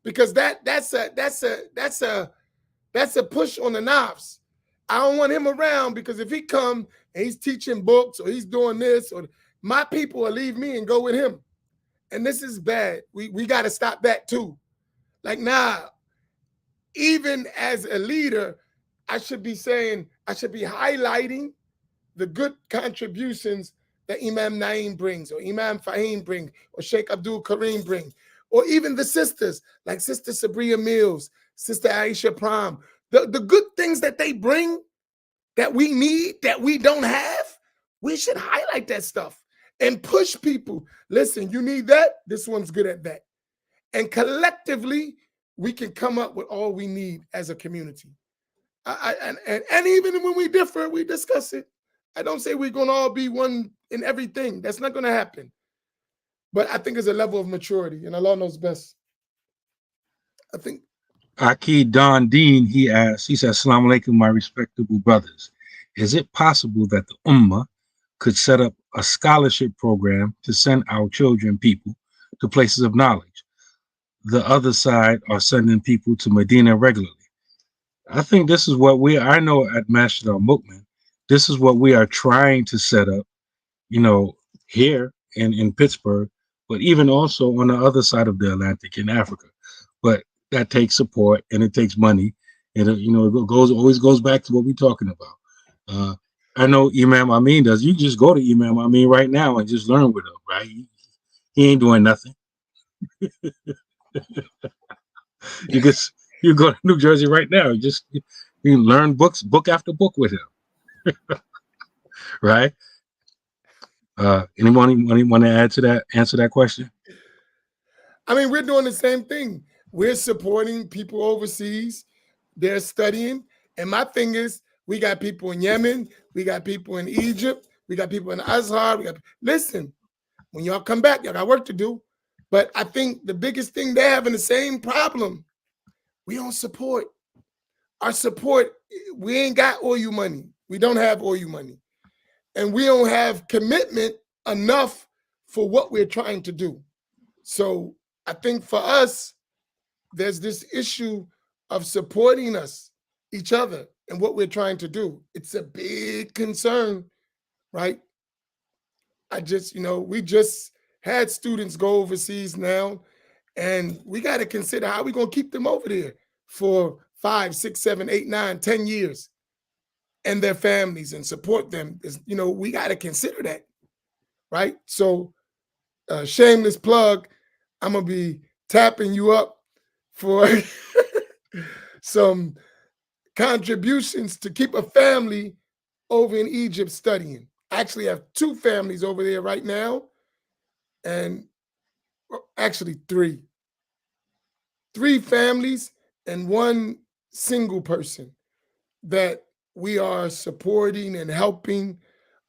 because that's a push on the knobs. I don't want him around, because if he come and he's teaching books or he's doing this, or my people will leave me and go with him. And this is bad. We got to stop that too. Like, nah, even as a leader, I should be highlighting the good contributions that Imam Naim brings, or Imam Faheem brings, or Sheikh Abdul Kareem brings, or even the sisters, like Sister Sabria Mills, Sister Aisha Pram. The good things that they bring that we need, that we don't have, we should highlight that stuff and push people. Listen, you need that? This one's good at that. And collectively, we can come up with all we need as a community. And even when we differ, we discuss it. I don't say we're going to all be one in everything. That's not going to happen. But I think it's a level of maturity, and Allah knows best. I think. Akid Don Dean, he says, Assalamu alaikum, my respectable brothers. Is it possible that the Ummah could set up a scholarship program to send our children, people, to places of knowledge? The other side are sending people to Medina regularly. I think this is what I know at Masjid al-Mu'min, this is what we are trying to set up, here in Pittsburgh, but even also on the other side of the Atlantic in Africa. But that takes support and it takes money. And, it always goes back to what we're talking about. I know Imam Amin does. You just go to Imam Amin right now and just learn with him, right? He ain't doing nothing. You go to New Jersey right now. You learn book after book with him. Right? Anyone want to add to that, answer that question? I mean, we're doing the same thing. We're supporting people overseas. They're studying. And my thing is, we got people in Yemen. We got people in Egypt. We got people in Azhar. Listen, when y'all come back, y'all got work to do. But I think the biggest thing, they're having the same problem. We don't support. Our support, we ain't got OU money. We don't have OU money. And we don't have commitment enough for what we're trying to do. So I think for us, there's this issue of supporting each other, and what we're trying to do. It's a big concern, right? We just had students go overseas now, and we got to consider how we're going to keep them over there for 5, 6, 7, 8, 9, 10 years, and their families, and support them. We got to consider that, right? So shameless plug, I'm going to be tapping you up for some contributions to keep a family over in Egypt studying. I actually have 2 families over there right now, and actually 3. 3 families and 1 single person that we are supporting and helping,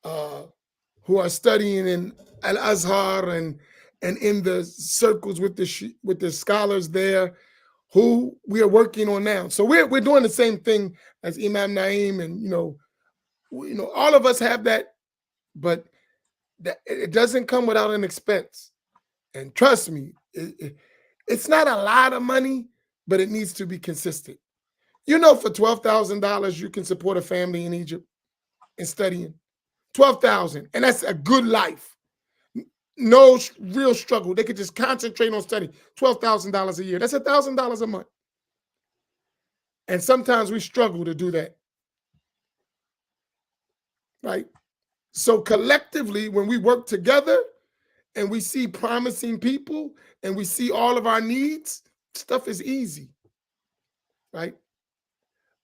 who are studying in Al-Azhar and in the circles with the scholars there, who we are working on now. So we're doing the same thing as Imam Naim, and all of us have that, but it doesn't come without an expense. And trust me, it's not a lot of money, but it needs to be consistent. For $12,000, you can support a family in Egypt and studying. $12,000, and that's a good life. No real struggle. They could just concentrate on study. $12,000 a year. That's $1,000 a month. And sometimes we struggle to do that. Right? So collectively, when we work together and we see promising people and we see all of our needs, stuff is easy. Right?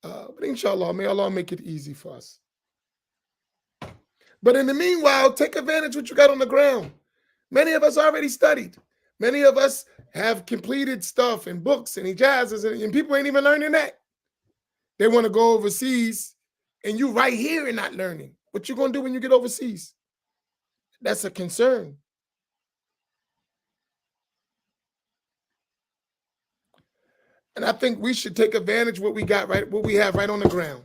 But inshallah, may Allah make it easy for us. But in the meanwhile, take advantage of what you got on the ground. Many of us already studied. Many of us have completed stuff and books and ijazas, and people ain't even learning that. They want to go overseas, and you right here and not learning. What you going to do when you get overseas? That's a concern. And I think we should take advantage of what we have right on the ground.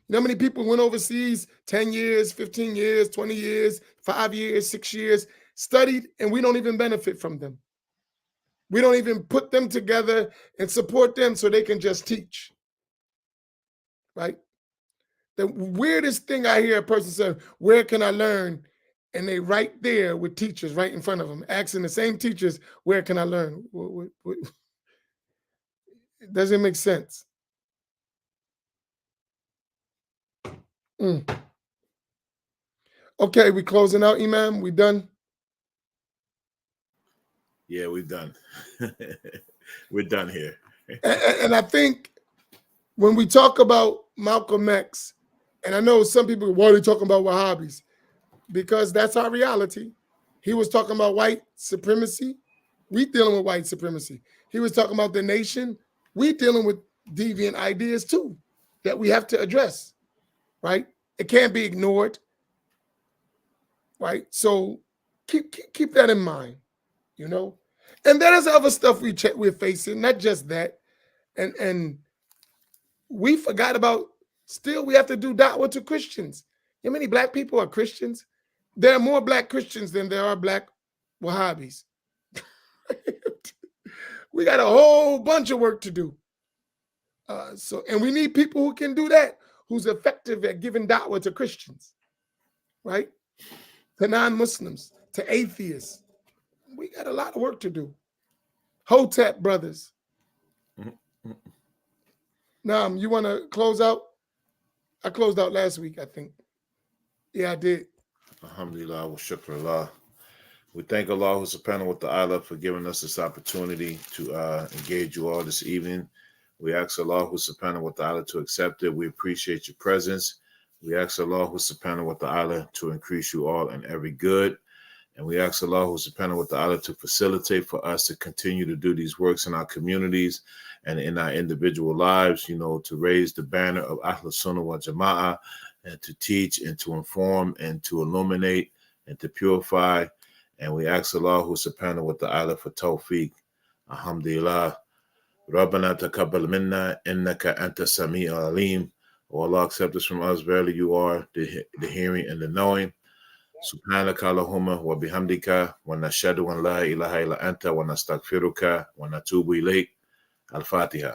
You know how many people went overseas 10 years, 15 years, 20 years, 5 years, 6 years, studied, and we don't even benefit from them. We don't even put them together and support them so they can just teach. Right? The weirdest thing I hear a person say, where can I learn? And they right there with teachers right in front of them, asking the same teachers, where can I learn? It doesn't make sense. Okay, we closing out, Imam? We done? Yeah, we're done. We're done here. And I think when we talk about Malcolm X, and I know some people, why are they talking about Wahhabis? Because that's our reality. He was talking about white supremacy. We dealing with white supremacy. He was talking about the nation. We dealing with deviant ideas too that we have to address, right? It can't be ignored, right? So keep that in mind, And there's other stuff we're facing, not just that. And we forgot about, still we have to do da'wah to Christians. How many black people are Christians? There are more black Christians than there are black Wahhabis. We got a whole bunch of work to do. And we need people who can do that, who's effective at giving da'wah to Christians, right? To non-Muslims, to atheists. We got a lot of work to do. Hotep brothers. Nam, you want to close out? I closed out last week, I think. Yeah, I did. Alhamdulillah wa shukrullah. We thank Allah subhanahu wa ta'ala for giving us this opportunity to engage you all this evening. We ask Allah subhanahu wa ta'ala to accept it. We appreciate your presence. We ask Allah subhanahu wa ta'ala to increase you all in every good. And we ask Allah subhanahu wa ta'ala to facilitate for us to continue to do these works in our communities and in our individual lives, to raise the banner of Ahlus Sunnah wal Jama'ah, and to teach and to inform and to illuminate and to purify. And we ask Allah subhanahu wa ta'ala for tawfiq. Alhamdulillah. Rabbana taqabbal minna innaka anta sami' alim. Oh Allah, accept this from us. Verily you are the hearing and the knowing. Subhanaka Allahumma wa bihamdika wa nashhadu an la ilaha illa anta wa nastaghfiruka wa natubu ilayk. Al-Fatiha.